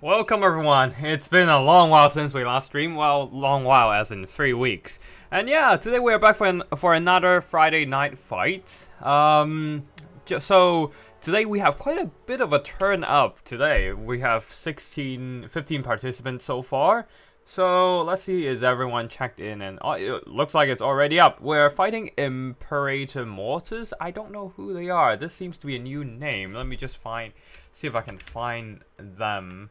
Welcome everyone. It's been a long while since we last streamed. Well, long while as in 3 weeks. And yeah, today we are back for another Friday night fight. So today we have quite a bit of a turn up today. We have 15 participants so far. So let's see, is everyone checked in? And it looks like it's already up. We're fighting Imperator Mortis. I don't know who they are. This seems to be a new name. Let me just see if I can find them.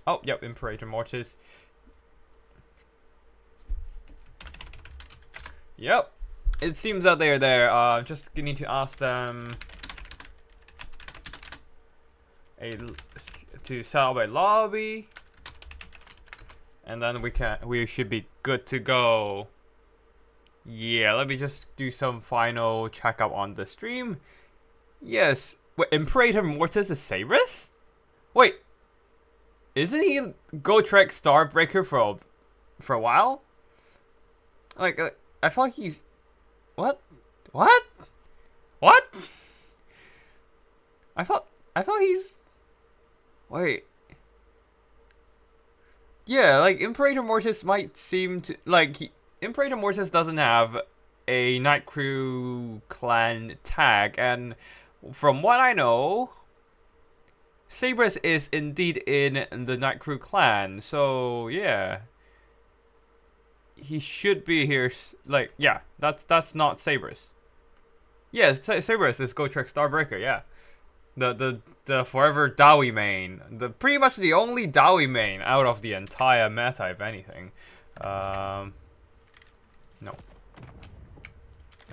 Oh, yep, Imperator Mortis. Yep, it seems that they're there. Just need to ask them to set up a lobby, and then we should be good to go. Yeah, let me just do some final checkup on the stream. Yes, wait, Imperator Mortis is Sabris? Wait. Isn't he Gotrek Starbreaker for a while? Like, I feel like he's... What? What? What? I thought he's... Wait. Yeah, like, Imperator Mortis might seem to... Like, Imperator Mortis doesn't have a Night Crew clan tag, and from what I know... Sabris is indeed in the Night Crew clan, so yeah. He should be here, like, yeah, that's not Sabris. Yeah, Sabris is Gotrek Starbreaker, yeah. The forever Dowie main. Pretty much the only Dowie main out of the entire meta, if anything. No. There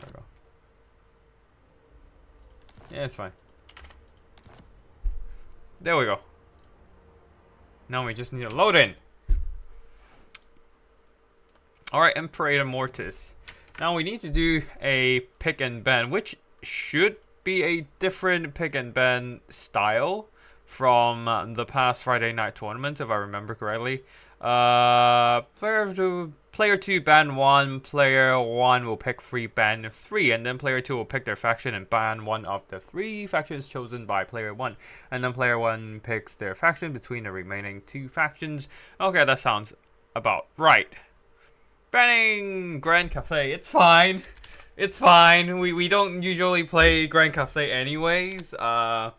we go. Yeah, it's fine. There we go. Now we just need to load in. Alright, Imperator Mortis. Now we need to do a pick and ban, which should be a different pick and ban style from the past Friday night tournament, if I remember correctly. Player 2 ban 1, player 1 will pick 3, ban 3, and then player 2 will pick their faction and ban 1 of the 3 factions chosen by player 1. And then player 1 picks their faction between the remaining 2 factions. Okay, that sounds about right. Banning Grand Cathay, it's fine. It's fine. We don't usually play Grand Cathay anyways. Although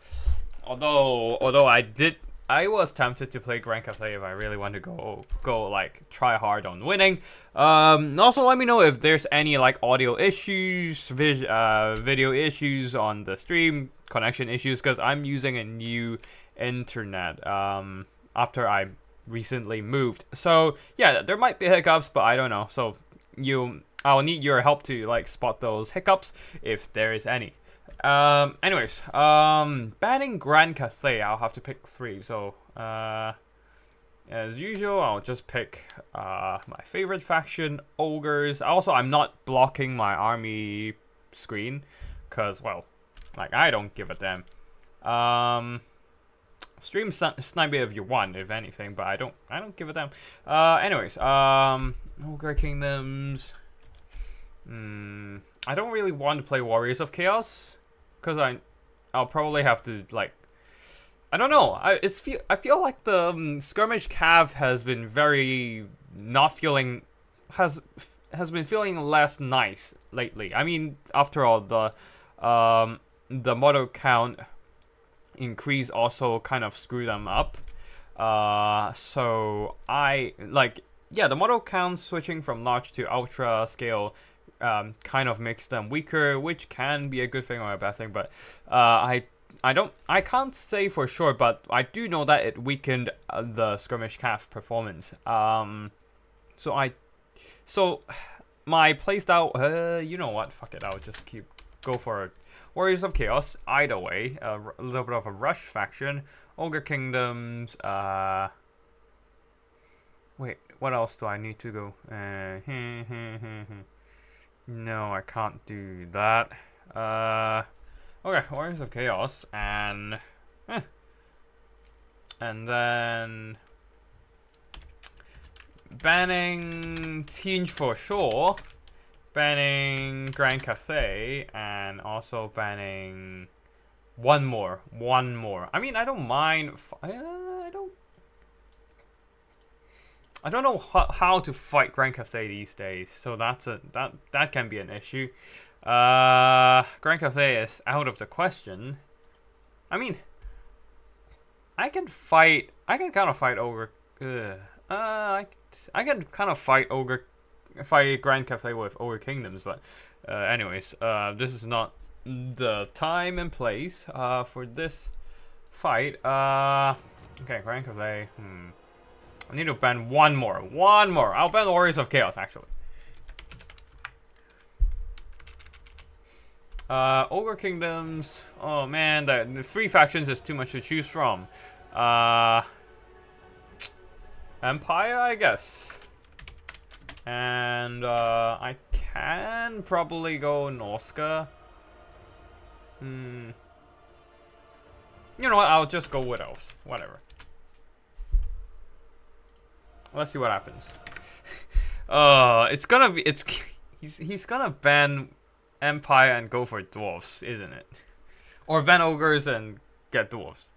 I was tempted to play Grand Cathay if I really want to go like try hard on winning. Also let me know if there's any like audio issues, video issues on the stream, connection issues, because I'm using a new internet after I recently moved. So yeah, there might be hiccups, but I don't know. So I'll need your help to like spot those hiccups if there is any. Anyways, banning Grand Cathay, I'll have to pick 3. So, as usual, I'll just pick my favorite faction, Ogres. Also, I'm not blocking my army screen, cause well, like I don't give a damn. Stream snipe it if you want, if anything, but I don't give a damn. Anyways, Ogre Kingdoms. I don't really want to play Warriors of Chaos, because I'll probably have to like, I don't know. I feel like the skirmish cav has been very has been feeling less nice lately. I mean, after all, the model count increase also kind of screw them up. So the model count switching from large to ultra scale kind of makes them weaker, which can be a good thing or a bad thing, but I can't say for sure, but I do know that it weakened the skirmish calf performance. So my playstyle, you know what, fuck it, I'll just go for Warriors of Chaos. Either way, a little bit of a rush faction, Ogre Kingdoms. Wait, what else do I need to go? No, I can't do that. Okay, Warriors of Chaos, and then banning Tinge for sure, banning Grand Cathay, and also banning One more. One more. I mean, I don't mind. I don't know how to fight Grand Cathay these days, so that can be an issue. Grand Cathay is out of the question. I mean, I can kind of fight Ogre. I can kind of fight Grand Cathay with Ogre Kingdoms, but anyways, this is not the time and place for this fight. Okay, Grand Cathay. I need to ban one more. One more. I'll ban the Warriors of Chaos, actually. Ogre Kingdoms. Oh man, the 3 factions is too much to choose from. Empire, I guess. And I can probably go Norska. You know what? I'll just go Wood Elves. Whatever. Let's see what happens. It's gonna be. He's gonna ban Empire and go for dwarves, isn't it? Or ban ogres and get dwarves.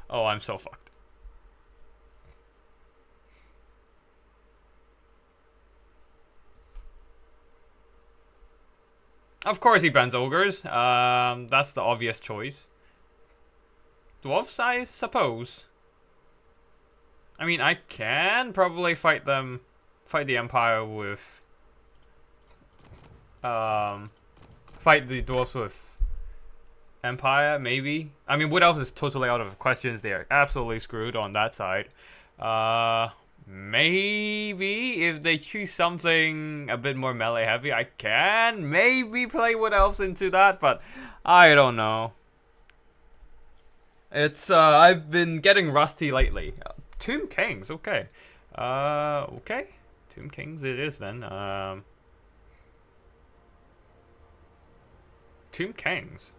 Oh, I'm so fucked. Of course he bans ogres. That's the obvious choice. Dwarves, I suppose. I mean, I can probably fight the Empire with fight the dwarves with Empire, maybe. I mean, Wood Elves is totally out of questions. They are absolutely screwed on that side. Maybe if they choose something a bit more melee heavy, I can maybe play Wood Elves into that, but I don't know. It's I've been getting rusty lately. Tomb Kings, okay. Okay. Tomb Kings it is then. Tomb Kings.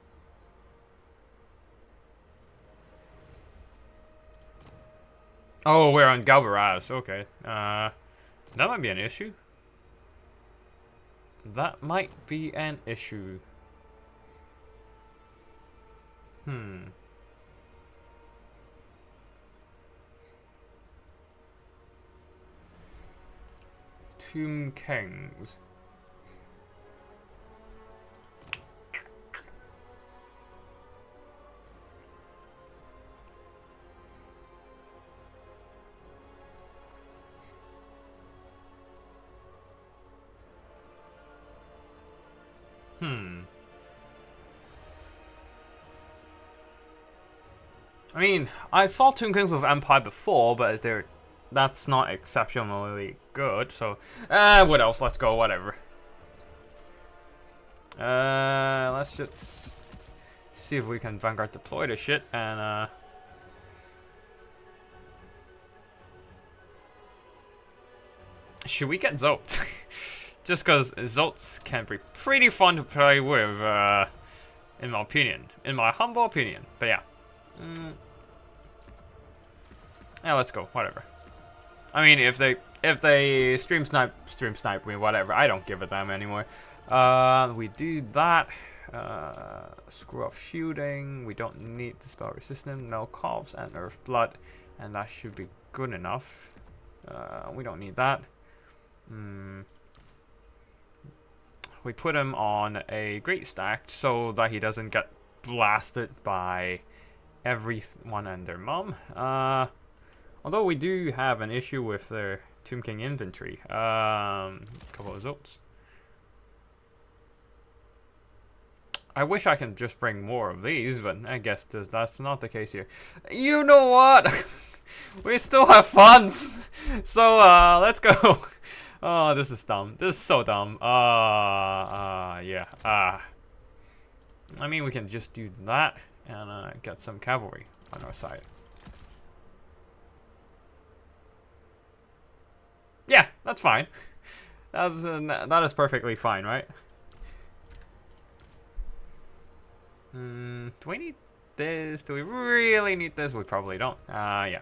Oh, we're on Galvaraz. Okay. That might be an issue. That might be an issue. Tomb Kings. I mean, I fought Tomb Kings with Empire before, but that's not exceptionally good, so what else? Let's go, whatever. Let's just see if we can Vanguard deploy this shit and should we get Zolt? Just because Zolts can be pretty fun to play with, in my opinion. In my humble opinion. But yeah. Yeah, let's go. Whatever. I mean, if they stream snipe me, whatever. I don't give a damn anymore. We do that. Screw off shooting. We don't need the spell resistant. No coughs and earth blood. And that should be good enough. We don't need that. We put him on a great stack so that he doesn't get blasted by everyone and their mom. Although we do have an issue with their Tomb King inventory. Couple of results. I wish I can just bring more of these, but I guess that's not the case here. You know what? We still have funds, so let's go. Oh, this is dumb. This is so dumb. Yeah. I mean, we can just do that and get some cavalry on our side. Yeah, that's fine. That is perfectly fine, right? Do we need this? Do we really need this? We probably don't. Yeah.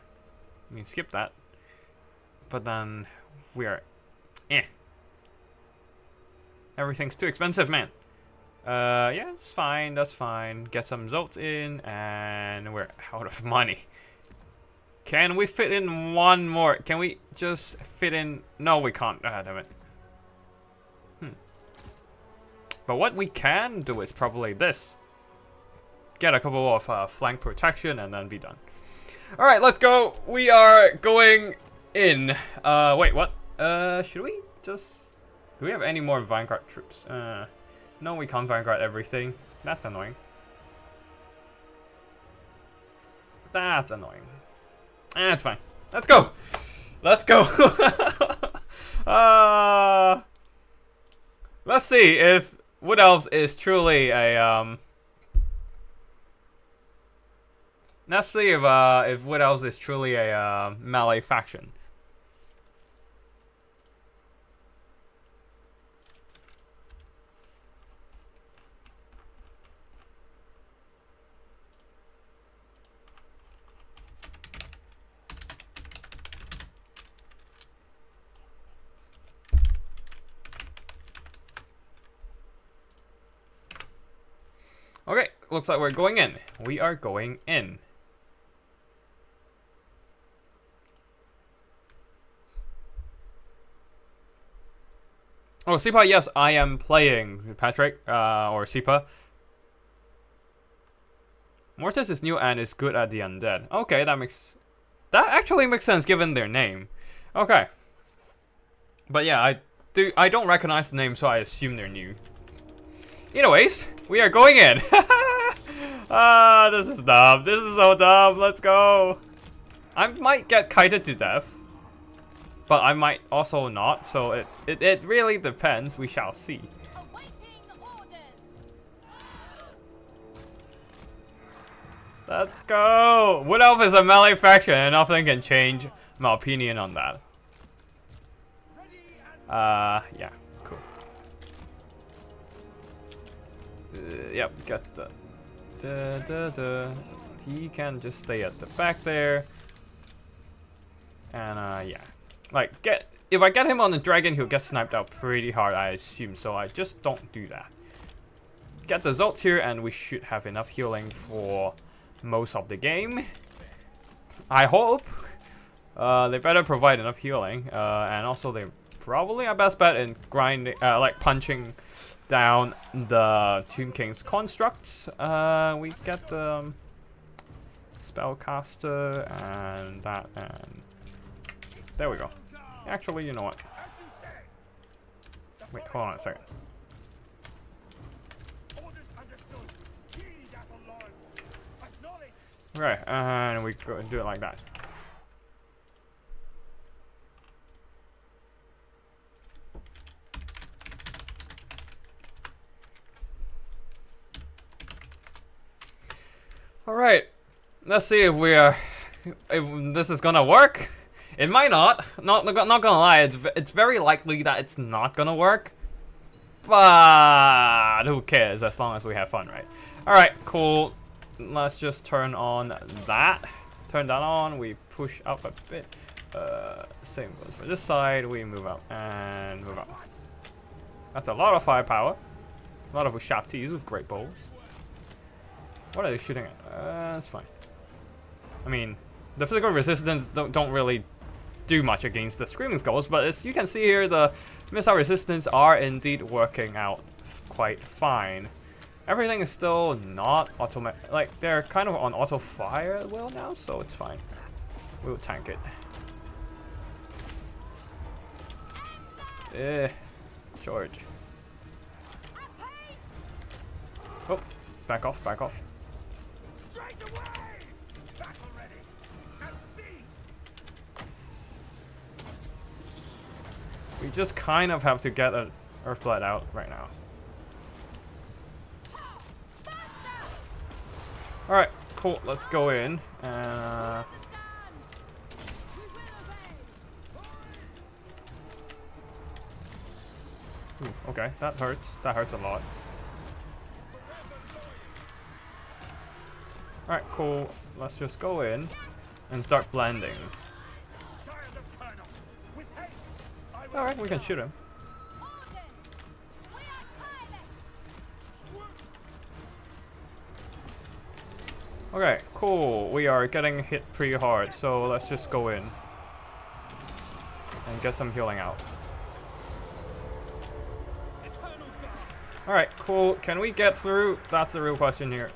You can skip that. But then we are... Everything's too expensive, man. Yeah, it's fine. That's fine. Get some results in, and we're out of money. Can we fit in one more? Can we just fit in? No, we can't. Ah, damn it. But what we can do is probably this. Get a couple of flank protection and then be done. Alright, let's go. We are going in. Wait, what? Should we just... Do we have any more Vanguard troops? No, we can't Vanguard everything. That's annoying. That's annoying. It's fine. Let's go. Let's go. Let's see if Wood Elves is truly a Let's see if Wood Elves is truly a melee faction. Okay, looks like we're going in. We are going in. Oh, Sipa, yes, I am playing, Patrick, or Sipa. Mortis is new and is good at the undead. Okay, that actually makes sense given their name. Okay. But yeah, I don't recognize the name, so I assume they're new. Anyways, we are going in. This is dumb. This is so dumb. Let's go. I might get kited to death. But I might also not, so it really depends. We shall see. Let's go! Wood Elf is a melee faction, and nothing can change my opinion on that. Yeah, cool. Yep, got the... He can just stay at the back there. And, yeah. Like, if I get him on the dragon, he'll get sniped out pretty hard, I assume. So I just don't do that. Get the results here, and we should have enough healing for most of the game. I hope. They better provide enough healing. And also, they probably our best bet in grinding, like punching down the Tomb King's constructs. We get the spellcaster and that, and there we go. Actually, you know what? Wait, hold on a second. Okay, and we go and do it like that. All right, let's see if if this is gonna work. It might not. Not gonna lie. It's very likely that it's not gonna work. But who cares as long as we have fun, right? All right, cool. Let's just turn on that. Turn that on. We push up a bit. Same goes for this side. We move up and move up. That's a lot of firepower. A lot of Ushaptis with great bows. What are they shooting at? That's fine. I mean, the physical resistance don't really do much against the Screaming Skulls, but as you can see here, the missile resistance are indeed working out quite fine. Everything is still not automatic, like they're kind of on auto fire well now, so it's fine. We'll tank it. George. Oh, back off, back off. We just kind of have to get an Earthblood out right now. Alright, cool. Let's go in. Ooh, okay, that hurts. That hurts a lot. Alright, cool. Let's just go in and start blending. Alright, we can shoot him. Okay, cool. We are getting hit pretty hard, so let's just go in and get some healing out. Alright, cool. Can we get through? That's the real question here.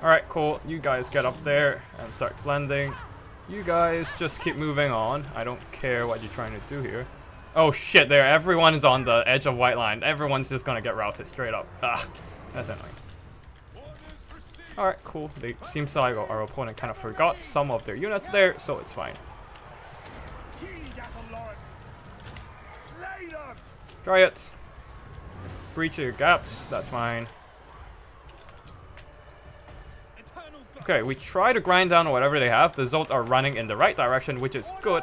Alright, cool. You guys get up there and start blending. You guys just keep moving on. I don't care what you're trying to do here. Oh shit, there. Everyone is on the edge of white line. Everyone's just gonna get routed straight up. Ah, that's annoying. Alright, cool. It seems like our opponent kind of forgot some of their units there, so it's fine. Try it. Breach your gaps. That's fine. Okay, we try to grind down whatever they have. The Zolts are running in the right direction, which is good.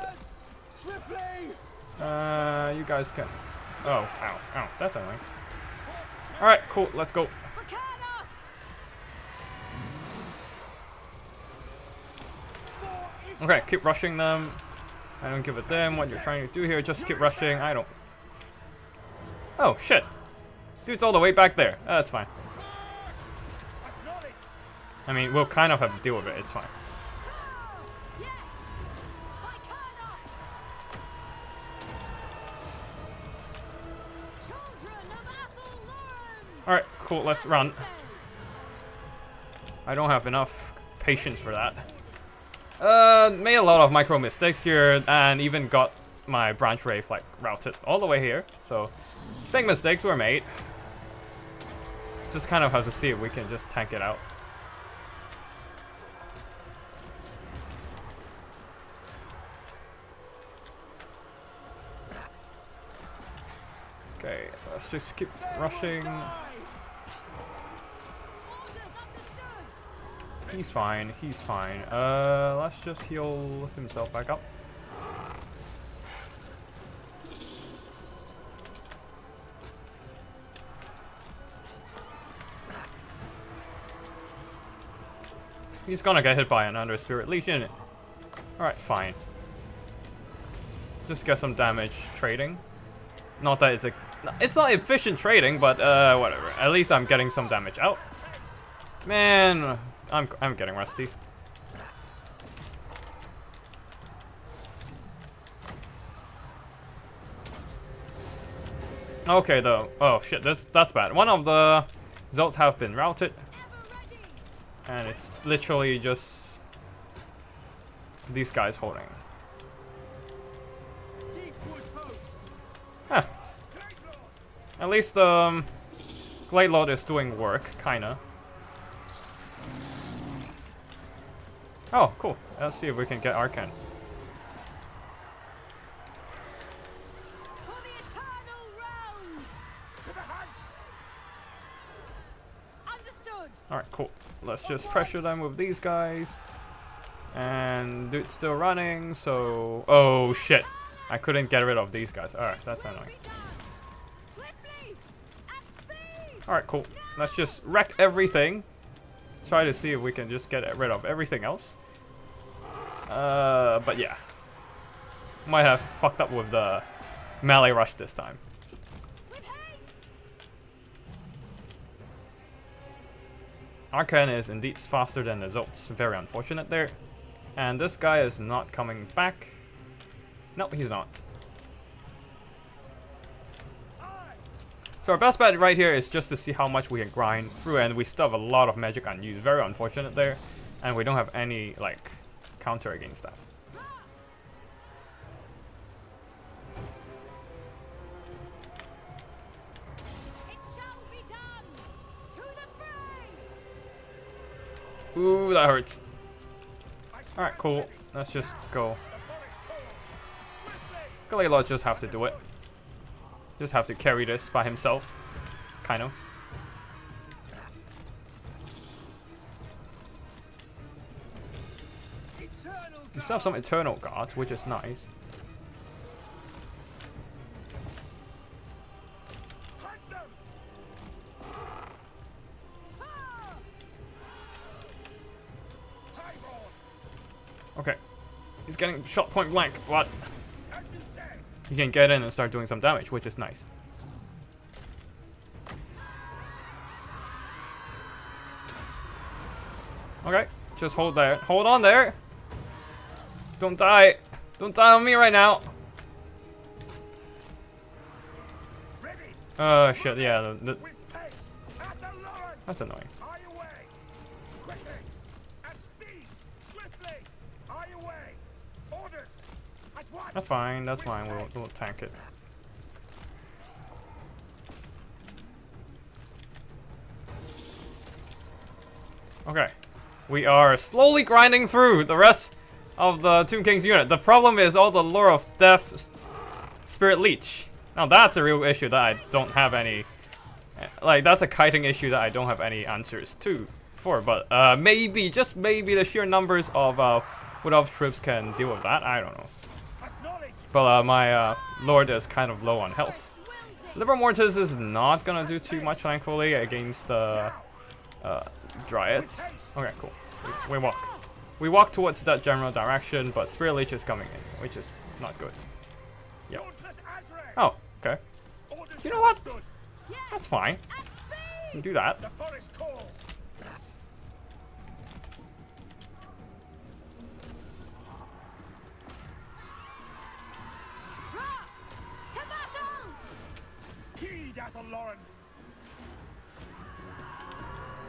You guys can... Oh, ow, ow. That's annoying. Alright, cool. Let's go. Okay, keep rushing them. I don't give a damn what you're trying to do here. Just keep rushing. I don't... Oh, shit. Dude's all the way back there. That's fine. I mean, we'll kind of have to deal with it. It's fine. Alright, cool. Let's run. I don't have enough patience for that. Made a lot of micro mistakes here and even got my branch wraith like routed all the way here. So, big mistakes were made. Just kind of have to see if we can just tank it out. Okay, let's just keep rushing. He's fine, he's fine. Let's just heal himself back up. He's gonna get hit by another Spirit Legion. Alright, fine. Just get some damage trading. Not that it's not efficient trading, but whatever. At least I'm getting some damage out. Man, I'm getting rusty. Okay, though. Oh shit, that's bad. One of the Zolts have been routed, and it's literally just these guys holding. Huh. At least Glade Lord is doing work, kinda. Oh, cool. Let's see if we can get Arcan. Alright, cool. Let's just pressure them with these guys. And dude's still running, so... Oh, shit. I couldn't get rid of these guys. Alright, that's annoying. Alright, cool. Let's just wreck everything. Let's try to see if we can just get rid of everything else. But yeah. Might have fucked up with the melee rush this time. Arcan is indeed faster than the Zolts. Very unfortunate there. And this guy is not coming back. No, he's not. So our best bet right here is just to see how much we can grind through, and we still have a lot of magic unused. Very unfortunate there. And we don't have any, like, counter against that. Ooh, that hurts. Alright, cool. Let's just go. Galileo just have to do it. Just have to carry this by himself. Kind of. We still have some Eternal Guards, which is nice. Okay. He's getting shot point blank. What? He can get in and start doing some damage, which is nice. Okay, just hold there. Hold on there. Don't die. Don't die on me right now. Oh shit, yeah. That's annoying. That's fine, that's fine. We'll tank it. Okay. We are slowly grinding through the rest of the Tomb King's unit. The problem is all the Lure of Death Spirit Leech. Now that's a real issue that I don't have any... Like, that's a kiting issue that I don't have any answers for. But maybe, just maybe the sheer numbers of Wood Elf troops can deal with that. I don't know. But my Lord is kind of low on health. Livor Mortis is not gonna do too much, thankfully, against the Dryads. Okay, cool. We walk. We walk towards that general direction, but Spirit Leech is coming in, which is not good. Yep. Oh, okay. You know what? That's fine. You can do that.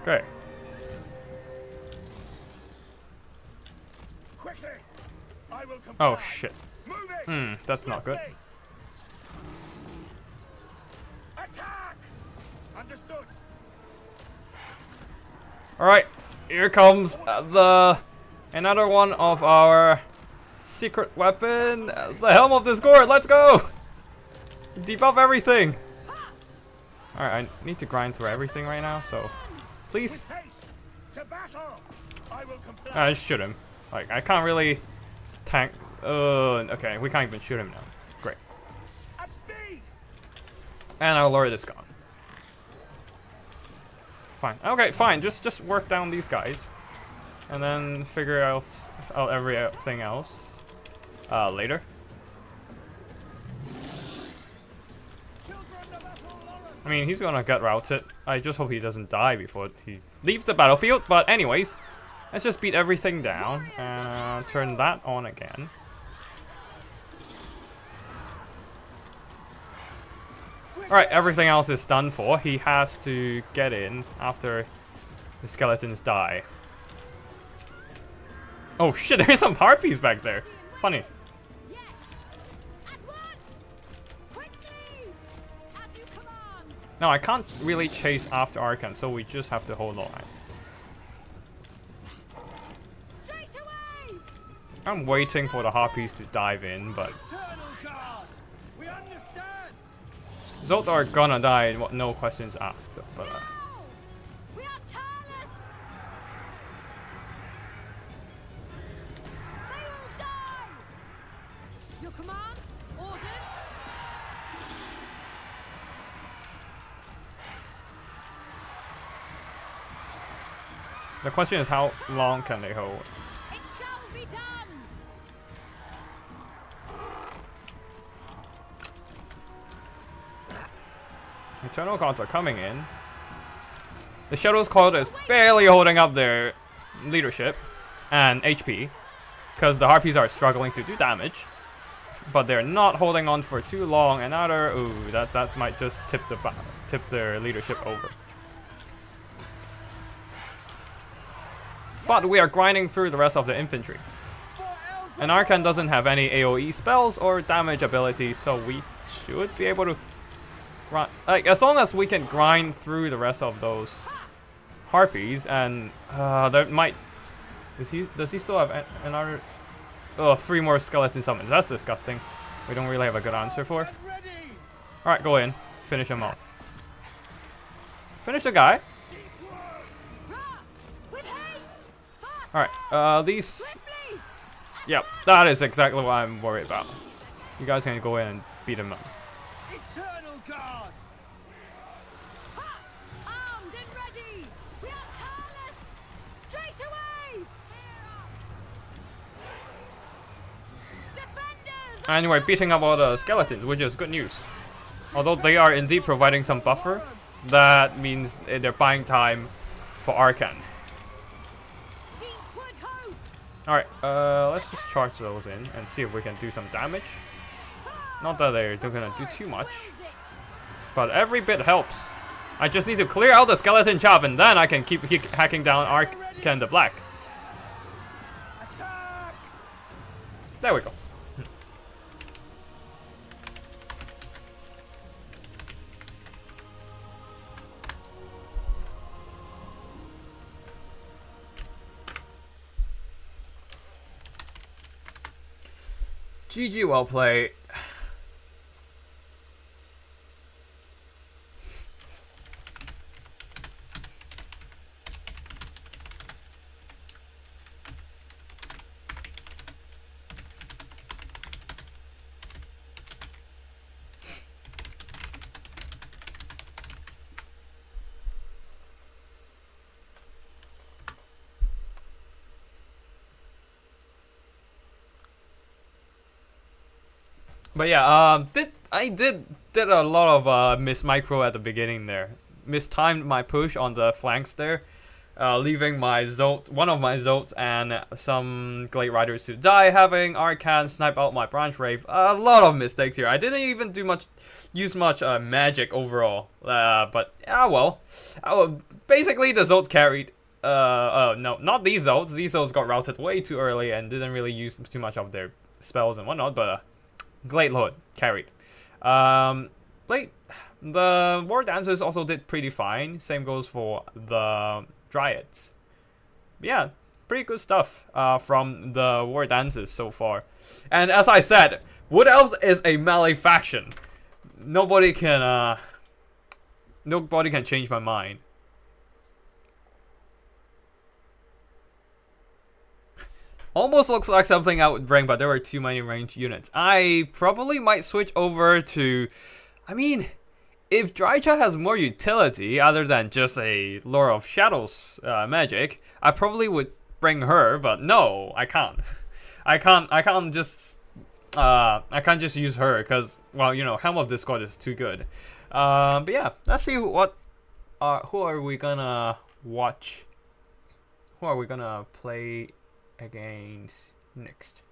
Okay. Oh shit. That's not good. Alright, here comes another one of our secret weapon, the Helm of Discord. Let's go! Debuff everything. Alright, I need to grind through everything right now, so please. I just shoot him. Like, I can't really tank. Okay, we can't even shoot him now. Great. And our Lord is gone. Fine. Okay, fine. Just work down these guys, and then figure out everything else later. I mean, he's gonna gut route it. I just hope he doesn't die before he leaves the battlefield. But anyways, let's just beat everything down and turn that on again. Alright, everything else is done for. He has to get in after the skeletons die. Oh shit, there's some harpies back there. Funny. No, I can't really chase after Arkan, so we just have to hold on. I'm waiting for the harpies to dive in, but Zolts are gonna die, no questions asked. But Your command, orders. the question is, how long can they hold? It shall be done. Eternal Gods are coming in. The Shadow's Cult is barely holding up their leadership and HP, because the Harpies are struggling to do damage. But they're not holding on for too long. Another, ooh, that might just tip their leadership over. But we are grinding through the rest of the infantry. And Arkan doesn't have any AoE spells or damage abilities, so we should be able to grind. Like, as long as we can grind through the rest of those harpies, and there might. Does he still have another? Oh, 3 more skeleton summons. That's disgusting. We don't really have a good answer for. All right, go in. Finish him off. Finish the guy. Alright, these... Yep, that is exactly what I'm worried about. You guys can go in and beat him up. Eternal Guard! Armed and ready! We are tireless! Straight away! Defenders! And we're beating up all the skeletons, which is good news. Although they are indeed providing some buffer, that means they're buying time for Arkan. Alright, let's just charge those in and see if we can do some damage. Not that they're gonna do too much, but every bit helps. I just need to clear out the skeleton chop and then I can keep hacking down Arcan the Black. Attack! There we go. GG, well played. But yeah, I did a lot of miss micro at the beginning there. Mistimed my push on the flanks there, leaving my one of my Zolts and some Glade Riders to die, having Arcan snipe out my Branch Wraith. A lot of mistakes here. I didn't even use much magic overall. But well. Basically the Zolts carried. No, not these Zolts. These Zolts got routed way too early and didn't really use too much of their spells and whatnot, but Glade Lord carried. The War Dancers also did pretty fine. Same goes for the Dryads. Yeah, pretty good stuff from the War Dancers so far. And as I said, Wood Elves is a melee faction. Nobody can change my mind. Almost looks like something I would bring, but there were too many ranged units. I probably might switch over to... I mean, if Drycha has more utility other than just a Lore of Shadows magic, I probably would bring her, but no, I can't. I can't just use her because, well, you know, Helm of Discord is too good. But yeah, let's see who are we gonna watch? Who are we gonna play against next?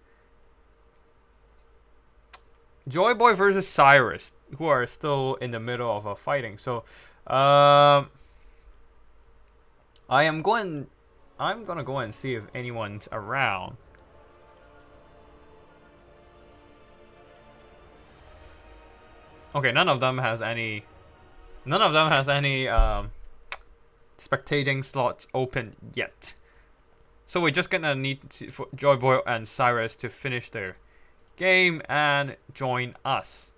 Joy Boy versus Cyrus, who are still in the middle of a fighting. So, I'm gonna go and see if anyone's around. Okay, none of them has any spectating slots open yet. So we're just gonna need for Joy Boy and Cyrus to finish their game and join us.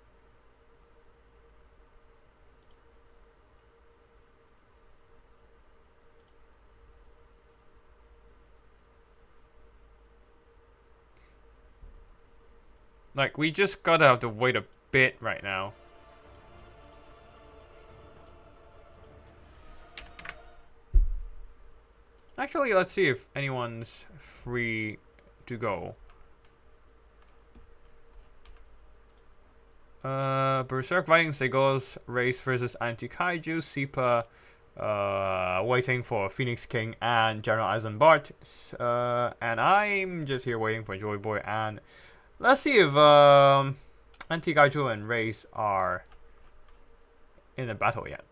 Like, we just gotta have to wait a bit right now. Actually, let's see if anyone's free to go. Berserk Fighting Seagulls race versus Anti-Kaiju, Sipa waiting for Phoenix King and General Eisenbart. And I'm just here waiting for Joy Boy, and let's see if Anti-Kaiju and Race are in a battle yet.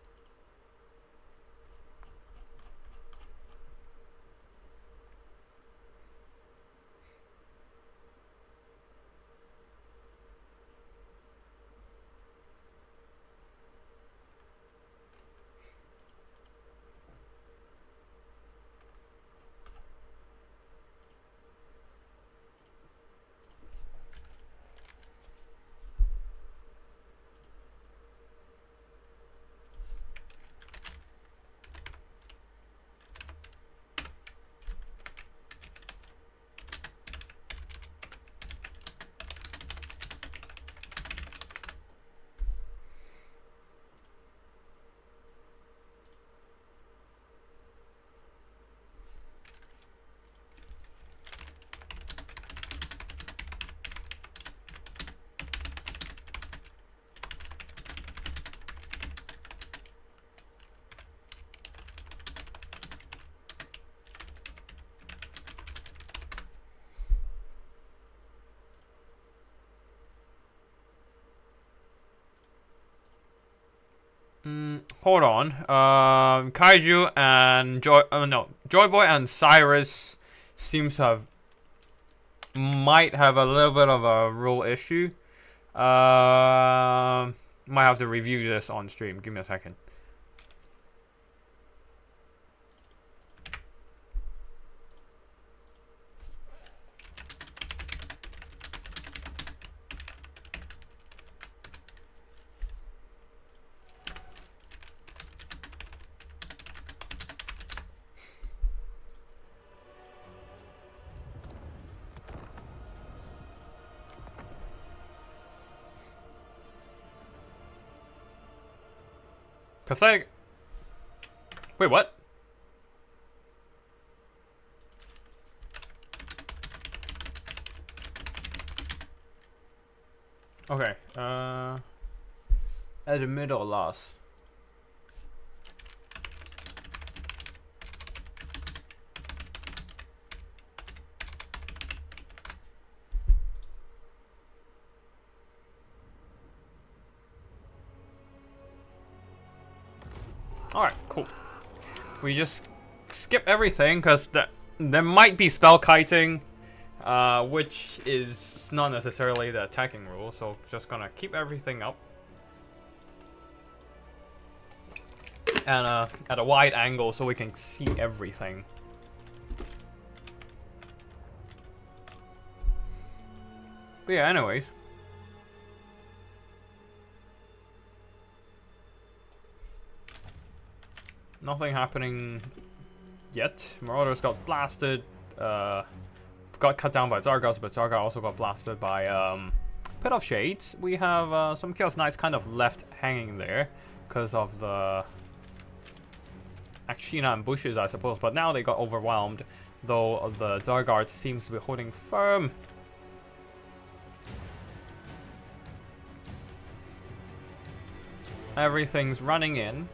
Hold on. Kaiju and Joy Boy and Cyrus seems to have might have a little bit of a rule issue. Might have to review this on stream. Give me a second. Pathetic. Wait, what? Okay. At the middle loss. Alright, cool. We just skip everything because there might be spell kiting, which is not necessarily the attacking rule, so just gonna keep everything up. And at a wide angle so we can see everything. But yeah, anyways. Nothing happening yet. Marauders got blasted. Got cut down by Zargos, but Zarga also got blasted by Pit of Shades. We have some Chaos Knights kind of left hanging there because of the Akshina and bushes, I suppose. But now they got overwhelmed, though the Zargard seems to be holding firm. Everything's running in.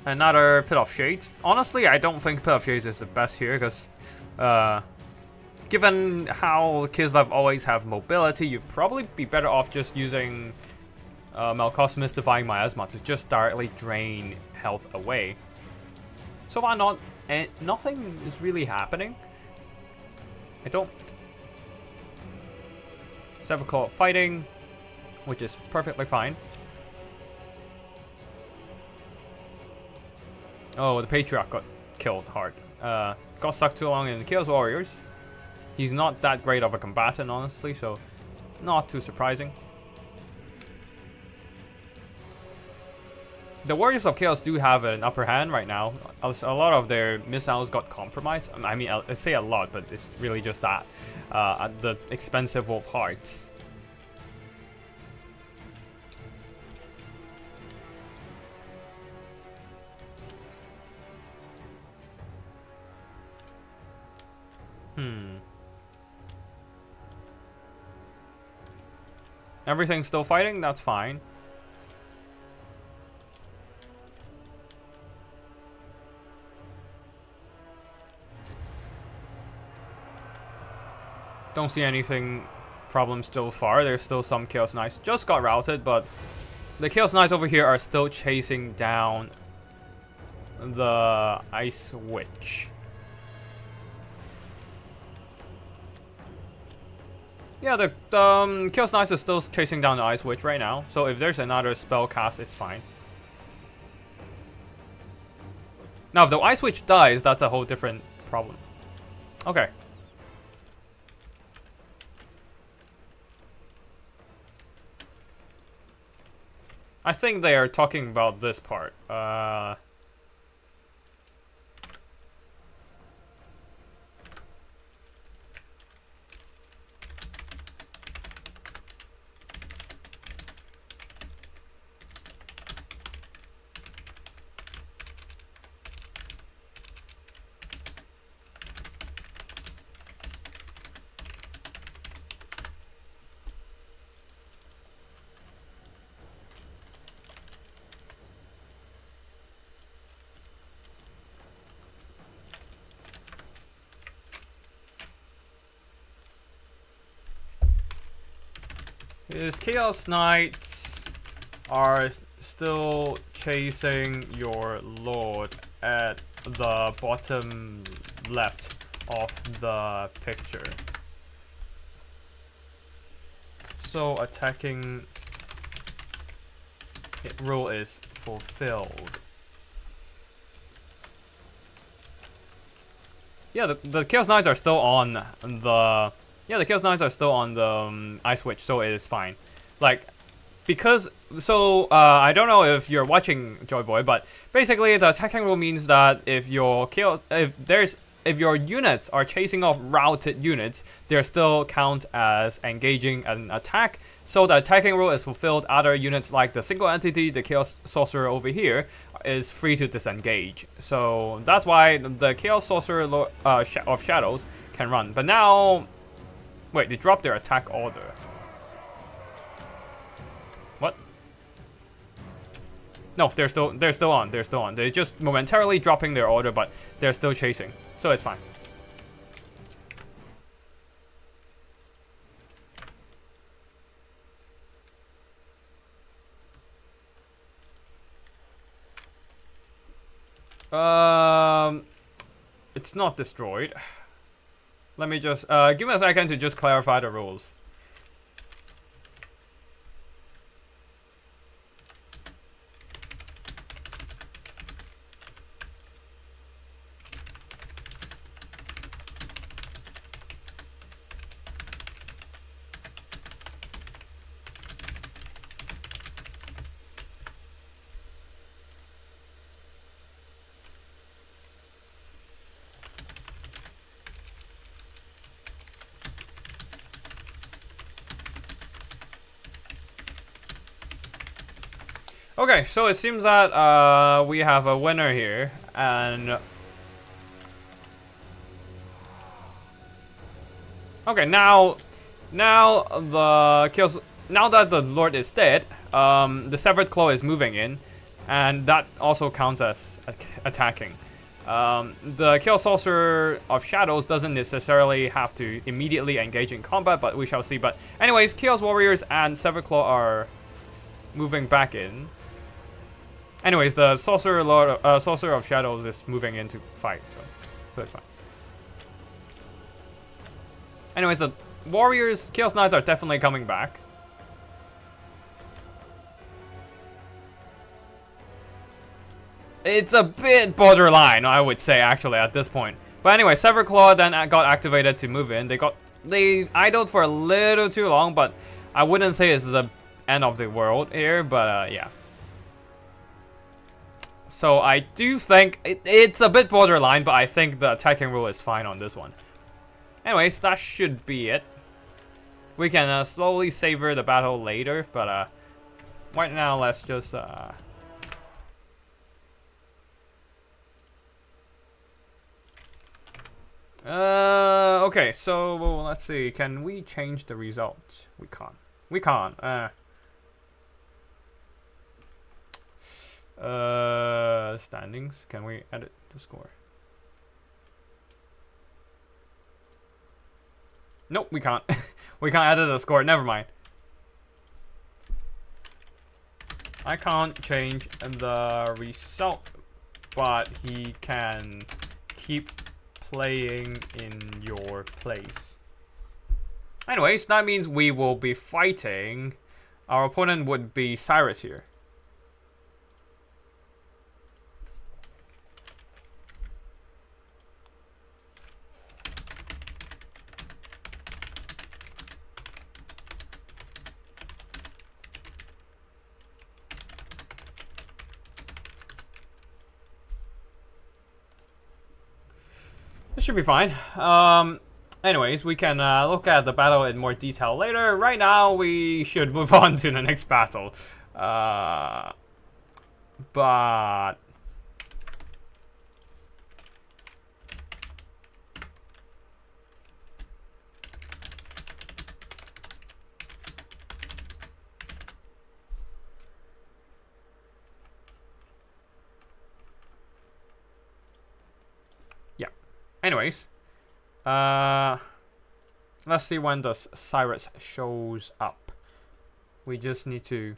Another Pit of Shades. Honestly, I don't think Pit of Shades is the best here because, given how Kislev always have mobility, you'd probably be better off just using Malkos Mystifying Miasma to just directly drain health away. So far, nothing is really happening. I don't. Sevaclaw fighting, which is perfectly fine. Oh, the Patriarch got killed hard. Got stuck too long in the Chaos Warriors. He's not that great of a combatant, honestly, so not too surprising. The Warriors of Chaos do have an upper hand right now. A lot of their missiles got compromised. I mean, I say a lot, but it's really just that. At the expense of Wolf Hearts. Everything's still fighting? That's fine. Don't see anything problem so far. There's still some Chaos Knights. Just got routed, but the Chaos Knights over here are still chasing down the Ice Witch. Yeah, the Chaos Knights are still chasing down the Ice Witch right now. So if there's another spell cast, it's fine. Now, if the Ice Witch dies, that's a whole different problem. Okay. I think they are talking about this part. His Chaos Knights are still chasing your lord at the bottom left of the picture. So attacking rule is fulfilled. Yeah, the Chaos Knights are still on the the Chaos Knights are still on the ice switch, so it is fine. Like, because I don't know if you're watching Joy Boy, but basically the attacking rule means that if your units are chasing off routed units, they still count as engaging an attack. So the attacking rule is fulfilled. Other units like the single entity, the Chaos Sorcerer over here, is free to disengage. So that's why the Chaos Sorcerer of Shadows can run. But now, wait, they dropped their attack order. What? No, they're still on. They're just momentarily dropping their order, but they're still chasing. So it's fine. It's not destroyed. Let me just give me a second to just clarify the rules. Okay, so it seems that we have a winner here, and okay, now that the Lord is dead, the Severed Claw is moving in, and that also counts as attacking. The Chaos Sorcerer of Shadows doesn't necessarily have to immediately engage in combat, but we shall see. But anyways, Chaos Warriors and Severed Claw are moving back in. Anyways, the Sorcerer of Shadows is moving in to fight, so it's fine. Anyways, the Warriors, Chaos Knights are definitely coming back. It's a bit borderline, I would say, actually, at this point. But anyway, Severed Claw then got activated to move in. They idled for a little too long, but I wouldn't say this is the end of the world here, but yeah. So I do think it's a bit borderline, but I think the attacking rule is fine on this one. Anyways, that should be it. We can slowly savor the battle later, but right now let's just okay, so let's see. Can we change the results? We can't. We can't. Standings. Can we edit the score? Nope, we can't. We can't edit the score. Never mind. I can't change the result, but he can keep playing in your place. Anyways, that means we will be fighting. Our opponent would be Cyrus here. This should be fine. Anyways, we can look at the battle in more detail later. Right now, we should move on to the next battle. But anyways, let's see when the Cyrus shows up. We just need to.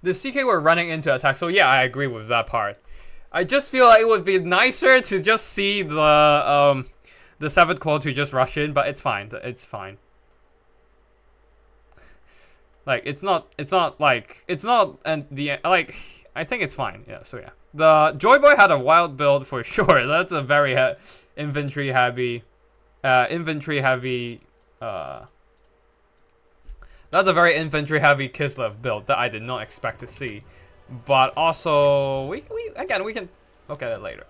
The CK were running into attack, so yeah, I agree with that part. I just feel like it would be nicer to just see the Severed Claw to just rush in, but it's fine. It's fine. Like it's not and the like I think it's fine. Yeah, so yeah. The Joy Boy had a wild build for sure. That's a very infantry heavy that's a very infantry heavy Kislev build that I did not expect to see. But also we can look at it later.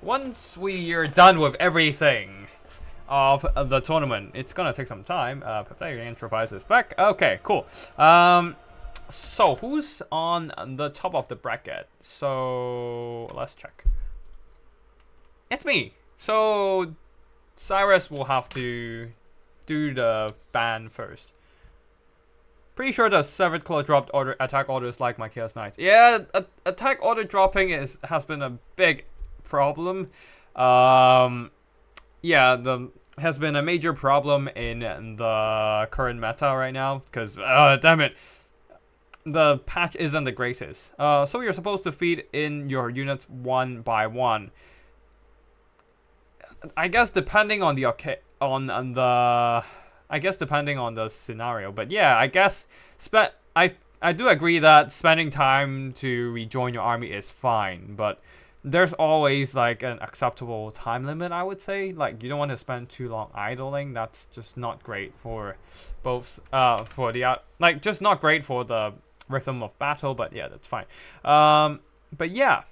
Once we are done with everything of the tournament, it's gonna take some time. Pathetic Enterprise is back. Okay, cool. So who's on the top of the bracket? So let's check. It's me. So Cyrus will have to do the ban first. Pretty sure the Severed Claw dropped attack orders like my Chaos Knights. Yeah, attack order dropping has been a big problem. Yeah, has been a major problem in the current meta right now because damn it, the patch isn't the greatest. So you're supposed to feed in your units one by one. I guess depending on the depending on the scenario, but yeah, I guess I do agree that spending time to rejoin your army is fine, but there's always like an acceptable time limit, I would say. Like you don't want to spend too long idling. That's just not great for both just not great for the rhythm of battle, but yeah, that's fine. But yeah.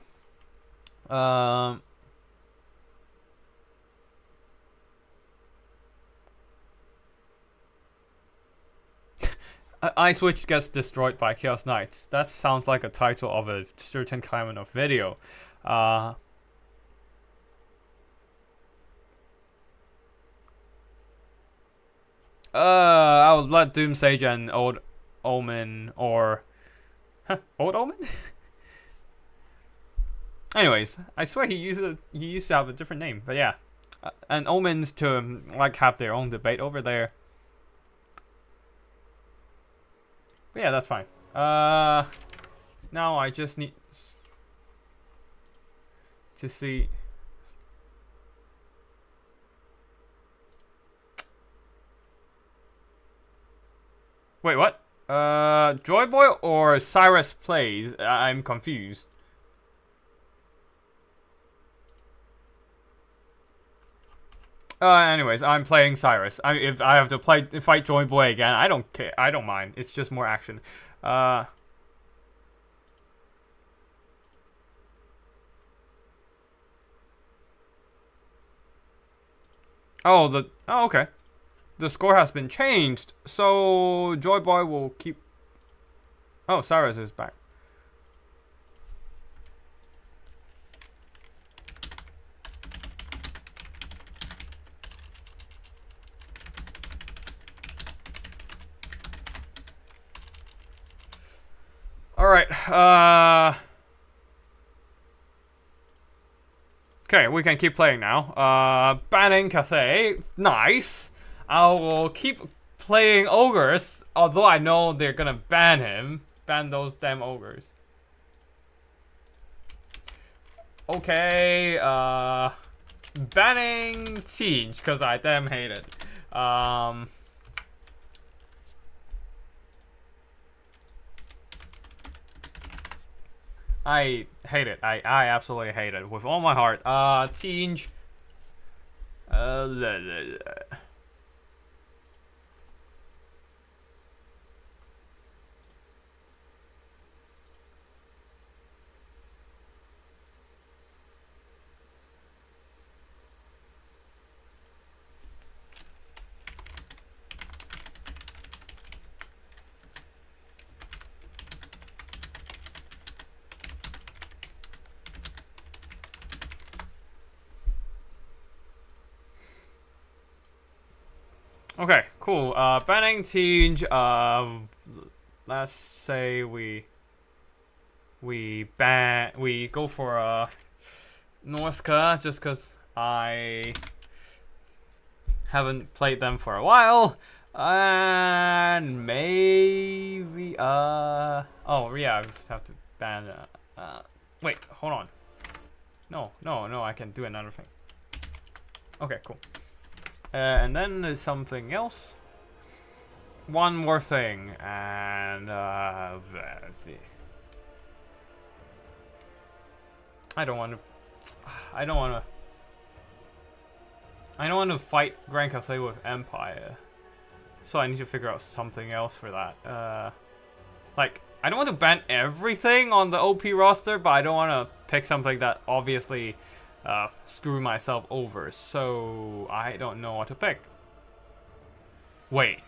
I Switch gets destroyed by Chaos Knights. That sounds like a title of a certain kind of video. I would let Doomsage and Old Omen or Old Omen? Anyways, I swear he used to have a different name, but yeah. And Omens to like have their own debate over there. But yeah, that's fine. Now I just need to see. Wait, what? Joy Boy or Cyrus plays? I'm confused. Anyways, I'm playing Cyrus. If I have to fight Joy Boy again, I don't care. I don't mind. It's just more action. Oh, okay. The score has been changed, so Joy Boy will keep. Oh, Cyrus is back. Alright, okay, we can keep playing now. Banning Cathay, nice. I will keep playing Ogres, although I know they're gonna ban him. Ban those damn Ogres. Okay, banning Siege, because I damn hate it. I hate it. I absolutely hate it with all my heart. Siege. Okay, cool. Banning Siege. Let's say we go for a Norska just because I haven't played them for a while, and maybe oh yeah, I just have to ban. Wait, hold on. No, I can do another thing. Okay, cool. And then there's something else. One more thing, and I don't want to. I don't want to fight Grand Cathay with Empire, so I need to figure out something else for that. Like, I don't want to ban everything on the OP roster, but I don't want to pick something that obviously screw myself over. So I don't know what to pick. Wait,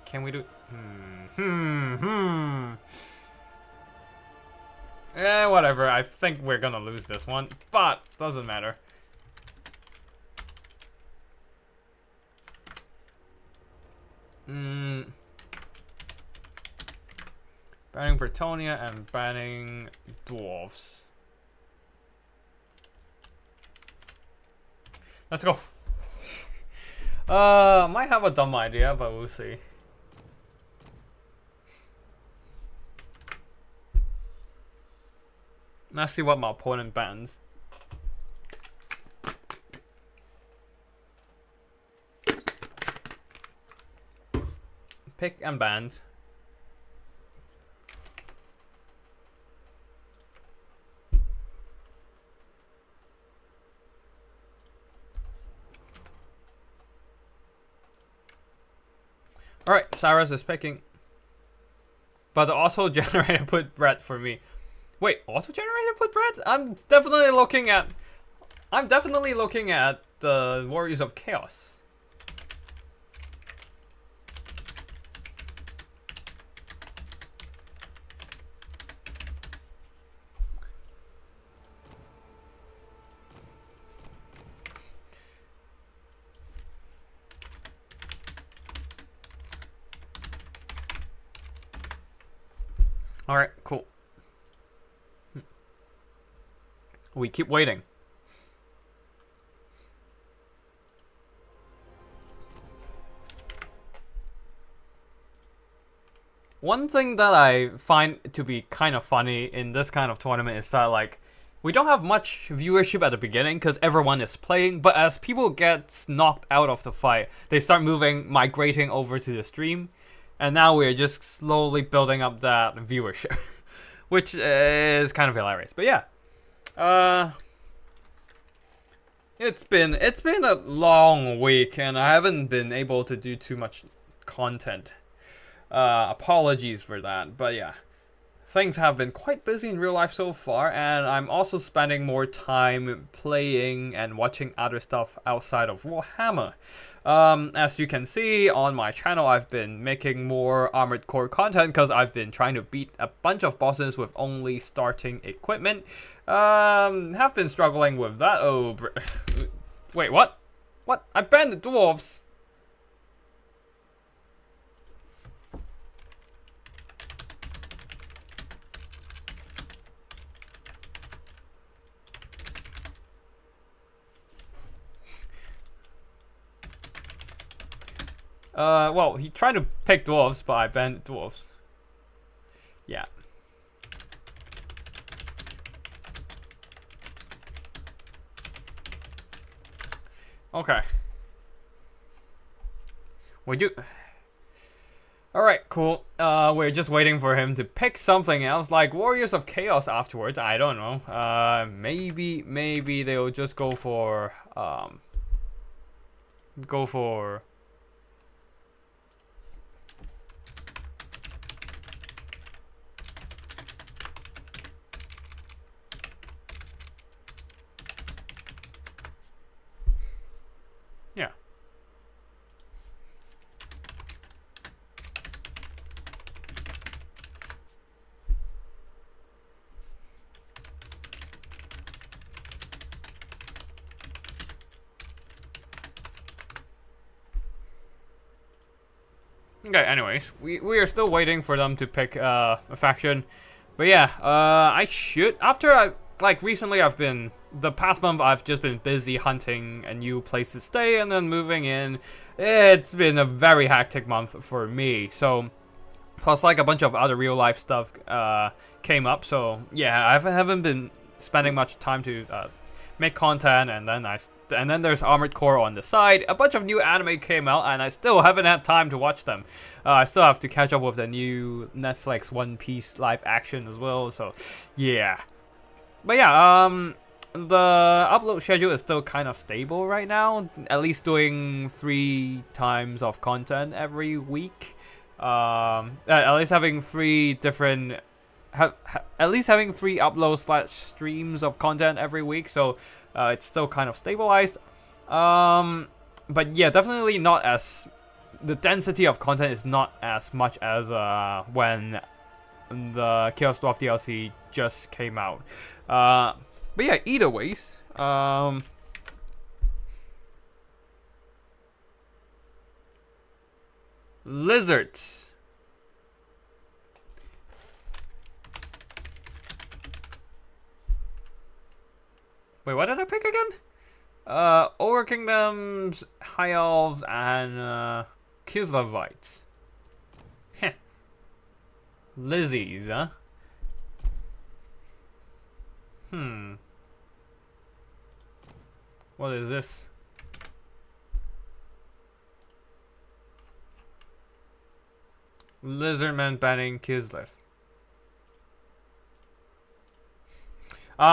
can we do? Whatever. I think we're gonna lose this one, but doesn't matter. Banning Bretonia and banning dwarves. Let's go. Might have a dumb idea, but we'll see. Let's see what my opponent bans. Pick and bans. Alright, Cyrus is picking. But the auto generator put red for me. Wait, auto generator put red? I'm definitely looking at the Warriors of Chaos. Alright, cool. We keep waiting. One thing that I find to be kind of funny in this kind of tournament is that, like, we don't have much viewership at the beginning because everyone is playing, but as people get knocked out of the fight, they start migrating over to the stream, and now we're just slowly building up that viewership, which is kind of hilarious. But yeah, it's been a long week, and I haven't been able to do too much content. Apologies for that, but yeah. Things have been quite busy in real life so far, and I'm also spending more time playing and watching other stuff outside of Warhammer. As you can see on my channel, I've been making more Armored Core content because I've been trying to beat a bunch of bosses with only starting equipment. Have been struggling with that. Oh, wait, what? What? I banned the dwarves. Well, he tried to pick dwarves, but I banned dwarves. Yeah. Okay. We do. Alright, cool. We're just waiting for him to pick something else, like Warriors of Chaos afterwards. I don't know. Maybe they'll just go for, yeah. Okay, anyways, we are still waiting for them to pick a faction. But yeah, I should, after recently the past month I've just been busy hunting a new place to stay and then moving in. It's been a very hectic month for me, so, plus like a bunch of other real life stuff came up, so yeah, I haven't been spending much time to make content, and then there's Armored Core on the side. A bunch of new anime came out, and I still haven't had time to watch them. I still have to catch up with the new Netflix One Piece live action as well. So, yeah. But yeah, the upload schedule is still kind of stable right now. At least doing 3 times of content every week. At least having 3 different. At least having 3 upload / streams of content every week, so it's still kind of stabilized. But yeah, definitely not as, the density of content is not as much as when the Chaos Dwarf DLC just came out. But yeah, either ways, lizards. Wait, what did I pick again? Ogre Kingdoms, High Elves, and Kislevites. Heh. Lizzies, huh? What is this? Lizardman banning Kislev.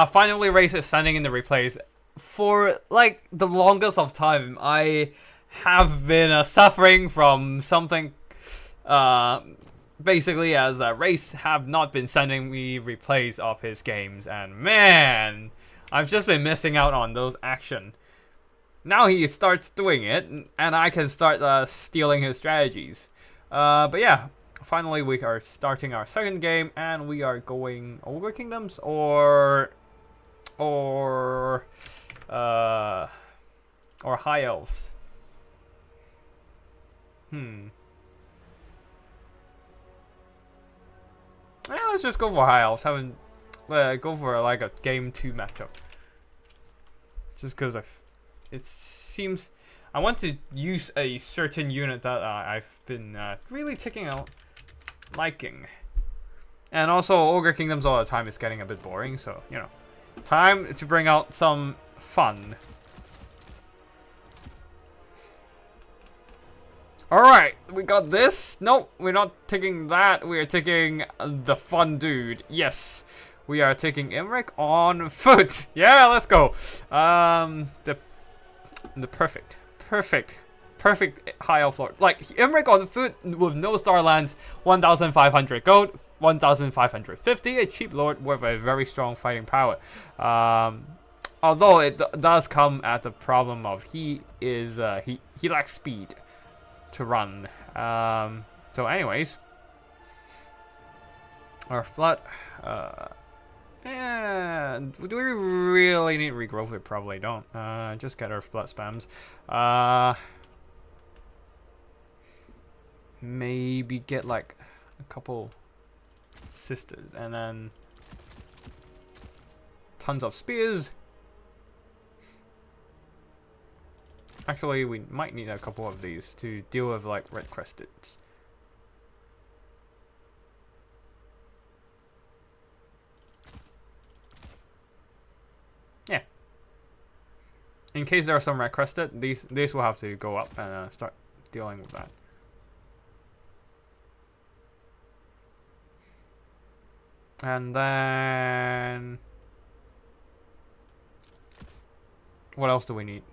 Finally Race is sending in the replays. For like the longest of time, I have been suffering from something, basically, as Race have not been sending me replays of his games, and man, I've just been missing out on those action. Now he starts doing it, and I can start stealing his strategies. But yeah, finally we are starting our second game, and we are going Ogre Kingdoms or High Elves. Yeah, let's just go for High Elves. Go for like a game 2 matchup. Just because it seems I want to use a certain unit that I've been really ticking out liking. And also, Ogre Kingdoms all the time is getting a bit boring, so, you know. Time to bring out some fun. Alright, we got this. Nope, we're not taking that. We are taking the fun dude. Yes, we are taking Imric on foot. Yeah, let's go. The perfect High Elf Lord. Like, Imric on foot with no Starlands, 1,500 gold, 1,550, a cheap Lord with a very strong fighting power. Although it does come at the problem of he lacks speed to run. So anyways, our flood. And do we really need regrowth? We probably don't. Just get our flood spams. Maybe get like a couple sisters and then tons of spears. Actually, we might need a couple of these to deal with like red cresteds. Yeah. In case there are some red crested, these will have to go up and start dealing with that. And then what else do we need?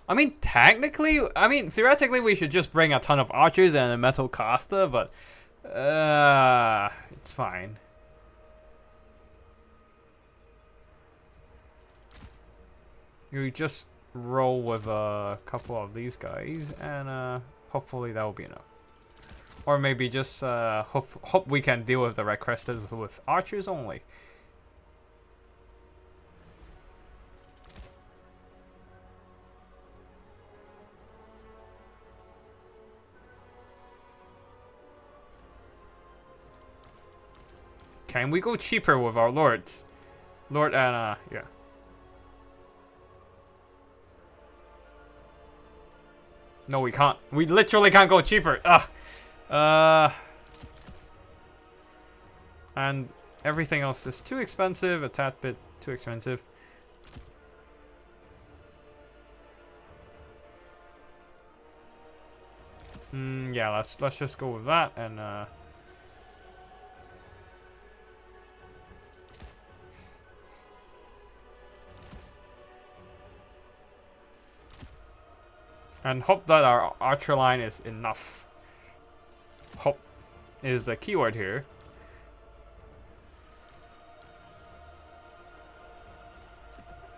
I mean, theoretically, we should just bring a ton of archers and a metal caster, but it's fine. We just roll with a couple of these guys, and hopefully that will be enough. Or maybe just hope we can deal with the red crested with archers only. Can we go cheaper with our lords? Lord and yeah. No, we can't. We literally can't go cheaper. Ugh. And everything else is too expensive. A tad bit too expensive. Yeah, let's just go with that and hope that our archer line is enough. Hope is the keyword here.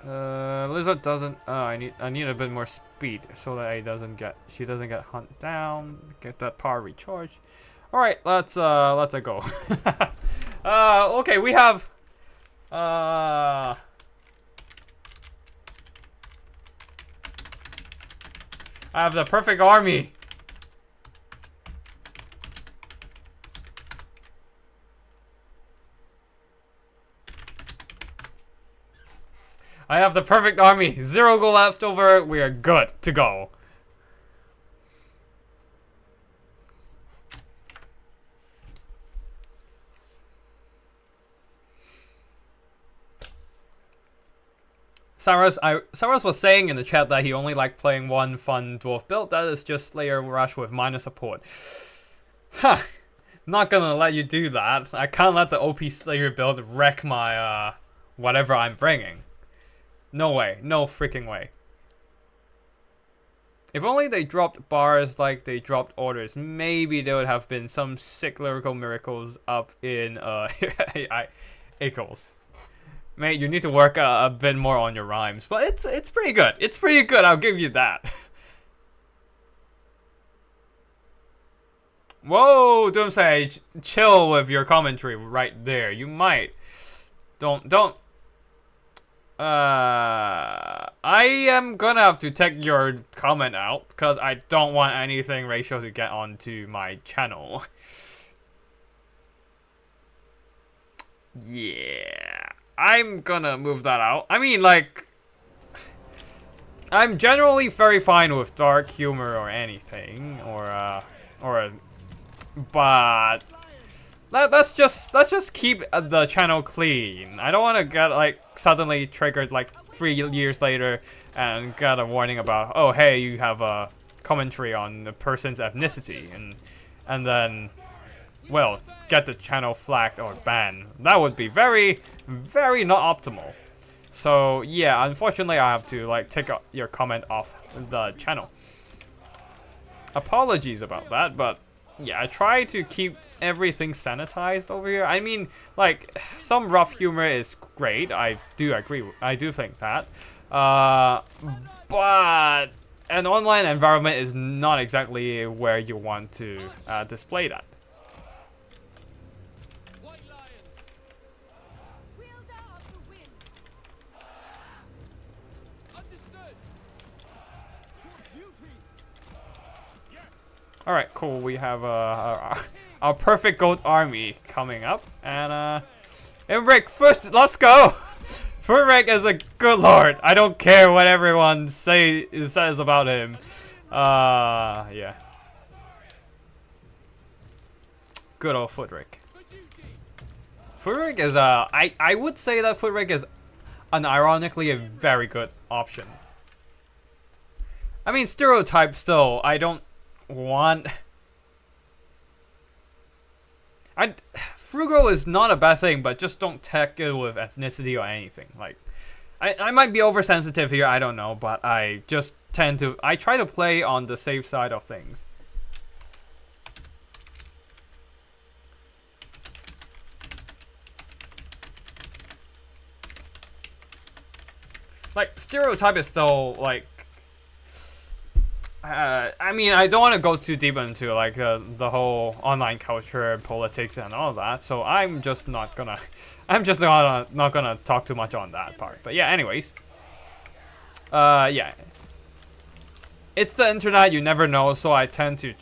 Lizard doesn't. I need a bit more speed so that she doesn't get hunted down. Get that power recharged. All right, let's go. Okay, we have. I have the perfect army. I have the perfect army. 0 gold left over. We are good to go. Saras was saying in the chat that he only liked playing one fun dwarf build. That is just Slayer Rush with minor support. Huh. Not gonna let you do that. I can't let the OP Slayer build wreck my whatever I'm bringing. No way. No freaking way. If only they dropped bars like they dropped orders, maybe there would have been some sick lyrical miracles up in Echoes. Mate, you need to work a bit more on your rhymes, but it's pretty good. It's pretty good, I'll give you that. Whoa, Doomsday, chill with your commentary right there. You might. Don't. I am gonna have to take your comment out because I don't want anything racial to get onto my channel. Yeah, I'm gonna move that out. I mean, like, I'm generally very fine with dark humor or anything, but let's just keep the channel clean. I don't want to get like suddenly triggered like 3 years later and get a warning about, oh hey, you have a commentary on the person's ethnicity, and then, well, get the channel flagged or banned. That would be very, very not optimal. So yeah, unfortunately I have to like take your comment off the channel. Apologies about that, but yeah, I try to keep everything sanitized over here. I mean, like, some rough humor is great. I do agree. I do think that. But an online environment is not exactly where you want to display that. Alright, cool. We have our perfect gold army coming up. And Imric, first, let's go! Furrick is a good lord. I don't care what everyone says about him. Yeah. Good old Footrig. Footrig is I would say that Footrig is unironically a very good option. I mean, stereotype still, I don't want. Frugal is not a bad thing, but just don't tech it with ethnicity or anything. Like, I might be oversensitive here, I don't know, but I just I try to play on the safe side of things. Like, stereotype is still, like, I mean, I don't want to go too deep into like the whole online culture, politics, and all that. So I'm just not gonna talk too much on that part. But yeah, anyways, yeah, it's the internet. You never know, so I tend to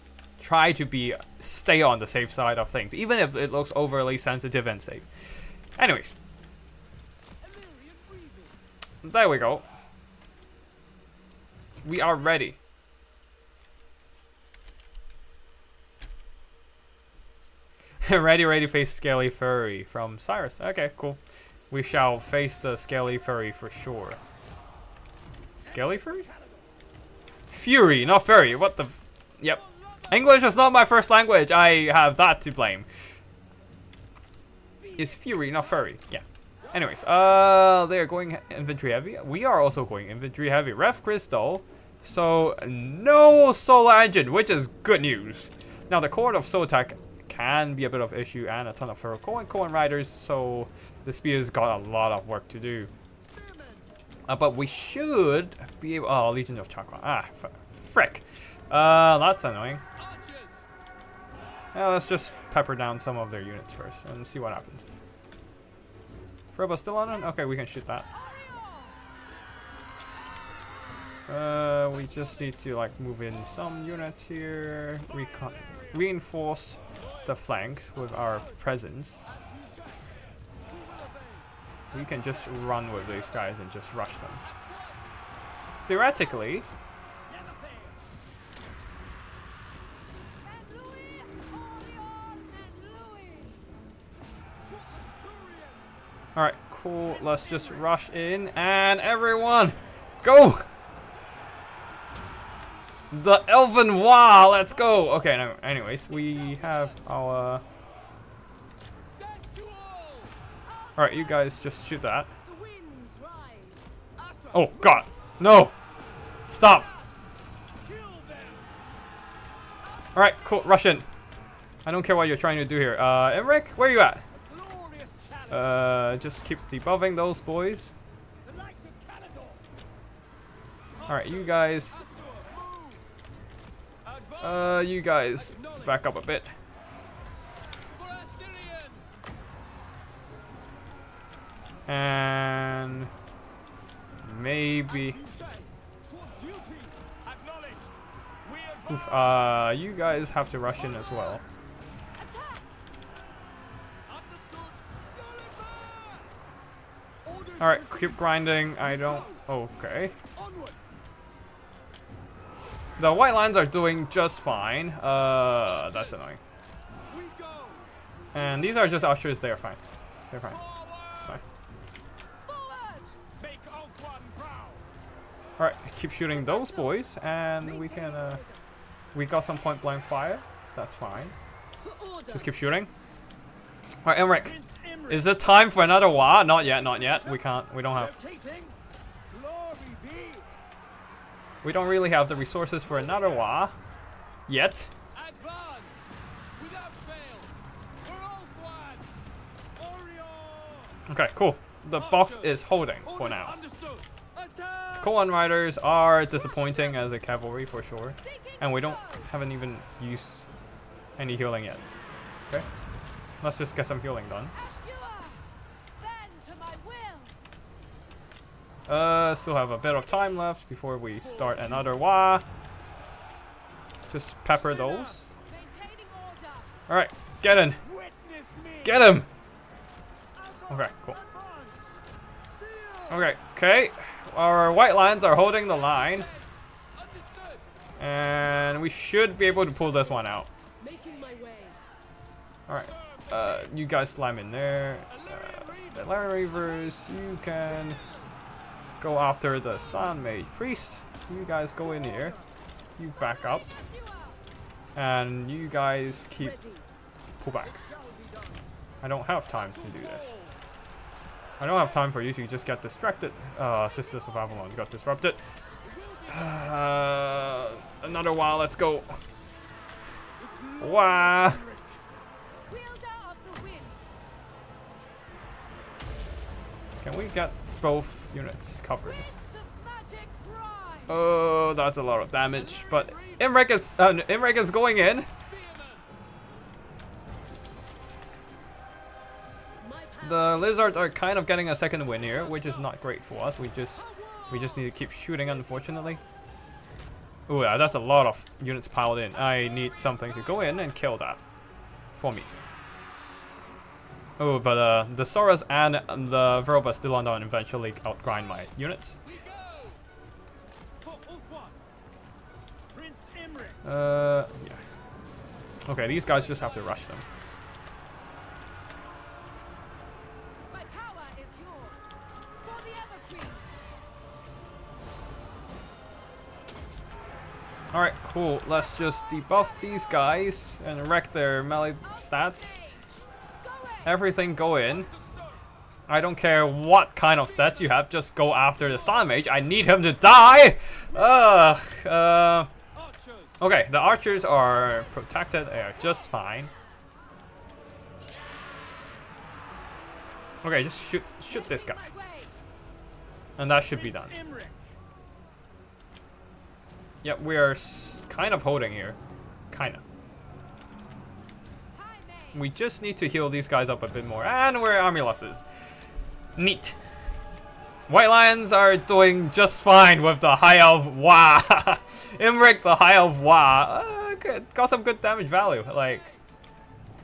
try to stay on the safe side of things, even if it looks overly sensitive and safe. Anyways, there we go. We are ready. ready to face Scaly Furry from Cyrus. Okay, cool. We shall face the Scaly Furry for sure. Scaly Furry? Fury, not Furry. What the... Yep. English is not my first language. I have that to blame. Is Fury, not Furry. Yeah. Anyways, they're going infantry heavy. We are also going infantry heavy. Ref Crystal. So, no solar engine, which is good news. Now, the Court of Soul Attack can be a bit of issue and a ton of Cohen Riders, so the Spear's got a lot of work to do. But we should be able... Oh, Legion of Chakra. Ah, frick. That's annoying. Yeah, let's just pepper down some of their units first and see what happens. Froba still on it? Okay, we can shoot that. We just need to like move in some units here. Reinforce the flanks with our presence. We can just run with these guys and just rush them. Theoretically, alright, cool. Let's just rush in and everyone go! The Elven Wah, let's go! Okay, no, anyways, we have our... Alright, you guys just shoot that. Oh, God! No! Stop! Alright, cool, rush in. I don't care what you're trying to do here. Emmerich, where are you at? Just keep debuffing those boys. Alright, you guys back up a bit. And maybe oof, you guys have to rush in as well. Alright, keep grinding. I don't... Okay. The white lines are doing just fine. That's annoying. And these are just ushers. They're fine. They're fine. It's fine. Alright, keep shooting those boys. And we can... we got some point blank fire. So that's fine. Just keep shooting. Alright, Emmerich. Is it time for another Wah? Not yet, not yet. We can't. We don't have... We don't really have the resources for another Wah yet. Okay, cool. The box is holding for now. Cohen Riders are disappointing as a cavalry for sure. And we haven't even used any healing yet. Okay. Let's just get some healing done. Still have a bit of time left before we start another Wah. Just pepper those. Alright, get in. Get him! Okay, cool. Okay. Our white lines are holding the line. And we should be able to pull this one out. Alright, you guys slime in there. The Land Reavers, you can go after the Sun Mage Priest. You guys go in here. You back up. And you guys pull back. I don't have time to do this. I don't have time for you to just get distracted. Sisters of Avalon got disrupted. Another Wah, let's go. Wah! Can we get both units covered? Oh, that's a lot of damage. But Imrek is going in. The lizards are kind of getting a second win here, which is not great for us. We just need to keep shooting, unfortunately. Ooh, that's a lot of units piled in. I need something to go in and kill that for me. Oh, but the Saurus and the Verba still on and eventually outgrind my units. Yeah. Okay, these guys just have to rush them. My power is yours. For the Everqueen. Alright, cool. Let's just debuff these guys and wreck their melee stats. Everything go in. I don't care what kind of stats you have, just go after the Star Mage. I need him to die! Okay, the archers are protected. They are just fine. Okay, just shoot this guy. And that should be done. Yep, we are kind of holding here. Kinda. We just need to heal these guys up a bit more. And we're army losses. Neat. White Lions are doing just fine with the High Elf Wah. Imric, the High Elf Wah. Got some good damage value. Like,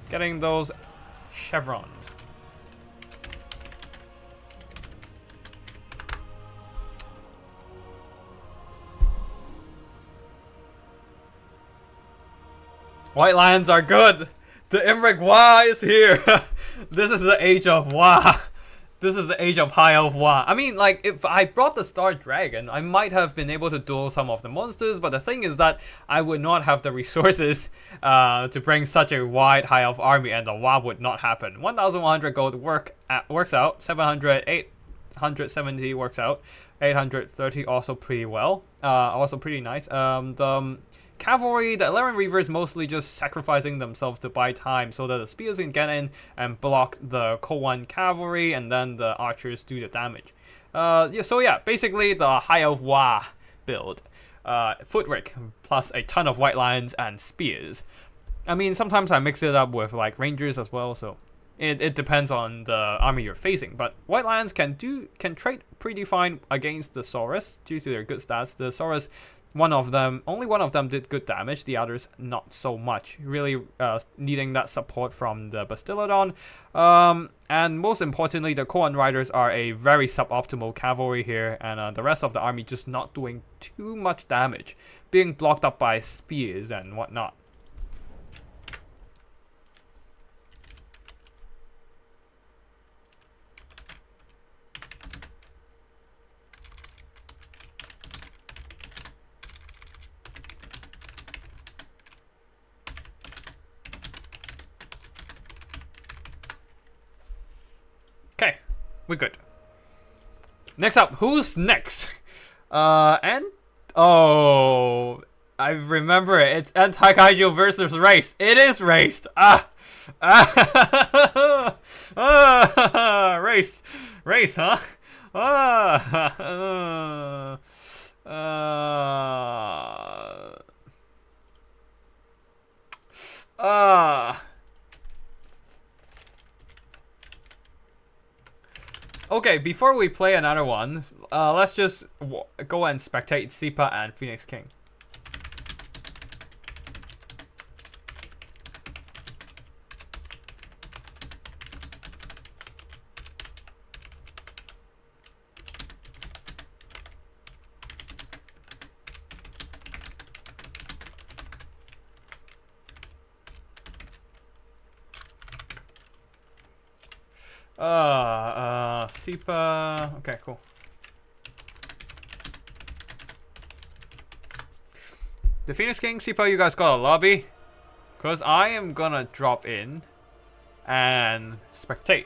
getting those chevrons. White Lions are good. The Imric Wah is here. This is the age of Wah. This is the age of High Elf Wah. I mean, like, if I brought the Star Dragon, I might have been able to duel some of the monsters, but the thing is that I would not have the resources to bring such a wide High Elf army, and the Wah would not happen. 1,100 gold works out. 700, 870 works out. 830 also pretty well. Also pretty nice. The cavalry, the 11 Reavers mostly just sacrificing themselves to buy time so that the spears can get in and block the Ko-1 cavalry, and then the archers do the damage. Yeah, so yeah, basically the High Elf Wah build. Footwork plus a ton of White Lions and spears. I mean, sometimes I mix it up with like Rangers as well, so it depends on the army you're facing. But White Lions can trade pretty fine against the Saurus due to their good stats. The Saurus, only one of them did good damage, the others not so much. Really needing that support from the Bastillodon. And most importantly, the Ko-1 Riders are a very suboptimal cavalry here, and the rest of the army just not doing too much damage, being blocked up by spears and whatnot. Okay, we're good. Next up, who's next? I remember it. It's Anti-Kaiju versus Race. It is Raced. Race, huh? Okay, before we play another one, let's just go and spectate Sipa and Phoenix King. Sipa. Okay, cool. The Phoenix King, Sipa, you guys got a lobby? Because I am gonna drop in and spectate.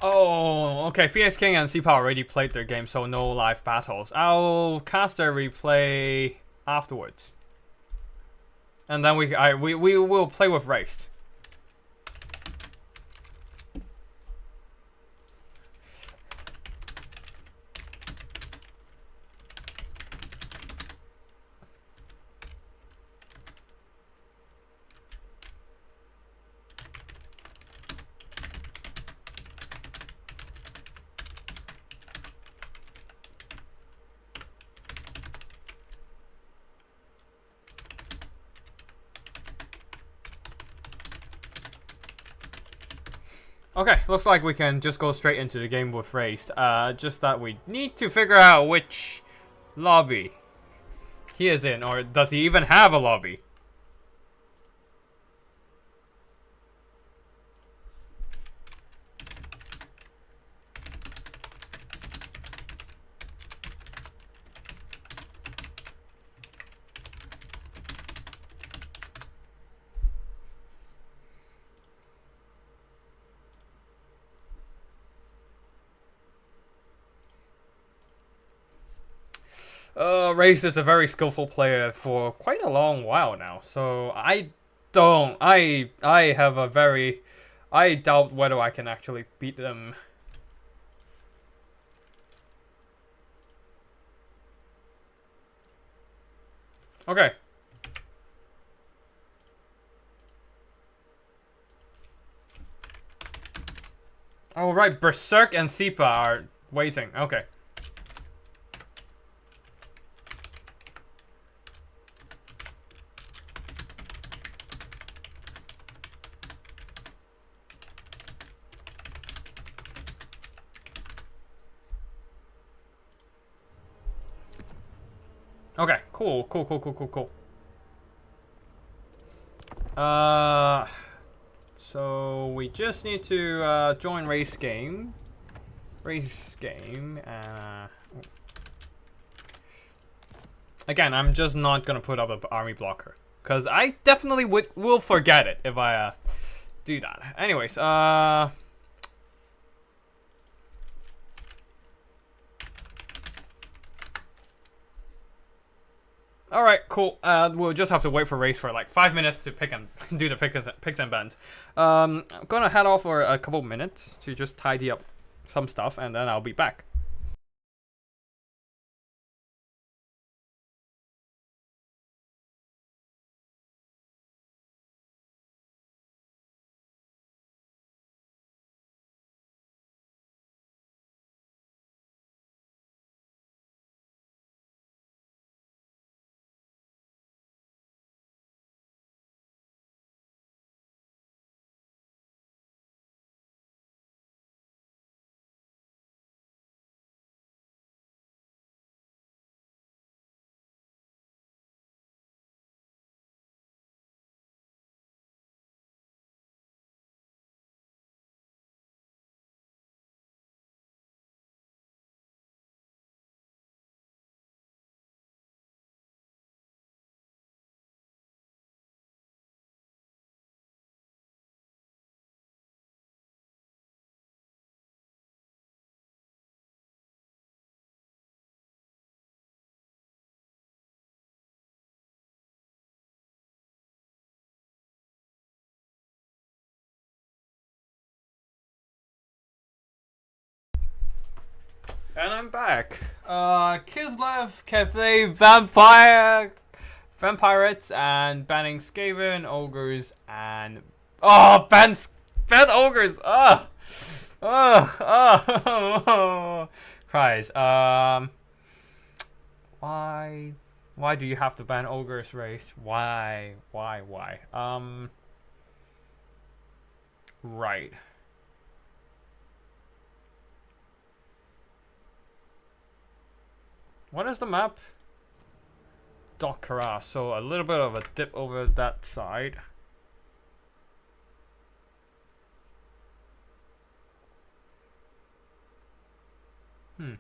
Oh, okay. Phoenix King and Seapower already played their game, so no live battles. I'll cast a replay afterwards, and then we will play with Raced. Okay, looks like we can just go straight into the game with Raced. Just that we need to figure out which lobby he is in, or does he even have a lobby? Raced is a very skillful player for quite a long while now, so I have a very, I doubt whether I can actually beat them. Okay. Oh right, Berserk and Sipa are waiting. Okay. Okay, cool. So we just need to join race game. Again, I'm just not gonna put up an army blocker because I definitely will forget it if I do that. Anyways, all right, cool. We'll just have to wait for race for like 5 minutes to pick and do the picks and bans. I'm gonna head off for a couple minutes to just tidy up some stuff, and then I'll be back. And I'm back. Kislev, Cafe, Vampirates, and banning Skaven, Ogres, and ban Ogres. Cries. Why do you have to ban Ogres race? Why? Right. What is the map? Dokara, so a little bit of a dip over that side. Hmm.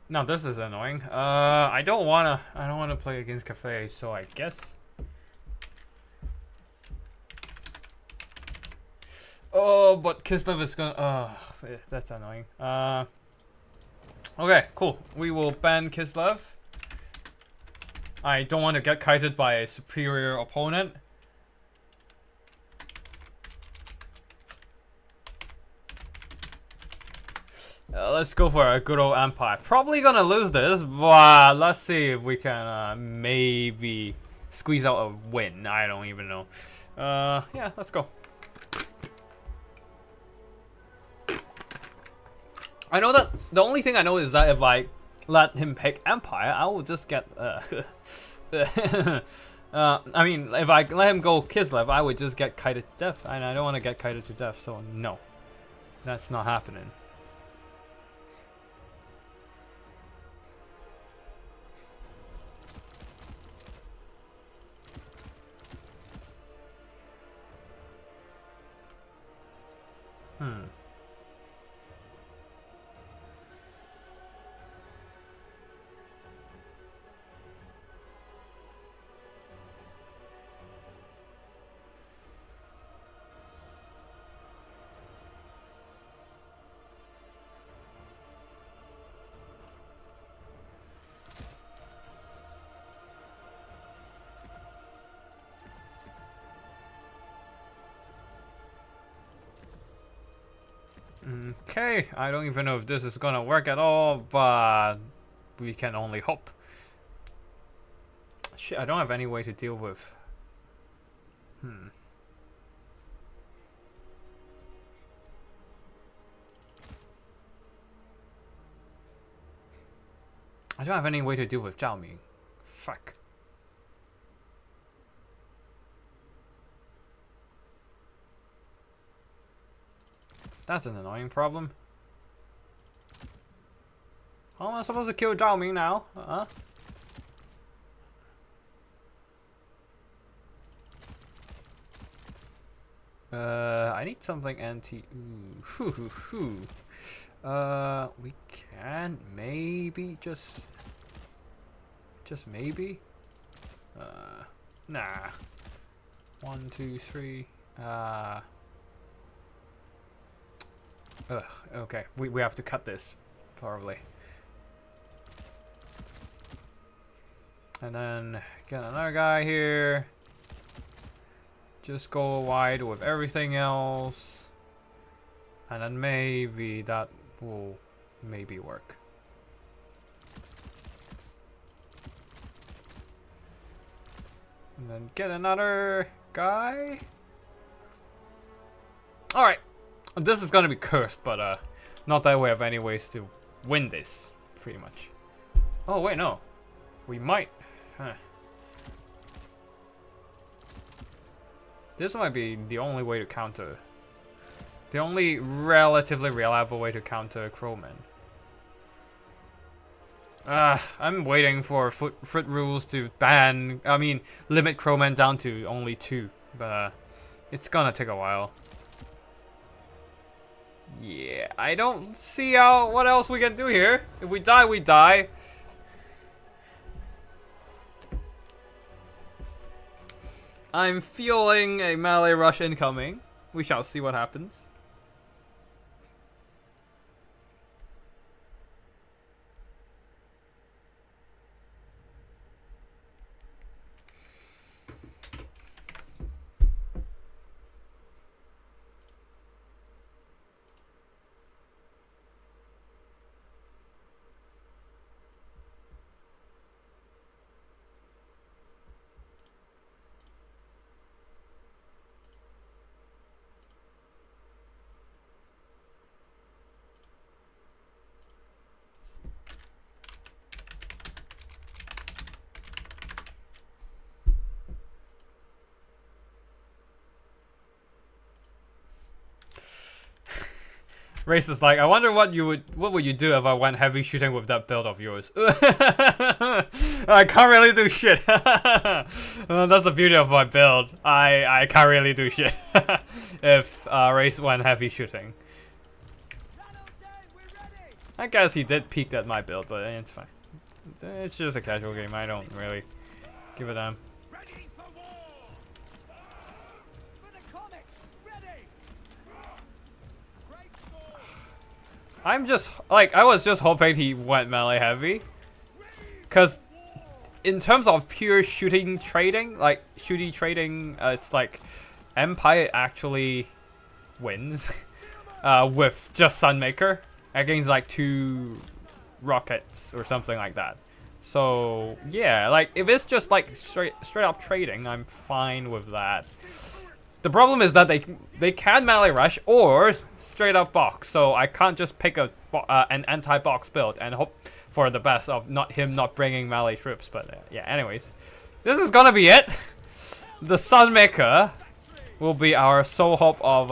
Now this is annoying. I don't wanna play against Cafe, so I guess. Oh, but Kislev is gonna. That's annoying. Okay, cool. We will ban Kislev. I don't want to get kited by a superior opponent. Let's go for a good old Empire. Probably gonna lose this, but let's see if we can maybe squeeze out a win. I don't even know. Yeah, let's go. I know that the only thing I know is that if I let him pick Empire, I will just get I mean, if I let him go Kislev, I would just get kited to death, and I don't want to get kited to death, so no, that's not happening. Okay, I don't even know if this is gonna work at all, but we can only hope. Shit, I don't have any way to deal with. I don't have any way to deal with Zhao Ming. Fuck. That's an annoying problem. How am I supposed to kill Zhao Ming now? I need something anti. Ooh. We can maybe just maybe. Nah. 1, 2, 3. Okay. We have to cut this, probably. And then get another guy here. Just go wide with everything else. And then maybe that will maybe work. And then get another guy. Alright. This is gonna be cursed, but not that we have any ways to win this, pretty much. Oh wait, no. We might. Huh. This might be the only way to counter. The only relatively reliable way to counter Crowman. I'm waiting for foot rules to ban. I mean, limit Crowman down to only 2, but it's gonna take a while. Yeah, I don't see what else we can do here. If we die, we die. I'm feeling a melee rush incoming. We shall see what happens. Race is like, I wonder what would you do if I went heavy shooting with that build of yours? I can't really do shit. That's the beauty of my build. I can't really do shit if Race went heavy shooting. I guess he did peek at my build, but it's fine. It's just a casual game. I don't really give a damn. Ready for war! For the comet! Ready! Great sword! I'm just like I was just hoping he went melee heavy, cause in terms of pure shooting trading, it's like Empire actually wins with just Sunmaker against like 2 rockets or something like that. So yeah, like if it's just like straight up trading, I'm fine with that. The problem is that they can melee rush or straight up box, so I can't just pick an anti-box build and hope for the best of him not bringing melee troops. But yeah, anyways, this is gonna be it. The Sunmaker will be our sole hope of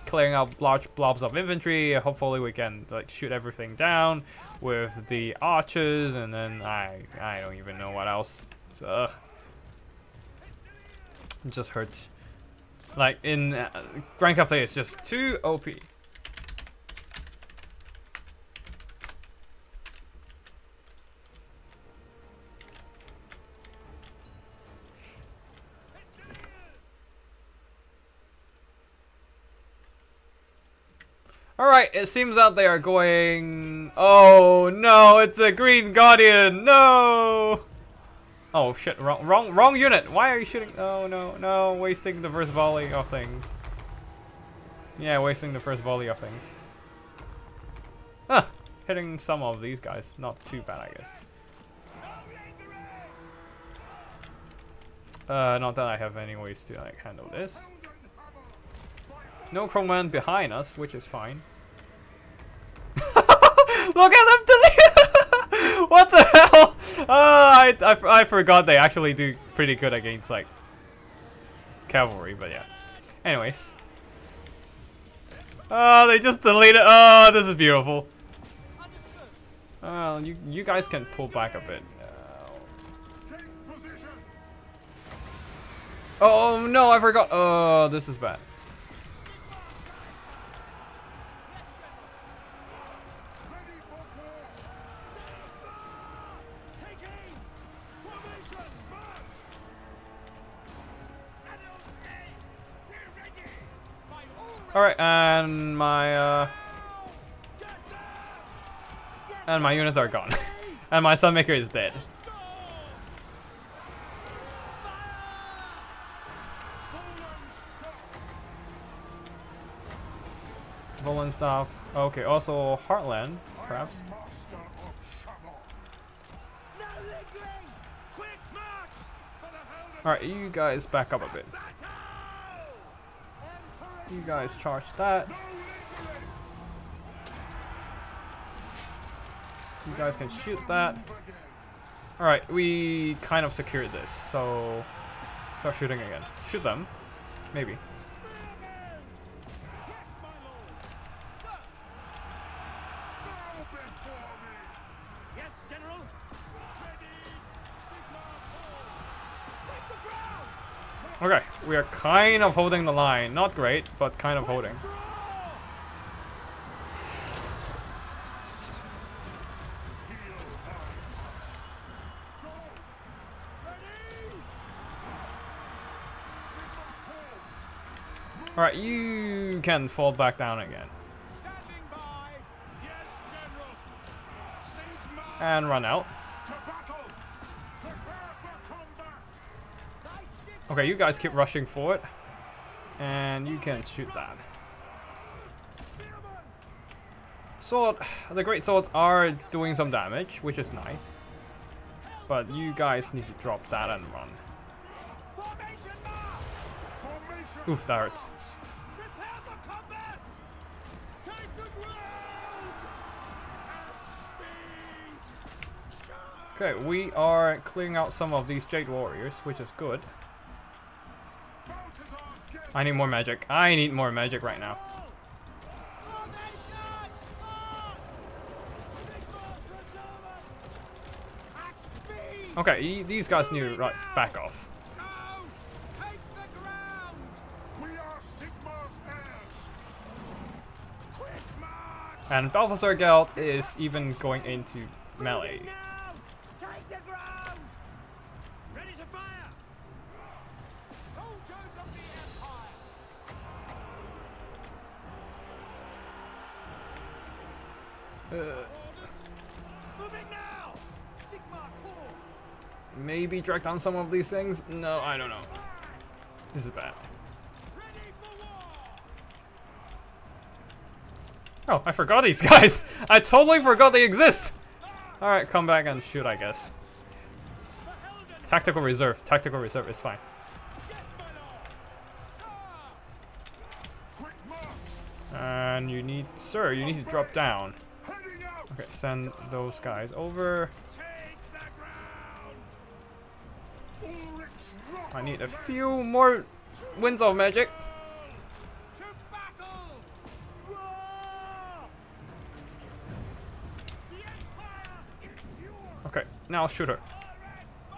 clearing out large blobs of infantry. Hopefully we can like shoot everything down with the archers, and then I don't even know what else. Ugh. It just hurts. Like in Grand Cafe, it's just too OP. Alright, it seems that they are going... Oh no, it's a Green Guardian! No! Oh shit, wrong unit! Why are you shooting? Oh no, wasting the first volley of things. Yeah, wasting the first volley of things. Huh, hitting some of these guys. Not too bad, I guess. Not that I have any ways to like handle this. No Crowman behind us, which is fine. Look at them delete! What the hell? I forgot they actually do pretty good against like cavalry, but yeah. Anyways. Oh, they just deleted. Oh, this is beautiful. You guys can pull back a bit. Oh no, I forgot. Oh, this is bad. Alright, and my units are gone. And my Sunmaker is dead. Volan stuff. Okay, also Heartland, perhaps. Alright, you guys back up a bit. You guys charge that. You guys can shoot that. Alright, we kind of secured this, so start shooting again. Shoot them. Maybe. Okay, we are kind of holding the line. Not great, but kind of holding. Alright, you can fall back down again. And run out. Okay, you guys keep rushing forward. And you can shoot that. Sword, the great swords are doing some damage, which is nice. But you guys need to drop that and run. Oof, that hurts. Okay, we are clearing out some of these Jade Warriors, which is good. I need more magic. I need more magic right now. Okay, these guys need to back off. And Balthasar Geld is even going into melee. Now! Take the ground! Ready to fire! Soldiers of the Empire! Orders! Moving now! Sigma course! Maybe drag down some of these things? No, I don't know. This is bad. Ready for war! Oh, I forgot these guys! I totally forgot they exist! Alright, come back and shoot, I guess. Tactical reserve. Tactical reserve is fine. Yes, my lord! Sir! Quick march! And you need... Sir, you need to drop down. Heading out! Okay, send those guys over. Take the ground! Ulrich's rock I need a few more winds of magic. to battle! Roar! The Empire endures! Okay, now shoot her.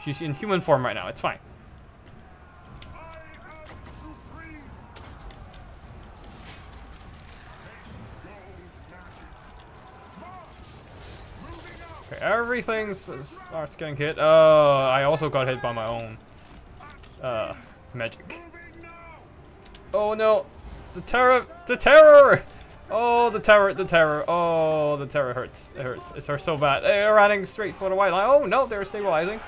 She's in human form right now, it's fine. I am supreme! Moving out! Okay, everything starts getting hit. Oh, I also got hit by my own magic. Moving now! Oh no, the terror, the terror! Oh, the terror, the terror. Oh, the terror hurts. It hurts. It hurts so bad. They're running straight for the white line. Oh no, they're stabilizing.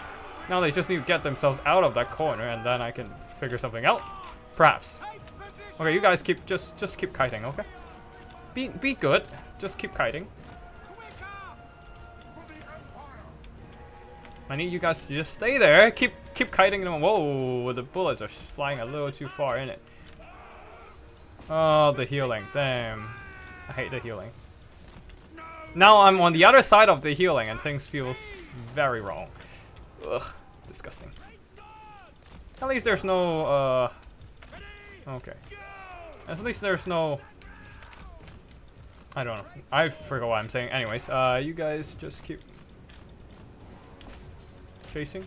Now they just need to get themselves out of that corner, and then I can figure something out. Perhaps. Take position! Okay, you guys keep just keep kiting, okay? Be good. Just keep kiting. Quicker! For the Empire! I need you guys to just stay there. Keep kiting them. Whoa, the bullets are flying a little too far in it. Oh, the healing. Damn. I hate the healing. Now I'm on the other side of the healing and things feels very wrong. Ugh, disgusting. At least there's no okay. At least there's no, I don't know. I forgot what I'm saying. Anyways, you guys just keep chasing.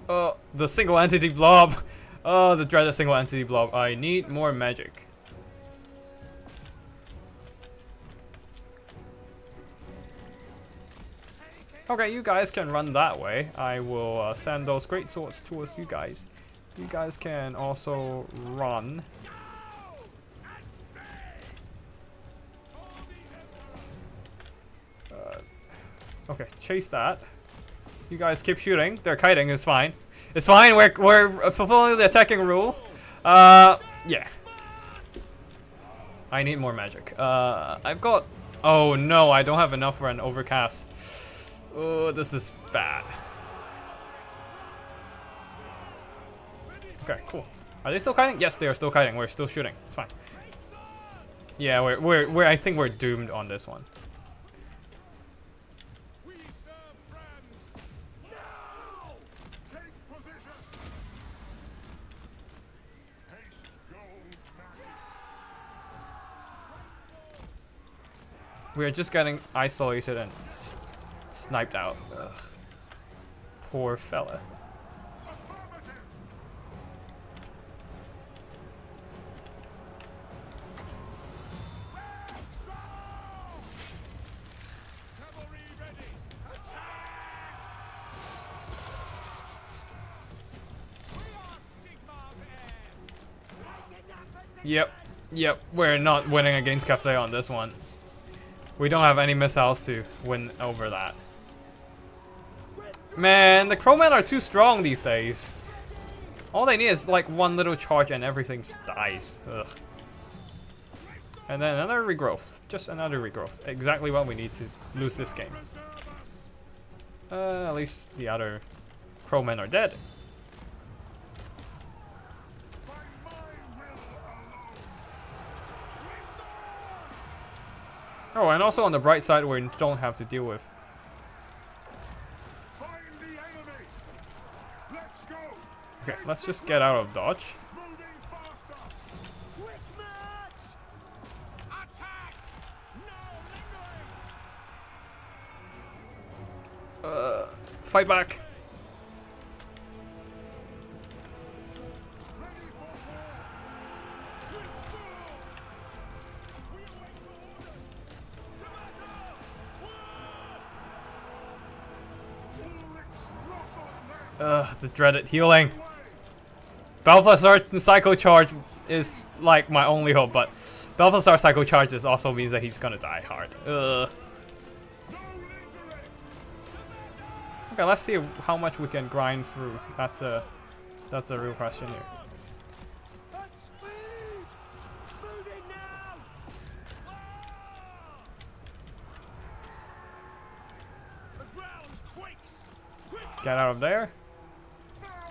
Oh, the single entity blob. Oh, the dreaded single entity blob. I need more magic. Okay, you guys can run that way. I will send those great swords towards you guys. You guys can also run. Okay, chase that. You guys keep shooting. They're kiting. It's fine. It's fine. We're fulfilling the attacking rule. Yeah. I need more magic. I've got. Oh no, I don't have enough for an overcast. Oh, this is bad. Okay, cool. Are they still kiting? Yes, they are still kiting. We're still shooting. It's fine. Yeah, we're I think we're doomed on this one. We serve friends! Now! Take position! Haste gold magic! We're just getting isolated and sniped out. Ugh. Poor fella. Affirmative! Cavalry ready! Attack! We are Sigmar's heirs! Taking that position! Yep. We're not winning against Cafe on this one. We don't have any missiles to win over that. Man, the Crowmen are too strong these days. All they need is like one little charge and everything dies. Ugh. And then another regrowth. Just another regrowth. Exactly what we need to lose this game. At least the other Crowmen are dead. By my will alone! With swords! Oh, and also on the bright side, we don't have to deal with. Find the enemy! Let's go! Okay, let's just get out of dodge. Moving faster! Quick march! Attack! No lingering! Fight back. Ready for war! We await your The dreaded healing. Balthazar Psycho Charge is like my only hope, but Balthazar Psycho Charges also means that he's gonna die hard. Okay, let's see how much we can grind through. That's a real question here. At speed! Moving now! The ground quakes! Quick! Get out of there.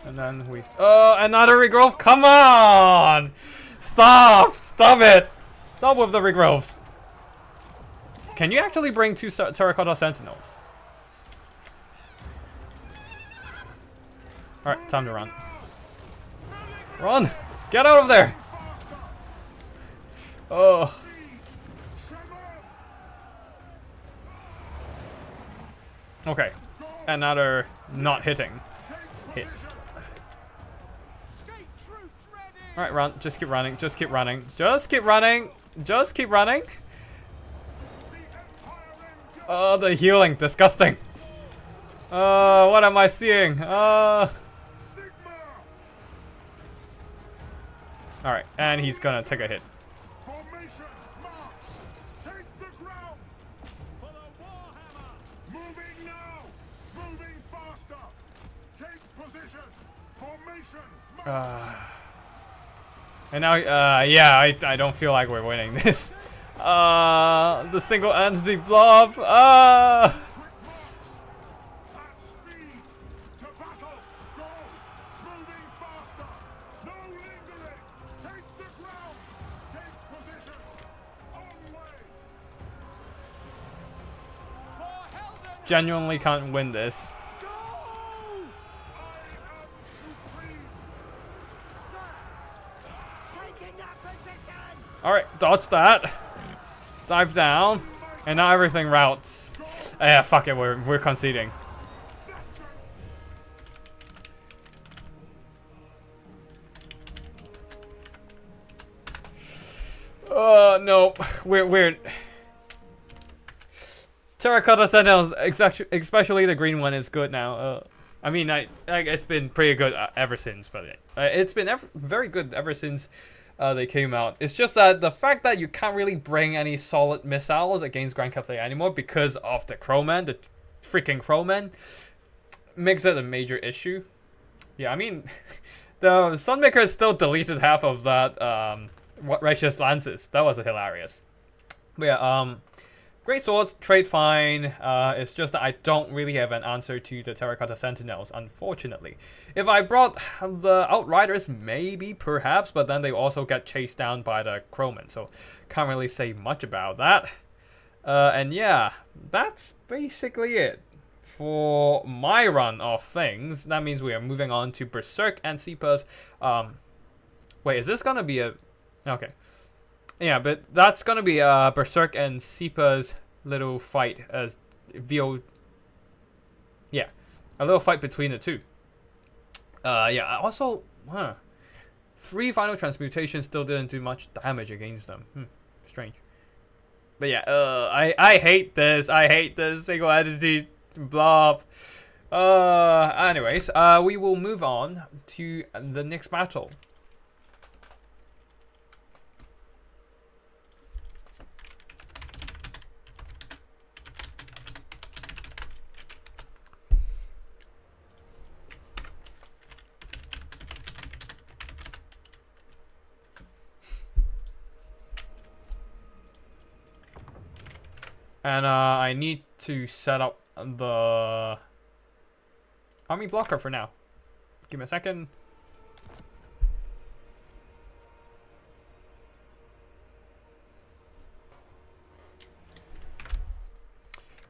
And then we... Oh, another regrowth! Come on! Stop! Stop it! Stop with the regrowths. Can you actually bring 2 Terracotta Sentinels? Alright, time to run. Run! Get out of there! Oh. Okay. Another not hitting. Hit. Alright, run. Just keep running. Just keep running. Just keep running. Just keep running. Oh, the healing. Disgusting. What am I seeing? Alright, and he's gonna take a hit. Formation, march! Take the ground! For the Warhammer! Moving now! Moving faster! Take position! Formation, march! And now, yeah, I don't feel like we're winning this. The single entity blob. At speed! To battle! Go! Moving faster! No lingering! Take the ground! Take position! On way! For Helden! Genuinely can't win this. Go! I am supreme! Sir! Taking that position! Alright, dodge that. Dive down. And now everything routes. Yeah, fuck it, we're conceding. No, we're Terracotta Sentinels, especially the green one, is good now. I mean, it's been pretty good ever since, but it's been very good ever since they came out. It's just that the fact that you can't really bring any solid missiles against Grand Cathay anymore because of the Crowman, the freaking Crowman, makes it a major issue. Yeah, I mean, the Sunmaker still deleted half of that Righteous Lances. That was hilarious. But yeah, Great Swords, trade fine. It's just that I don't really have an answer to the Terracotta Sentinels, unfortunately. If I brought the Outriders, maybe, perhaps, but then they also get chased down by the Crowman, so can't really say much about that. And yeah, that's basically it for my run of things. That means we are moving on to Berserk and Seepa's. Wait, is this gonna be a... Okay. Yeah, but that's gonna be Berserk and Seepa's little fight as VO. Yeah, a little fight between the two. Yeah, also, 3 final transmutations still didn't do much damage against them. Strange. But yeah, I hate this. I hate this single entity blob. Anyways, we will move on to the next battle. And I need to set up the army blocker for now. Give me a second.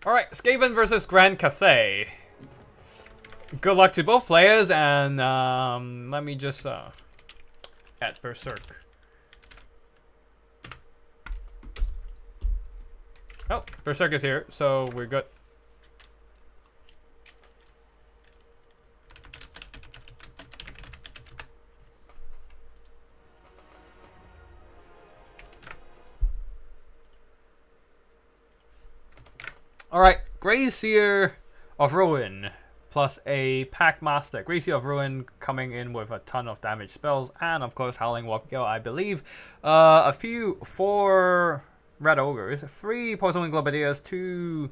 Alright, Skaven versus Grand Cathay. Good luck to both players, and let me just add Berserk. Oh, Berserk is here, so we're good. Alright, Grazier of Ruin plus a Pack Master, Gracie of Ruin coming in with a ton of damage spells, and of course Howling Warpgale, I believe. 4 Red Ogres, 3 Poison Wind Globadiers, 2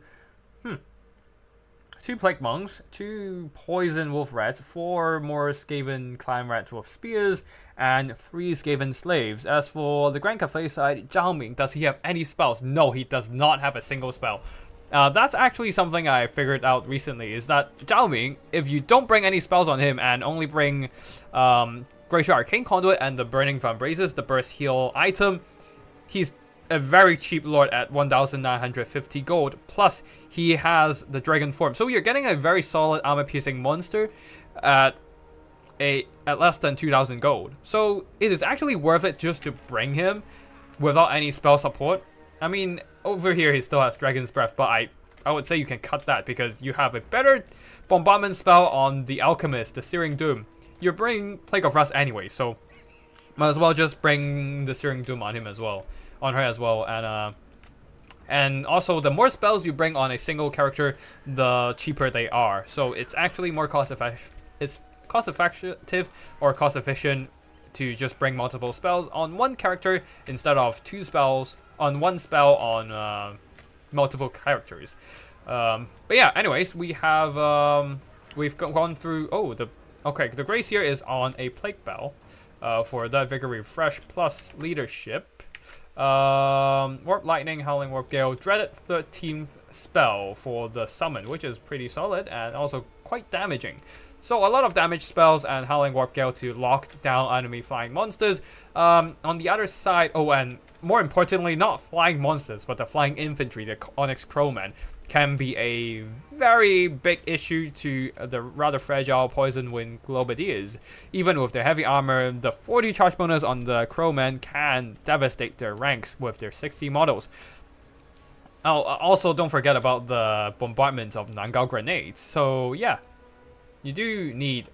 Plague Monks, 2 Poison Wolf Rats, 4 more Skaven Clan Rats with Spears, and 3 Skaven Slaves. As for the Grand Cafe side, Zhao Ming, does he have any spells? No, he does not have a single spell. That's actually something I figured out recently, is that Zhao Ming, if you don't bring any spells on him and only bring Glacial Arcane Conduit and the Burning Vambraces, the Burst Heal item, he's a very cheap lord at 1,950 gold, plus he has the Dragon Form. So you're getting a very solid armor-piercing monster at less than 2,000 gold. So it is actually worth it just to bring him without any spell support. I mean, over here he still has Dragon's Breath, but I would say you can cut that because you have a better bombardment spell on the Alchemist, the Searing Doom. You're bringing Plague of Rust anyway, so might as well just bring the Searing Doom on him as well, on her as well. And also, the more spells you bring on a single character, the cheaper they are. So it's actually more cost effective or cost efficient to just bring multiple spells on one character instead of 2 spells on one spell on multiple characters. But yeah, anyways, we have we've gone through. The Gracier is on a Plague Bell for that Vigor Refresh plus Leadership. Warp Lightning, Howling Warp Gale, dreaded 13th spell for the summon, which is pretty solid and also quite damaging. So a lot of damage spells and Howling Warp Gale to lock down enemy flying monsters. On the other side, and more importantly, not flying monsters, but the flying infantry, the Onyx Crowman, can be a very big issue to the rather fragile Poison Wind Globadiers. Even with their heavy armor, the 40 charge bonus on the Crowman can devastate their ranks with their 60 models. Also, don't forget about the bombardment of Nangal grenades. So yeah, you do need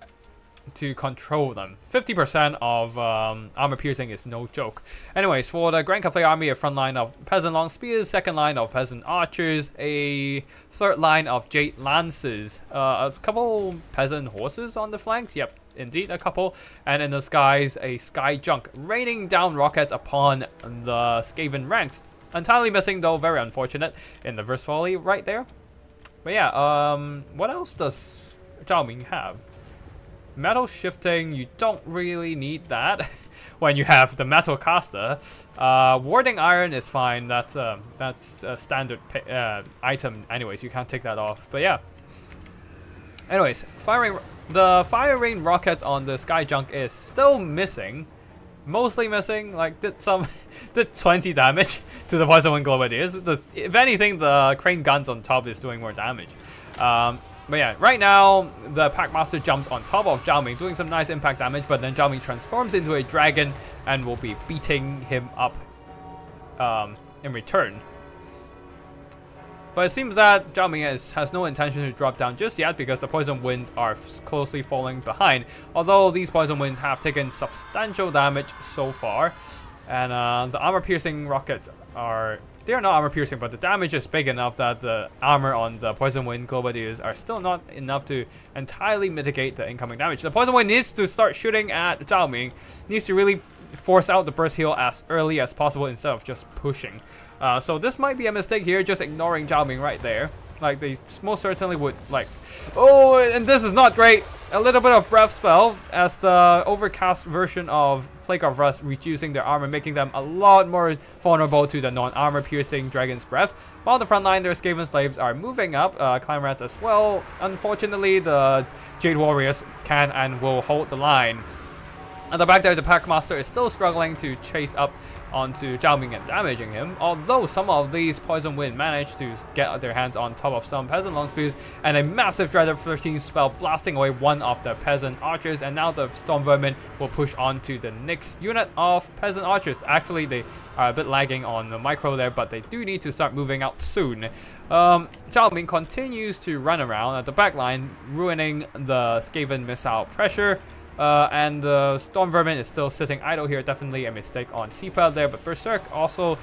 to control them. 50% of armor piercing is no joke. Anyways, for the Grand Cafe army, a front line of Peasant Long Spears, second line of Peasant Archers, a third line of Jade Lancers, a couple Peasant Horses on the flanks, yep, indeed a couple, and in the skies, a Sky Junk, raining down rockets upon the Skaven ranks. Entirely missing though, very unfortunate, in the Verse Volley right there. But yeah, what else does Zhao Ming have? Metal Shifting, you don't really need that when you have the Metal Caster. Warding Iron is fine, that's a standard item anyways, you can't take that off. But yeah, anyways, the Fire Rain rockets on the Sky Junk is still missing. Mostly missing, like did 20 damage to the Poison Wind Globadiers. If anything, the Crane Guns on top is doing more damage. But yeah, right now, the Packmaster jumps on top of Zhao Ming, doing some nice impact damage, but then Zhao Ming transforms into a dragon and will be beating him up in return. But it seems that Zhao Ming has no intention to drop down just yet because the Poison Winds are closely falling behind. Although these Poison Winds have taken substantial damage so far. And the armor-piercing rockets they are not armor-piercing, but the damage is big enough that the armor on the Poison Wind Globadiers are still not enough to entirely mitigate the incoming damage. The Poison Wind needs to start shooting at Zhao Ming, needs to really force out the burst heal as early as possible instead of just pushing. So this might be a mistake here, just ignoring Zhao Ming right there. Like, they most certainly would, like... Oh, and this is not great! A little bit of Breath Spell, as the overcast version of Plague of Rust, reducing their armor, making them a lot more vulnerable to the non-armor piercing Dragon's Breath. While the front line, their Skaven Slaves are moving up, Clan Rats as well. Unfortunately, the Jade Warriors can and will hold the line. At the back there, the Packmaster is still struggling to chase up onto Zhao Ming and damaging him, although some of these Poison Wind managed to get their hands on top of some Peasant Long Spears, and a massive Dreaded 13 spell blasting away one of the Peasant Archers, and now the Storm Vermin will push on to the next unit of Peasant Archers. Actually, they are a bit lagging on the micro there, but they do need to start moving out soon. Zhao Ming continues to run around at the back line, ruining the Skaven missile pressure. And the Storm Vermin is still sitting idle here. Definitely a mistake on CPAL there, but Berserk also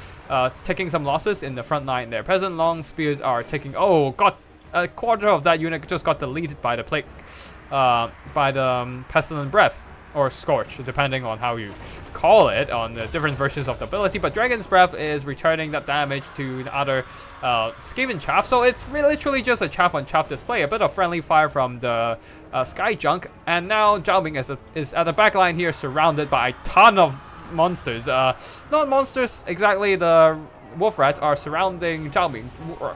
taking some losses in the front line there. Peasant Long Spears are taking... Oh, God a quarter of that unit just got deleted by the plague, by the pestilent breath or scorch, depending on how you call it on the different versions of the ability. But Dragon's Breath is returning that damage to the other Skaven chaff, so it's really literally just a chaff on chaff display. A bit of friendly fire from the Sky Junk, and now Zhao Ming is at the back line here, surrounded by a ton of monsters. Not monsters exactly, the wolf rats are surrounding Zhao Ming,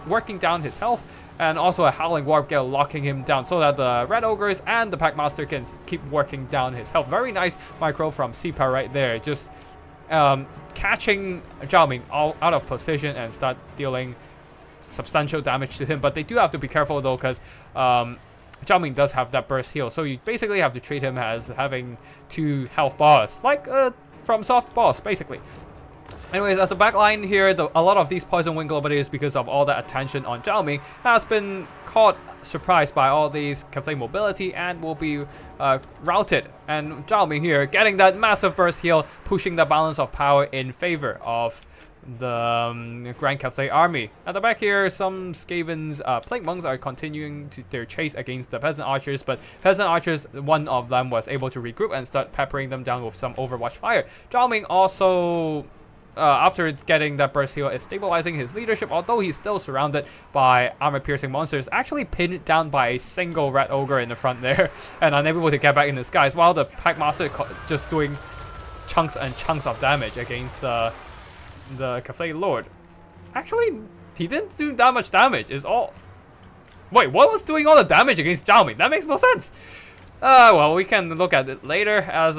working down his health, and also a Howling Warp Gale locking him down so that the Red Ogres and the Packmaster can keep working down his health. Very nice micro from Sipa right there, just catching Zhao Ming out of position and start dealing substantial damage to him. But they do have to be careful though, because Zhao Ming does have that burst heal, so you basically have to treat him as having 2 health bars, like from soft boss basically. Anyways, at the back line here, a lot of these Poison Wind Globadiers, because of all that attention on Zhao Ming, has been caught surprised by all these Cafe mobility and will be routed. And Zhao Ming here getting that massive burst heal, pushing the balance of power in favor of the Grand Cafe army. At the back here, some Skaven's Plague Monks are continuing their chase against the Peasant Archers, but Peasant Archers, one of them was able to regroup and start peppering them down with some Overwatch fire. Zhao Ming also, after getting that burst heal, is stabilizing his leadership, although he's still surrounded by armor-piercing monsters, actually pinned down by a single Red Ogre in the front there, and unable to get back in the skies, while the Packmaster just doing chunks and chunks of damage against the Cafe Lord. Actually, he didn't do that much damage, is all. Wait, what was doing all the damage against Zhao Ming? That makes no sense. Well, we can look at it later, as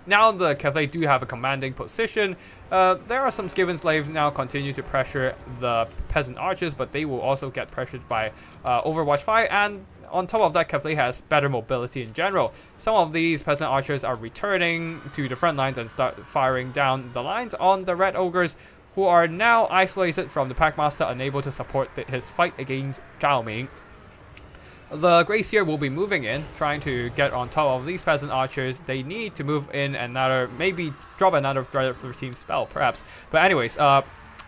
now the Cafe do have a commanding position. There are some Skaven slaves now continue to pressure the Peasant Archers, but they will also get pressured by Overwatch fire, and on top of that, Cafe has better mobility in general. Some of these Peasant Archers are returning to the front lines and start firing down the lines on the Red Ogres, who are now isolated from the Packmaster, unable to support his fight against Zhao Ming. The Gracier will be moving in, trying to get on top of these Peasant Archers. They need to move in another, maybe drop another Dreaded 13 spell, perhaps. But anyways,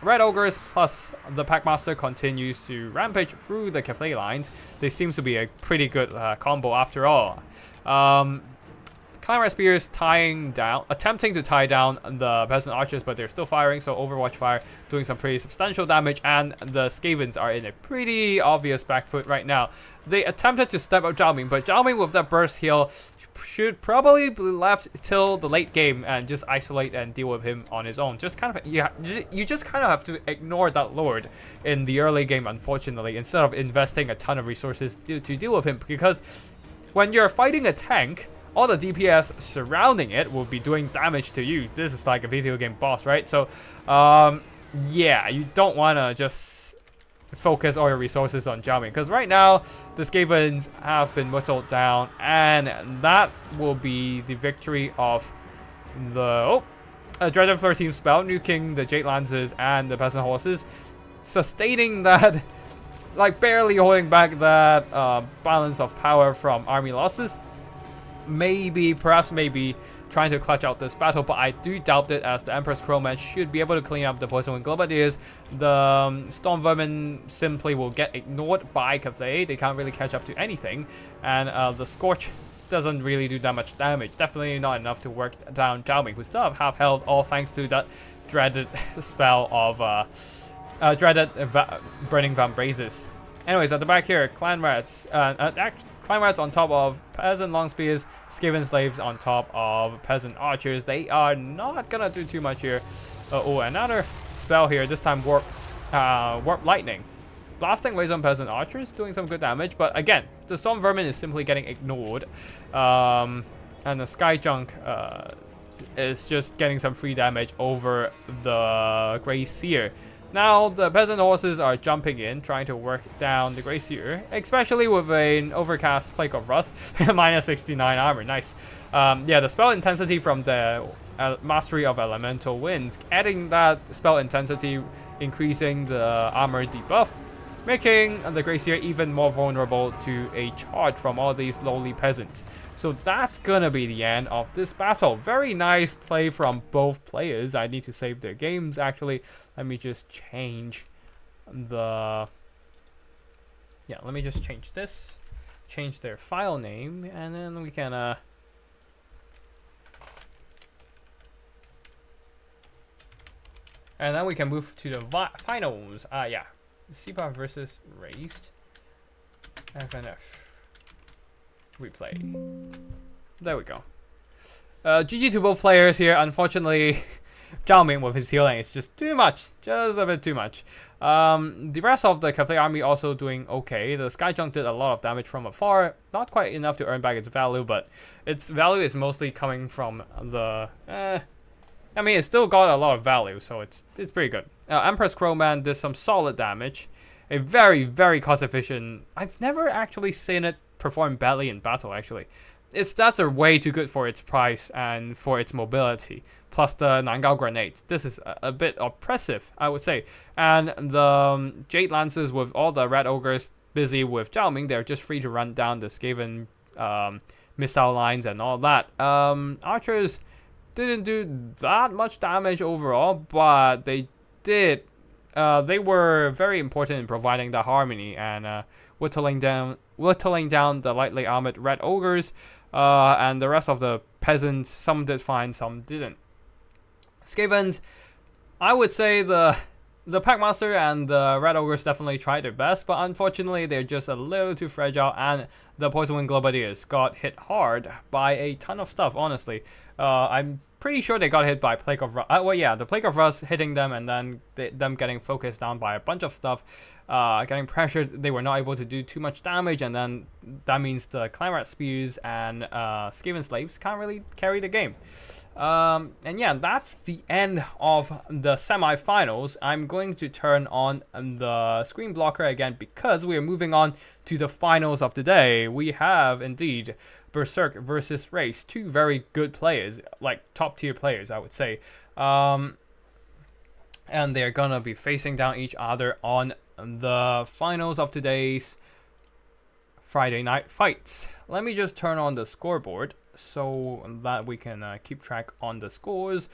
Red Ogres plus the Packmaster continues to rampage through the Cafe lines. This seems to be a pretty good combo after all. Clan Spears attempting to tie down the Peasant Archers, but they're still firing, so Overwatch fire doing some pretty substantial damage, and the Skavens are in a pretty obvious back foot right now. They attempted to step up Zhao Ming, but Zhao Ming with that burst heal should probably be left till the late game and just isolate and deal with him on his own. Just kind of, you just kind of have to ignore that Lord in the early game, unfortunately, instead of investing a ton of resources to deal with him, because when you're fighting a tank, all the DPS surrounding it will be doing damage to you. This is like a video game boss, right? So, yeah, you don't want to just focus all your resources on Zhao Ming, because right now the Skavens have been whittled down, and that will be the victory of the Dreaded 13 spell, nuking the Jade Lancers and the Peasant Horses, sustaining that, like barely holding back that balance of power from army losses. Perhaps maybe trying to clutch out this battle, but I do doubt it, as the Emperor's Crowman should be able to clean up the Poison Wind Globadiers. The Storm Vermin simply will get ignored by Cafe. They can't really catch up to anything, and the Scorch doesn't really do that much damage. Definitely not enough to work down Zhao Ming, who still have half health, all thanks to that dreaded spell of Burning Vambraces. Anyways, at the back here, Clan Rats on top of Peasant Long Spears, Skaven Slaves on top of Peasant Archers. They are not gonna do too much here. Another spell here, this time Warp Lightning. Blasting away some Peasant Archers, doing some good damage, but again, the Storm Vermin is simply getting ignored. And the Sky Junk is just getting some free damage over the Grey Seer. Now the Peasant Horses are jumping in, trying to work down the Gracier, especially with an Overcast Plague of Rust, minus 69 armor, nice. Yeah, the spell intensity from the Mastery of Elemental Winds, adding that spell intensity, increasing the armor debuff, making the Gracier even more vulnerable to a charge from all these lowly peasants. So that's gonna be the end of this battle. Very nice play from both players. I need to save their games, actually. Let me just change the Yeah, let me just change this. Change their file name, and then we can and then we can move to the finals. Yeah, CPAP versus Raced. FNF. Replay. There we go. GG to both players here. Unfortunately, Zhao Ming with his healing is just too much. Just a bit too much. The rest of the Cathay army also doing okay. The Skyjunk did a lot of damage from afar. Not quite enough to earn back its value, but its value is mostly coming from the... I mean, it's still got a lot of value, so it's pretty good. Empress Crowman did some solid damage. A very, very cost-efficient... I've never actually seen it perform badly in battle, actually. Its stats are way too good for its price and for its mobility. Plus the Nangao grenades. This is a bit oppressive, I would say. And the Jade Lancers with all the Red Ogres busy with Zhao Ming, they're just free to run down the Skaven missile lines and all that. Archers didn't do that much damage overall, but they did. They were very important in providing the harmony and whittling down the lightly armored Red Ogres, and the rest of the peasants. Some did fine, some didn't. Skavens, I would say the Packmaster and the Red Ogres definitely tried their best, but unfortunately they're just a little too fragile, and the Poison Wing Globadiers got hit hard by a ton of stuff, honestly. I'm pretty sure they got hit by Plague of Rust. Well, yeah, the Plague of Rust hitting them and then them getting focused down by a bunch of stuff, getting pressured. They were not able to do too much damage, and then that means the Clanrat Spears and Skaven Slaves can't really carry the game. And yeah, that's the end of the semifinals. I'm going to turn on the screen blocker again because we are moving on to the finals of the day. We have indeed Berserk versus Race, two very good players, like top tier players, I would say. And they're gonna be facing down each other on the finals of today's Friday night fights. Let me just turn on the scoreboard so that we can keep track on the scores.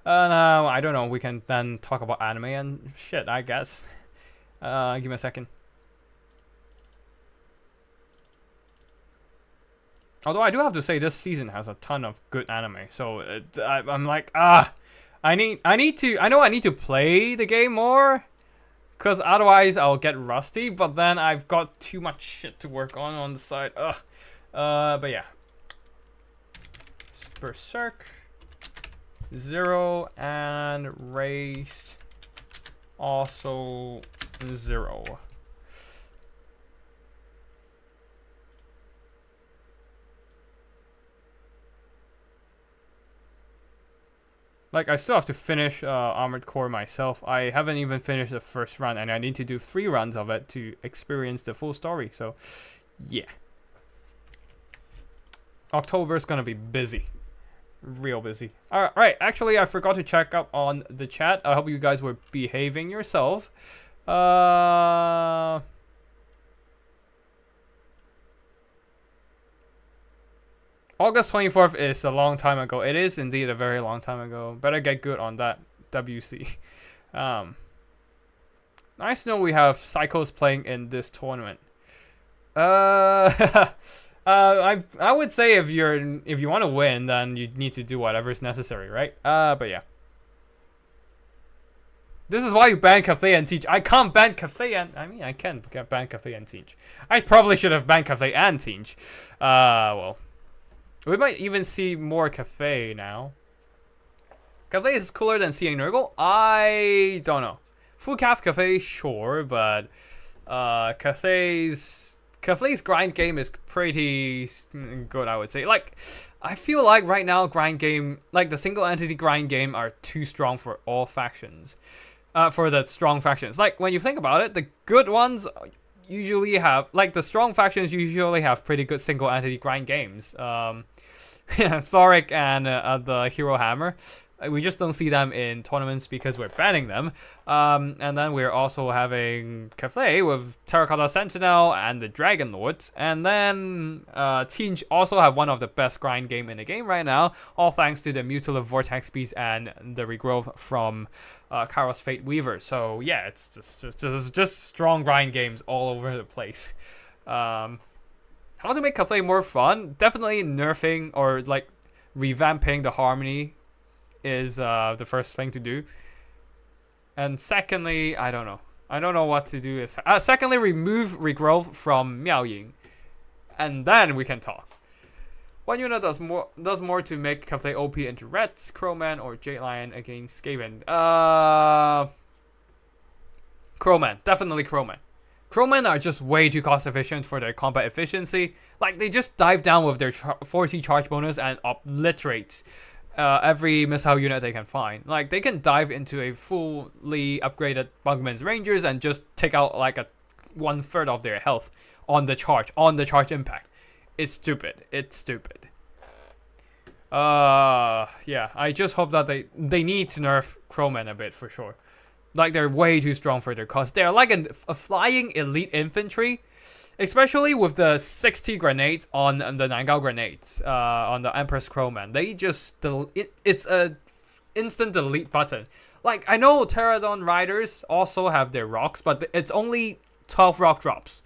Now, I don't know, we can then talk about anime and shit, I guess. Give me a second. Although I do have to say this season has a ton of good anime, so I'm like, I need to play the game more, cause otherwise I'll get rusty. But then I've got too much shit to work on the side. But yeah, Berserk 0 and Race also 0. Like, I still have to finish Armored Core myself. I haven't even finished the first run, and I need to do 3 runs of it to experience the full story. So, yeah. October's gonna be busy. Real busy. Alright, actually, I forgot to check up on the chat. I hope you guys were behaving yourself. August 24th is a long time ago. It is indeed a very long time ago. Better get good on that, WC. Nice to know we have Psychos playing in this tournament. I would say if you want to win, then you need to do whatever is necessary, right? But yeah. This is why you ban Cathay and Teach. I can't ban Cathay and... I mean, I can ban Cathay and Teach. I probably should have banned Cathay and Teach. Well... We might even see more Cathay now. Cathay is cooler than seeing Nurgle? I don't know. Full Calf Cathay, sure, but Cathay's grind game is pretty good, I would say. Like, I feel like right now grind game, like the single entity grind game, are too strong for all factions. For the strong factions. Like, when you think about it, the good ones usually have, like, the strong factions usually have pretty good single entity grind games. Thoric and the Hero Hammer. We just don't see them in tournaments because we're banning them. And then we're also having Cafe with Terracotta Sentinel and the Dragon Lords. And then Team also have one of the best grind game in the game right now, all thanks to the Mutilative Vortex Beast and the regrowth from Kairos Fate Weaver. So yeah, it's just strong grind games all over the place. How to make Cafe more fun? Definitely nerfing or like revamping the harmony is the first thing to do. And secondly, I don't know what to do. Secondly, remove regrowth from Miao Ying, and then we can talk. One unit does more to make Cafe OP into Reds, Crowman, or Jade Lion against Skaven. Crowman, definitely Crowman. Crowmen are just way too cost efficient for their combat efficiency. Like, they just dive down with their 40 charge bonus and obliterate every missile unit they can find. Like, they can dive into a fully upgraded Bugman's Rangers and just take out like a 1/3 of their health on the charge impact. It's stupid. Yeah, I just hope that they need to nerf Crowmen a bit for sure. Like, they're way too strong for their cost. They're like a flying elite infantry, especially with the 60 grenades on the Nangao grenades on the Empress Crowman. They just it's a instant delete button. Like, I know Pterodon Riders also have their rocks, but it's only 12 rock drops.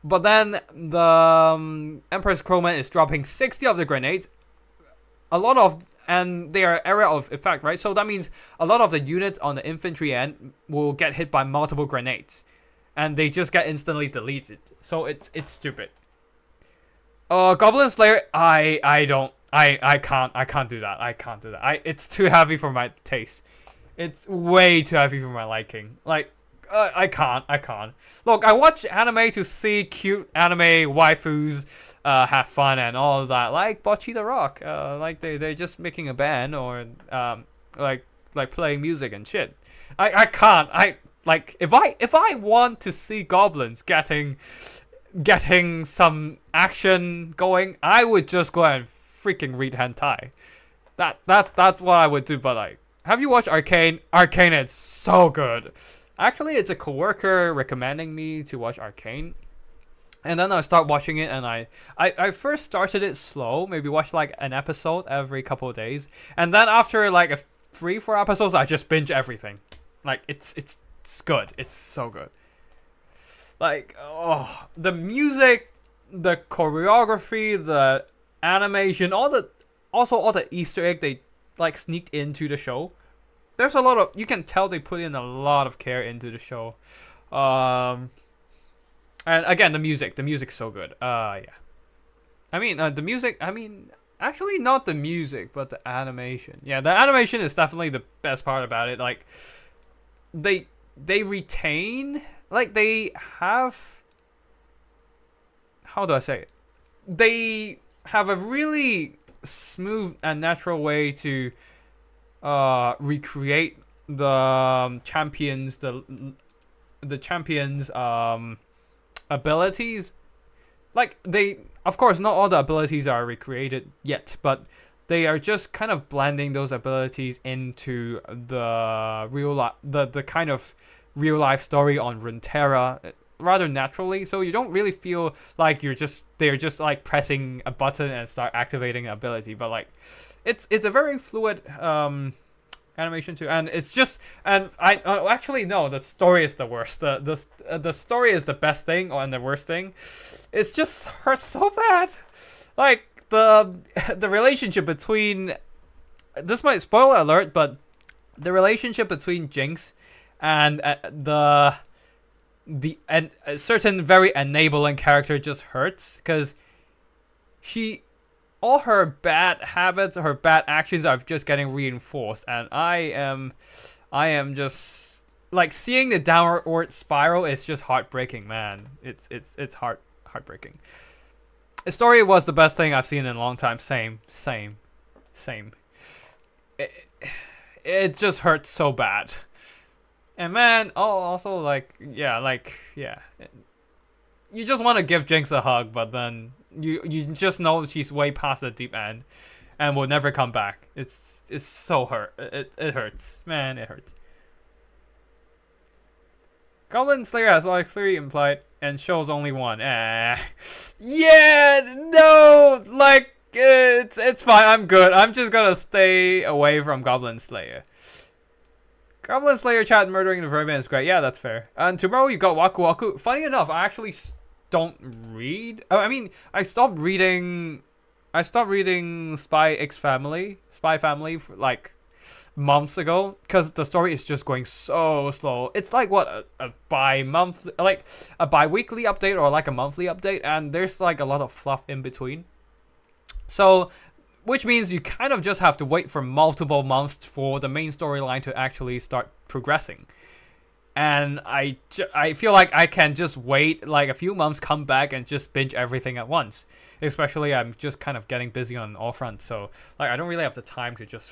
But then the Empress Crowman is dropping 60 of the grenades. And they are area of effect, right? So that means a lot of the units on the infantry end will get hit by multiple grenades, and they just get instantly deleted. So it's stupid. Goblin Slayer, I can't do that. It's too heavy for my taste. It's way too heavy for my liking. Like, I can't. Look, I watch anime to see cute anime waifus have fun and all of that, like Bocce the Rock. Like they're just making a band or like playing music and shit. I can't. Like if I want to see goblins getting some action going, I would just go and freaking read hentai. That's what I would do. But like, have you watched Arcane? Arcane is so good. Actually, it's a coworker recommending me to watch Arcane. And then I start watching it, and I first started it slow, maybe watch like an episode every couple of days. And then after like 3-4 episodes, I just binge everything. Like, it's good. It's so good. Like, oh, the music, the choreography, the animation, all the Easter egg they like sneaked into the show. There's a lot of, you can tell they put in a lot of care into the show. And again, the music's so good. Yeah. I mean, the music, actually not the music, but the animation. Yeah, the animation is definitely the best part about it. Like, they retain, like, they have, how do I say it? They have a really smooth and natural way to recreate the champions, the champions abilities. Like, they, of course, not all the abilities are recreated yet, but they are just kind of blending those abilities into the the kind of real life story on Runeterra rather naturally. So you don't really feel like they're just like pressing a button and start activating an ability, but like it's a very fluid animation too, and it's just, and I actually no, the story is the worst. The story is the best thing, and the worst thing, it's just hurts so bad. Like the relationship between, this might spoiler alert, but the relationship between Jinx and a certain very enabling character just hurts, because all her bad habits, her bad actions are just getting reinforced, and I am just like, seeing the downward spiral is just heartbreaking, man. It's heartbreaking. The story was the best thing I've seen in a long time. Same. It just hurts so bad. And man, also like, yeah. You just want to give Jinx a hug, but then you just know she's way past the deep end. and will never come back. It's so hurt. It hurts, man. It hurts. Goblin Slayer has like 3 implied and shows only 1. Yeah, no, like it's fine. I'm good. I'm just gonna stay away from Goblin Slayer. Goblin Slayer chat murdering the Vermin is great. Yeah, that's fair. And tomorrow you got Waku Waku. Funny enough, I actually don't read. I mean, I stopped reading Spy Family for, like, months ago because the story is just going so slow. It's like what a bi-weekly update or like a monthly update, and there's like a lot of fluff in between. So, which means you kind of just have to wait for multiple months for the main storyline to actually start progressing. And I feel like I can just wait like a few months, come back, and just binge everything at once. Especially I'm just kind of getting busy on all fronts, so like I don't really have the time to just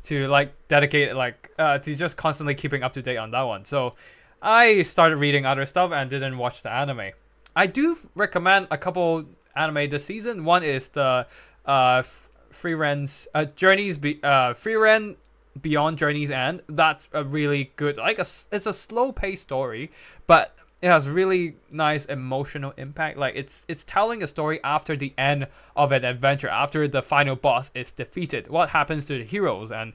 to like dedicate like to just constantly keeping up to date on that one. So I started reading other stuff and didn't watch the anime. I do recommend a couple anime this season. One is the Free Ren's Free Ren Beyond Journey's End. That's a really good, like it's a slow paced story, but it has really nice emotional impact. Like it's telling a story after the end of an adventure, after the final boss is defeated. What happens to the heroes, and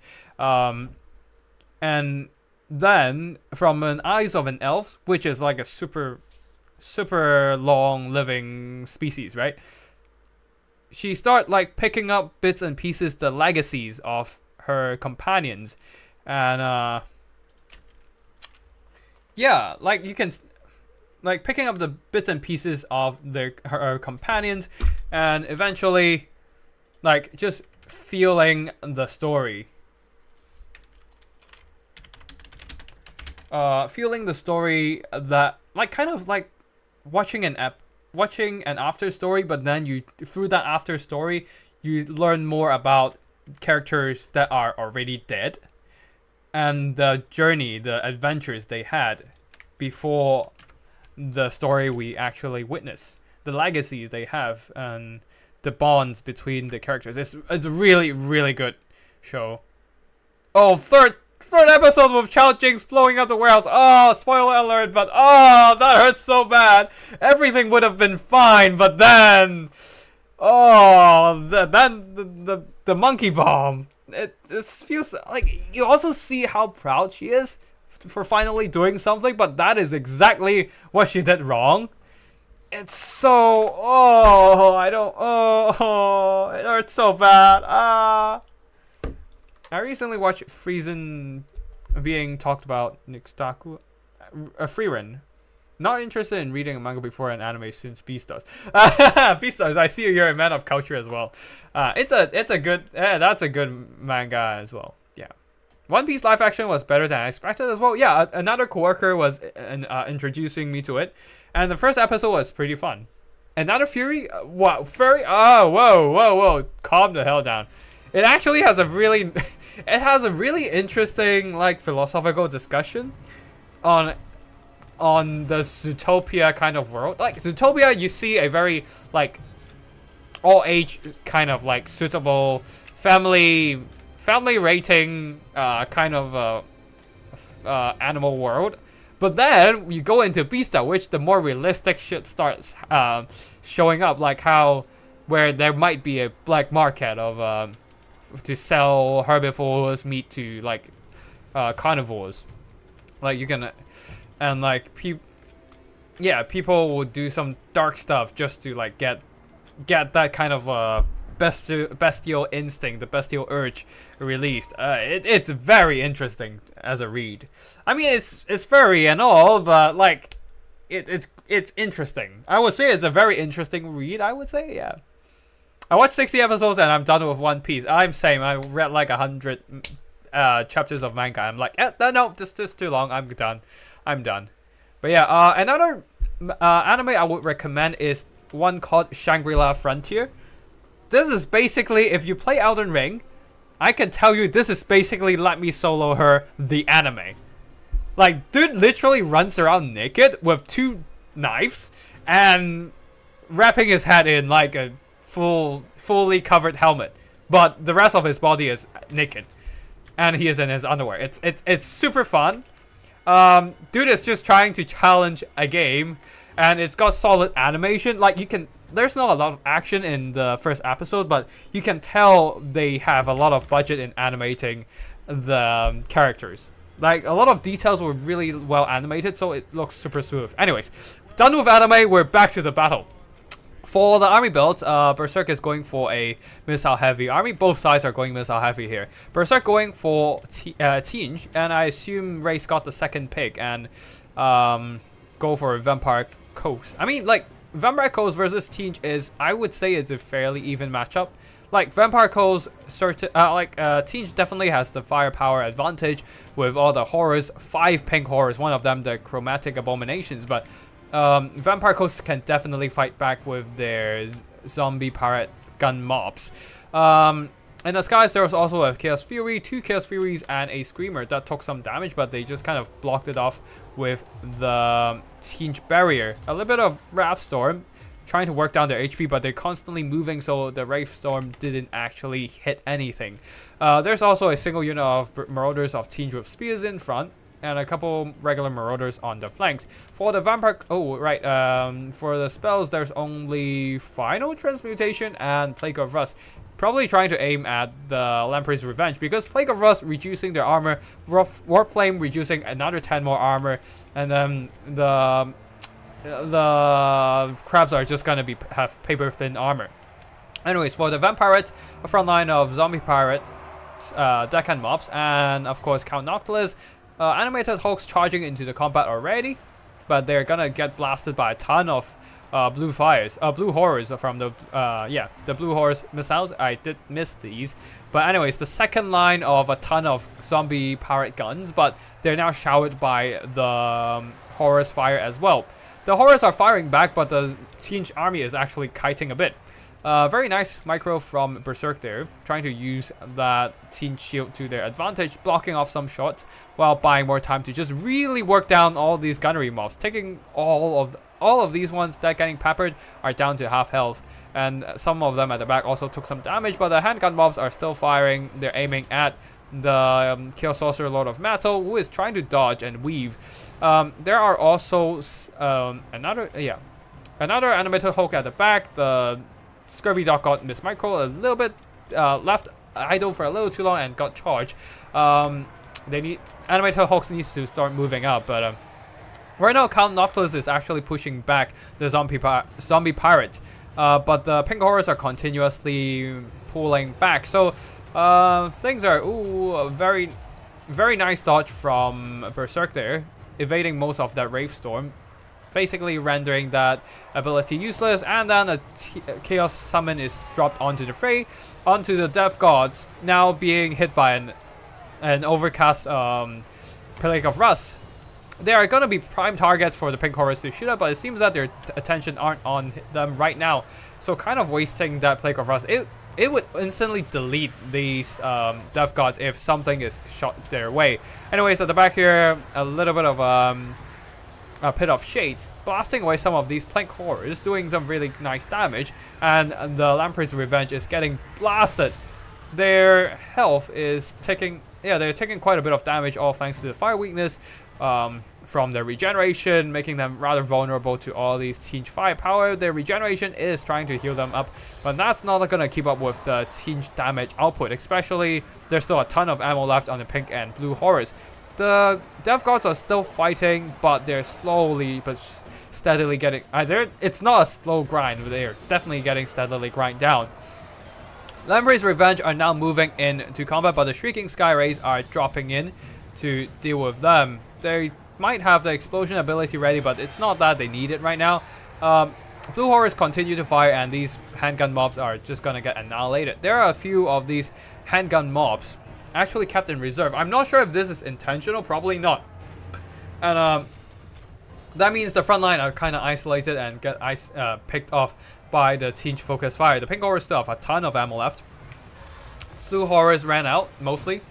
then from an eyes of an elf, which is like a super long living species, right? She start like picking up bits and pieces, the legacies of her companions, and yeah, like you can like picking up the bits and pieces of her companions, and eventually like just feeling the story, that like kind of like watching an after story, but then you through that after story you learn more about characters that are already dead and the journey, the adventures they had before the story we actually witness, the legacies they have, and the bonds between the characters. It's a really, really good show. Oh, third episode with Chao Jinx blowing up the warehouse. Oh, spoiler alert, but oh, that hurts so bad. Everything would have been fine, but then the monkey bomb. It just feels like you also see how proud she is for finally doing something, but that is exactly what she did wrong. It's so it hurts so bad. I recently watched Friesen being talked about Nixtaku, Frieren. Not interested in reading a manga before an anime since Beastars. Beastars, I see you're a man of culture as well. It's a good that's a good manga as well. Yeah, One Piece live action was better than I expected as well. Yeah, another coworker was introducing me to it, and the first episode was pretty fun. Another Fury, what Fury? Oh, whoa, calm the hell down. It actually has a really interesting like philosophical discussion on the Zootopia kind of world. Like Zootopia, you see a very like all age kind of like suitable family rating kind of animal world. But then you go into Beastars, which the more realistic shit starts showing up, like how where there might be a black market of to sell herbivores meat to like carnivores. Like you can and like people will do some dark stuff just to like get that kind of bestial instinct, the bestial urge released. It's very interesting as a read. I mean, it's furry and all, but like it's interesting. I would say it's a very interesting read. I would say, yeah. I watched 60 episodes and I'm done with One Piece. I'm same. I read like 100 chapters of manga. I'm like, no, this is too long. I'm done. But yeah, another anime I would recommend is one called Shangri-La Frontier. This is basically, if you play Elden Ring, I can tell you this is basically Let Me Solo Her, the anime. Like, dude literally runs around naked with 2 knives and wrapping his head in like a fully covered helmet, but the rest of his body is naked, and he is in his underwear. It's super fun. Dude is just trying to challenge a game, and it's got solid animation. Like you can, there's not a lot of action in the first episode, but you can tell they have a lot of budget in animating the characters. Like a lot of details were really well animated, so it looks super smooth. Anyways, done with anime, we're back to the battle. For the army builds, Berserk is going for a missile heavy army. Both sides are going missile heavy here. Berserk going for Tinge, and I assume Race got the second pick and go for Vampire Coast. I mean, like, Vampire Coast versus Tinge is, I would say, it's a fairly even matchup. Like, Vampire Coast, Tinge definitely has the firepower advantage with all the horrors, 5 pink horrors, one of them the chromatic abominations, but Vampire Coast can definitely fight back with their zombie pirate gun mobs. In the skies, there was also a Chaos Fury, 2 Chaos Furies, and a Screamer that took some damage, but they just kind of blocked it off with the Tinge Barrier. A little bit of Wrath Storm, trying to work down their HP, but they're constantly moving, so the Wraith Storm didn't actually hit anything. There's also a single unit of Marauders of Tinge with spears in front, and a couple regular Marauders on the flanks. For the Vampire... Oh, right. For the spells, there's only Final Transmutation and Plague of Rust. Probably trying to aim at the Lamprey's Revenge, because Plague of Rust reducing their armor, Warp Flame reducing another 10 more armor, and then the crabs are just going to have paper-thin armor. Anyways, for the Vampirate, a front line of Zombie Pirate, Deckhand Mobs, and of course Count Noctilus. Animated Hulks charging into the combat already, but they're gonna get blasted by a ton of blue horrors from the the blue horrors missiles. I did miss these, but anyways, the second line of a ton of zombie pirate guns, but they're now showered by the horrors fire as well. The horrors are firing back, but the Tinge army is actually kiting a bit. Very nice micro from Berserk there, trying to use that Tinge shield to their advantage, blocking off some shots while buying more time to just really work down all these gunnery mobs. Taking all of these ones that getting peppered are down to half health, and some of them at the back also took some damage, but the handgun mobs are still firing. They're aiming at the Chaos Sorcerer Lord of Metal, who is trying to dodge and weave. There are also another animated Hulk at the back. The Scurvy Dog got Miss Micro a little bit left idle for a little too long and got charged. Animated Hulks needs to start moving up, but right now Count Noctilus is actually pushing back the zombie pirate, but the pink horrors are continuously pulling back. So things are very very nice dodge from Berserk there, evading most of that Wraith Storm, basically rendering that ability useless, and then a Chaos Summon is dropped onto the fray, onto the Death Gods, now being hit by an overcast Plague of Rust. They are going to be prime targets for the pink horrors to shoot at, but it seems that their attention aren't on them right now, so kind of wasting that Plague of Rust. It would instantly delete these Death Gods if something is shot their way. Anyways, at the back here, a little bit of a Pit of Shades, blasting away some of these plank horrors, doing some really nice damage, and the Lamprey's Revenge is getting blasted. Their health is taking, they're taking quite a bit of damage, all thanks to the fire weakness from their regeneration, making them rather vulnerable to all these Tinge firepower. Their regeneration is trying to heal them up, but that's not going to keep up with the Tinge damage output, especially there's still a ton of ammo left on the pink and blue horrors. The Death Gods are still fighting, but they're slowly but steadily getting... it's not a slow grind, but they're definitely getting steadily grind down. Lamprey's Revenge are now moving into combat, but the Shrieking Sky Rays are dropping in to deal with them. They might have the explosion ability ready, but it's not that they need it right now. Blue Horrors continue to fire, and these handgun mobs are just gonna get annihilated. There are a few of these handgun mobs actually kept in reserve. I'm not sure if this is intentional, probably not. And that means the front line are kind of isolated and get picked off by the Tinge focus fire. The pink horrors still have a ton of ammo left. Blue horrors ran out mostly.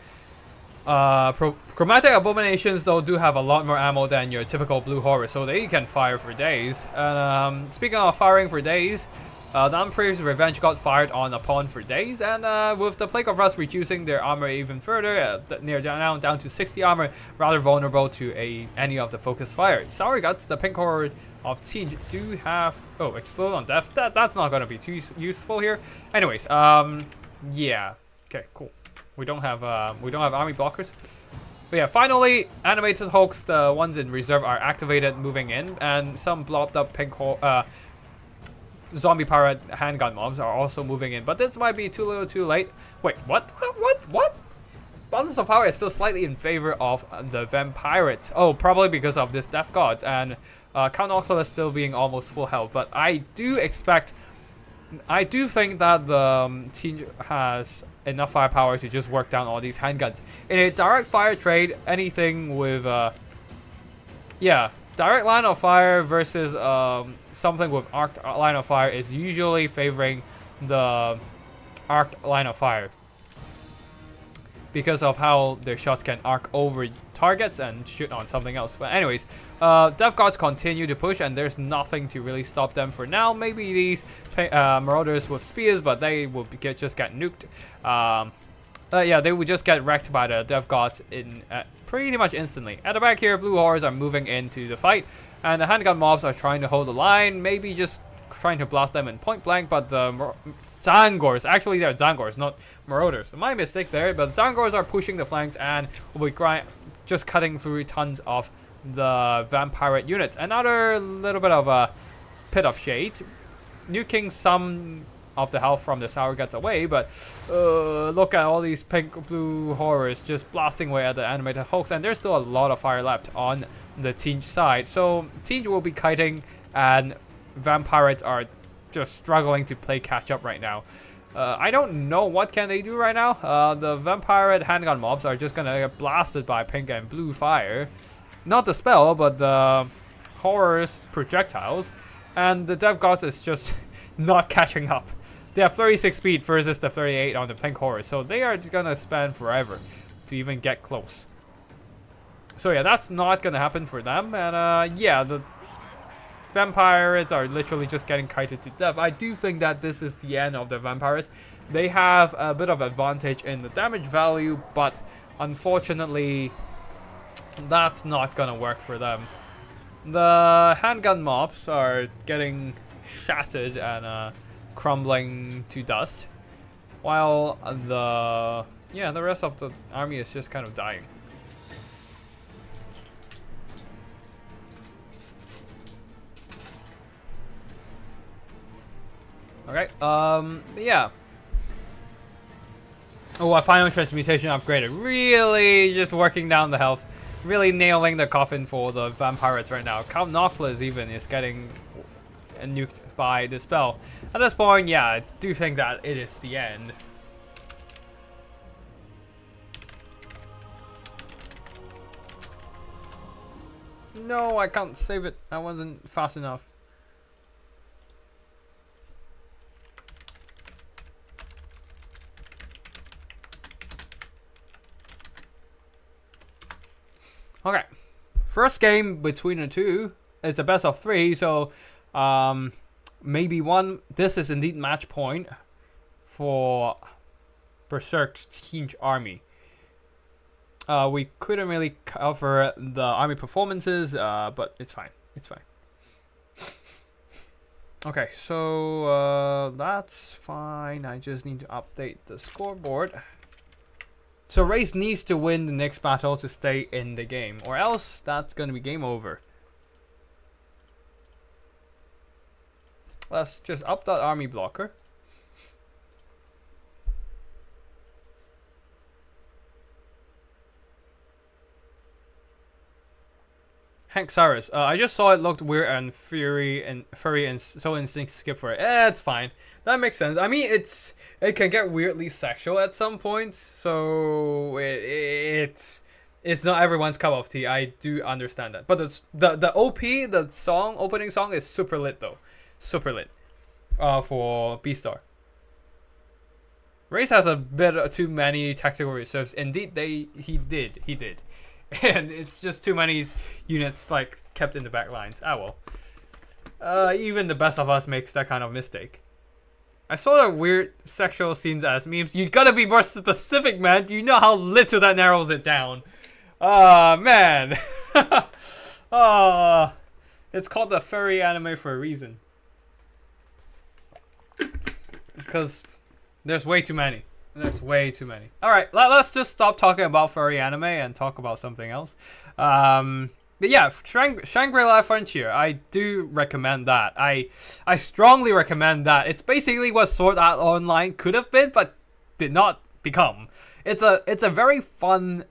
Chromatic abominations though do have a lot more ammo than your typical blue horror, so they can fire for days. And speaking of firing for days, The Emperor's Revenge got fired on upon for days, and with the Plague of Rust reducing their armor even further, near down to 60 armor, rather vulnerable to any of the focus fire. Sour Guts, the pink horde of Siege, do have explode on death. That's not gonna be too useful here. Anyways, yeah, okay, cool. We don't have army blockers. But yeah, finally, animated hulks, the ones in reserve, are activated, moving in, and some blobbed up pink zombie pirate handgun mobs are also moving in, but this might be too little too late. Wait, what? What? Balance of power is still slightly in favor of the vampirates. Oh, probably because of this Death Gods and Count Octolus still being almost full health. But I do think that the team has enough firepower to just work down all these handguns. In a direct fire trade, anything with direct line of fire versus something with arced line of fire is usually favoring the arced line of fire because of how their shots can arc over targets and shoot on something else. But anyways, Death Guards continue to push, and there's nothing to really stop them for now. Maybe these Marauders with spears, but they will just get nuked. Yeah, they would just get wrecked by the Death Guards in pretty much instantly. At the back here, Blue Horrors are moving into the fight, and the handgun mobs are trying to hold the line, maybe just trying to blast them in point blank, but the Zangors, actually they're Zangors, not Marauders. My mistake there, but Zangors are pushing the flanks and will be just cutting through tons of the vampire units. Another little bit of a pit of shade, nuking some of the health from the Sour Guts away, but look at all these pink blue horrors just blasting away at the animated hulks, and there's still a lot of fire left on the Siege side. So Siege will be kiting, and vampires are just struggling to play catch up right now. I don't know what can they do right now. The vampire handgun mobs are just gonna get blasted by pink and blue fire. Not the spell, but the horrors projectiles, and the Death Gods is just not catching up. They have 36 speed versus the 38 on the pink horror, so they are gonna spend forever to even get close. So yeah, that's not gonna happen for them, and yeah, the vampires are literally just getting kited to death. I do think that this is the end of the vampires. They have a bit of advantage in the damage value, but unfortunately, that's not gonna work for them. The handgun mobs are getting shattered and crumbling to dust, while the rest of the army is just kind of dying. Okay, yeah. Oh, a final transmutation upgraded. Really just working down the health. Really nailing the coffin for the vampires right now. Count Noctis even is getting nuked by the spell. At this point, yeah, I do think that it is the end. No, I can't save it. I wasn't fast enough. Okay, first game between the two. It's a best of 3, so maybe this is indeed match point for Berserk's Siege army. We couldn't really cover the army performances, but it's fine. It's fine. Okay, so that's fine. I just need to update the scoreboard. So Race needs to win the next battle to stay in the game, or else that's going to be game over. Let's just up that army blocker. Hank Cyrus. I just saw it looked weird and furry and so instinct skip for it. It's fine. That makes sense. I mean, it can get weirdly sexual at some points, so it's not everyone's cup of tea. I do understand that. But the OP, the opening song is super lit though. Super lit. For B-Star. Race has a bit too many tactical reserves. Indeed, he did. And it's just too many units like kept in the back lines. Ah well. Even the best of us makes that kind of mistake. I saw the weird sexual scenes as memes. You gotta be more specific, man. You know how little that narrows it down. Man. It's called the furry anime for a reason. Because there's way too many. There's way too many. Alright, let's just stop talking about furry anime and talk about something else. But yeah, Shangri-La Frontier, I do recommend that. I strongly recommend that. It's basically what Sword Art Online could have been, but did not become. It's a very fun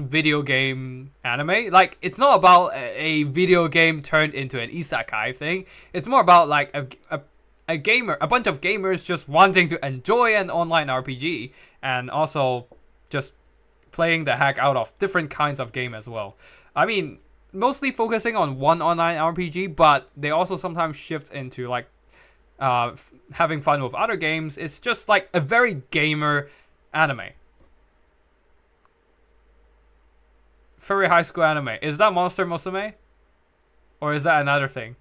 video game anime. Like, it's not about a video game turned into an isekai thing. It's more about like a bunch of gamers just wanting to enjoy an online RPG and also just playing the heck out of different kinds of game as well. I mean, mostly focusing on one online RPG, but they also sometimes shift into like having fun with other games. It's just like a very gamer anime. Furry high school anime. Is that Monster Musume? Or is that another thing?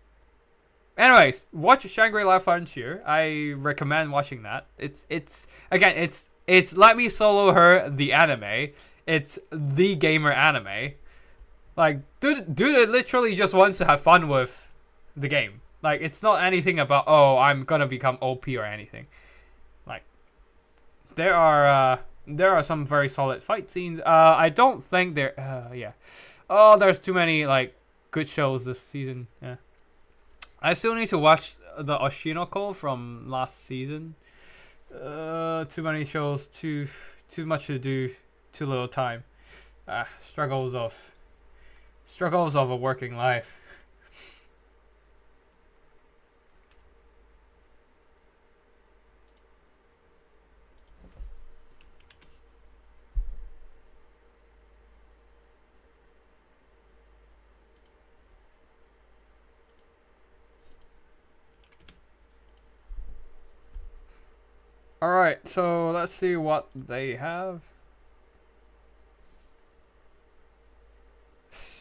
Anyways, watch Shangri-La Frontier. I recommend watching that. It's Let Me Solo Her the anime. It's the gamer anime. Like, dude literally just wants to have fun with the game. Like, it's not anything about, oh, I'm gonna become OP or anything. Like, there are some very solid fight scenes. I don't think yeah. Oh, there's too many like good shows this season. Yeah. I still need to watch the Oshinoko from last season. Too many shows, too much to do, too little time. Struggles of a working life. Alright, so let's see what they have.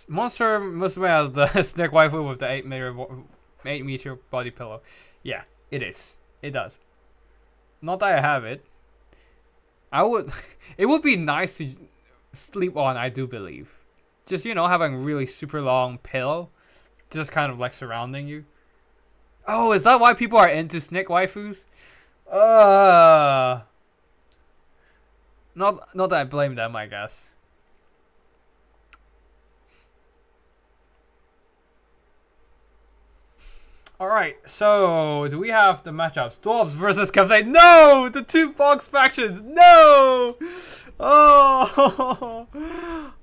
Monster Musume has the snake waifu with the 8 meter body pillow. Yeah, it is. It does. Not that I have it. It would be nice to sleep on, I do believe. Just, having really super long pillow. Just kind of like surrounding you. Oh, is that why people are into snake waifus? Not that I blame them, I guess. Alright, so do we have the matchups? Dwarves versus Cafe. No! The two box factions. No! Oh!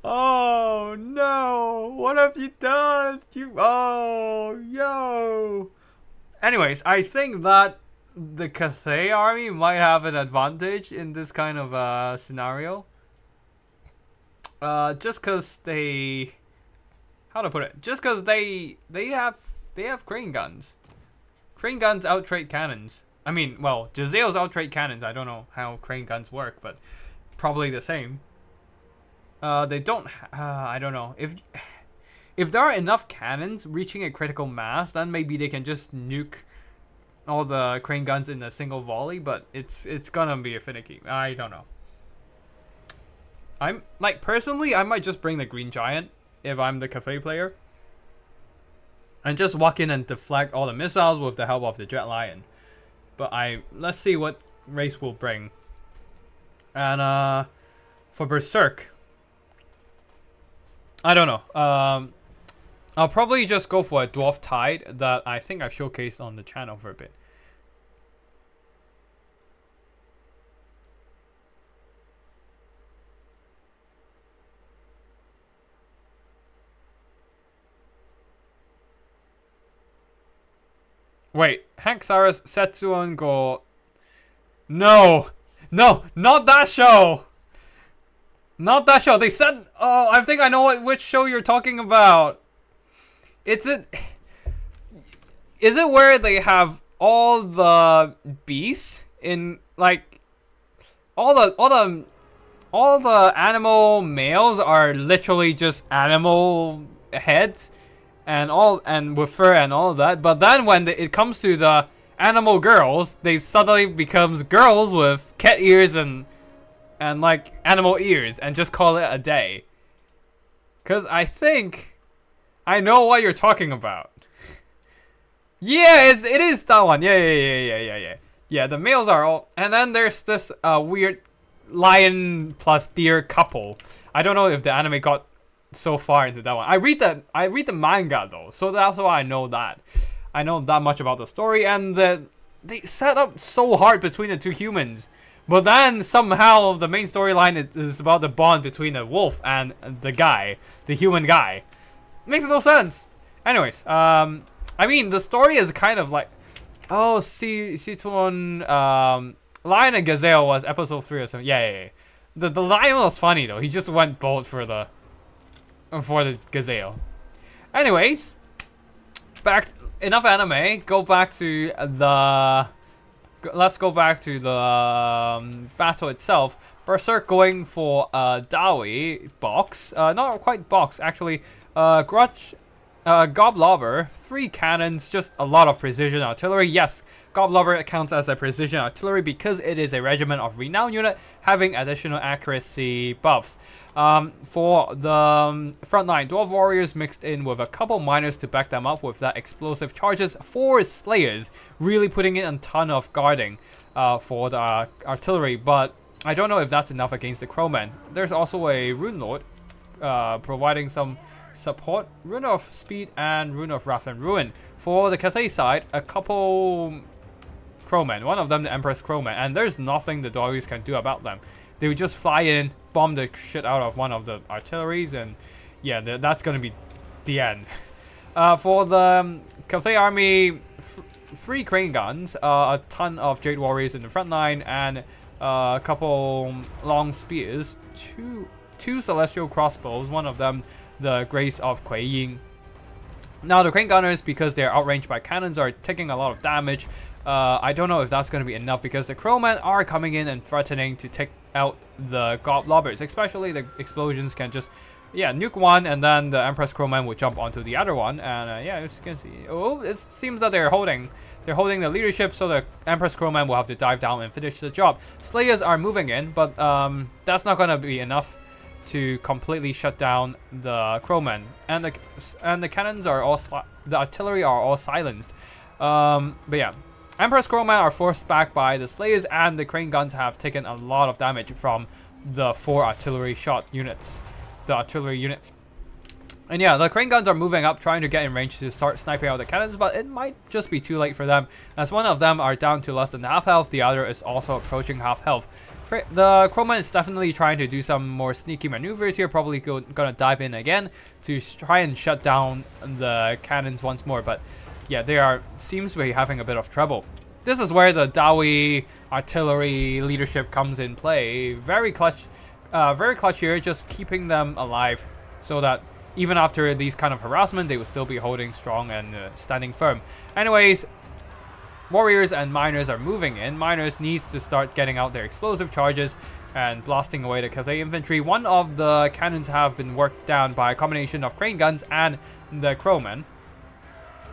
Oh no! What have you done? Yo! Anyways, I think that the Cathay army might have an advantage in this kind of scenario. Just cause they, how to put it? Just cause they have crane guns. Crane guns outtrade cannons. I mean, well, Joseo's outtrade cannons. I don't know how crane guns work, but probably the same. They don't. I don't know if there are enough cannons reaching a critical mass, then maybe they can just nuke all the crane guns in a single volley, but it's gonna be a finicky. I don't know. I'm like, personally, I might just bring the green giant if I'm the cafe player, and just walk in and deflect all the missiles with the help of the jet lion. But let's see what race will bring. And for Berserk, I don't know. I'll probably just go for a Dwarf Tide that I think I showcased on the channel for a bit. Wait, Hank Cyrus, Setsuon Go. No, not that show. Not that show. They said, oh, I think I know which show you're talking about. Is it where they have all the beasts in, like, all the animal males are literally just animal heads and with fur and all of that, but then when it comes to the animal girls, they suddenly becomes girls with cat ears and like animal ears and just call it a day. Cause I think I know what you're talking about. Yeah, it is that one. Yeah. Yeah, the males are all, and then there's this weird lion plus deer couple. I don't know if the anime got so far into that one. I read the manga though, so that's why I know that. I know that much about the story, and they set up so hard between the two humans. But then somehow the main storyline is about the bond between the wolf and the human guy. Makes no sense. Anyways, I mean the story is kind of like, oh, Citron, Lion and Gazelle was episode 3 or something. Yeah. The lion was funny though. He just went bold for the Gazelle. Anyways, enough anime. Let's go back to the battle itself. Berserk going for a Dowie box. Not quite box, actually. Goblobber, 3 cannons, just a lot of precision artillery. Yes, Goblobber counts as a precision artillery because it is a regiment of renown unit having additional accuracy buffs. For the front line, Dwarf Warriors mixed in with a couple miners to back them up with that explosive charges. 4 Slayers, really putting in a ton of guarding for the artillery, but I don't know if that's enough against the Crowmen. There's also a Rune Lord providing some support, Rune of Speed and Rune of Wrath and Ruin. For the Cathay side, a couple Crowmen, one of them the Empress Crowman, and there's nothing the Dowies can do about them. They would just fly in, bomb the shit out of one of the artilleries, and yeah, that's gonna be the end. For the Cathay army, 3 crane guns, a ton of Jade Warriors in the front line, and a couple long spears, two celestial crossbows, one of them the Grace of Kuei Yin. Now the crane gunners, because they're outranged by cannons, are taking a lot of damage. I don't know if that's going to be enough because the Crowmen are coming in and threatening to take out the Goblobbers. Especially the explosions can just, nuke one, and then the Empress Crowmen will jump onto the other one. And as you can see, it seems that they're holding the leadership, so the Empress Crowmen will have to dive down and finish the job. Slayers are moving in, but that's not going to be enough to completely shut down the Crowmen, and the cannons are all the artillery are all silenced. But yeah, Empress Crowmen are forced back by the Slayers, and the crane guns have taken a lot of damage from the 4 artillery units. And yeah, the crane guns are moving up, trying to get in range to start sniping out the cannons, but it might just be too late for them, as one of them are down to less than half health, the other is also approaching half health. The Crowman is definitely trying to do some more sneaky maneuvers here, probably gonna dive in again to try and shut down the cannons once more, but yeah, seems to be having a bit of trouble. This is where the Dowie artillery leadership comes in play. Very clutch here, just keeping them alive so that even after these kind of harassment, they will still be holding strong and standing firm. Anyways, Warriors and Miners are moving in. Miners needs to start getting out their explosive charges and blasting away the Cathay infantry. One of the cannons have been worked down by a combination of crane guns and the Crowmen.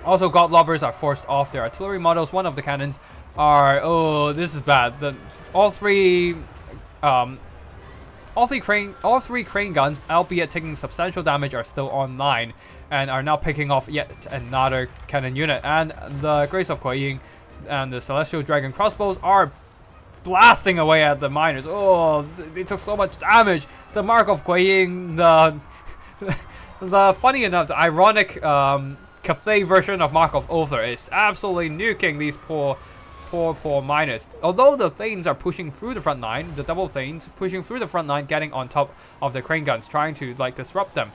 Also, Godlobbers are forced off their artillery models. One of the cannons are, oh, this is bad. All three crane guns, albeit taking substantial damage, are still online and are now picking off yet another cannon unit. And the Grace of Kuei Yin and the Celestial Dragon crossbows are blasting away at the miners. Oh, they took so much damage. The Mark of Kuei Yin, the funny enough, the ironic Cathay version of Mark of Uther is absolutely nuking these poor miners. Although the Thanes are pushing through the front line, the double Thanes pushing through the front line, getting on top of the crane guns, trying to disrupt them.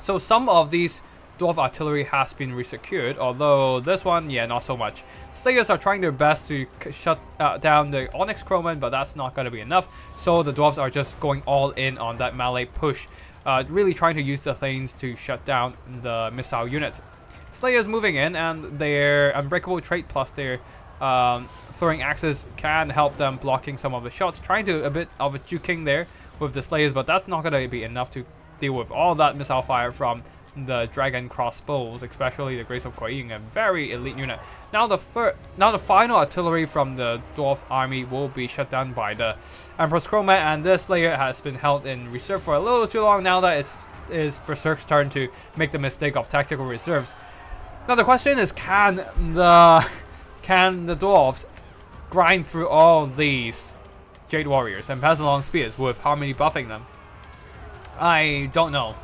So some of these Dwarf artillery has been resecured, although this one, not so much. Slayers are trying their best to shut down the Onyx Crowmen, but that's not going to be enough. So the Dwarves are just going all in on that melee push, really trying to use the Thanes to shut down the missile units. Slayers moving in, and their unbreakable trait plus their throwing axes can help them blocking some of the shots, trying to a bit of a juking there with the Slayers, but that's not going to be enough to deal with all that missile fire from the dragon crossbows, especially the Grace of Koying, a very elite unit. Now the final artillery from the dwarf army will be shut down by the Emperor's Chromat, and this Slayer has been held in reserve for a little too long. Now that it's Berserk's turn to make the mistake of tactical reserves. Now the question is, can the dwarves grind through all these Jade Warriors and pass along spears with Harmony buffing them? I don't know.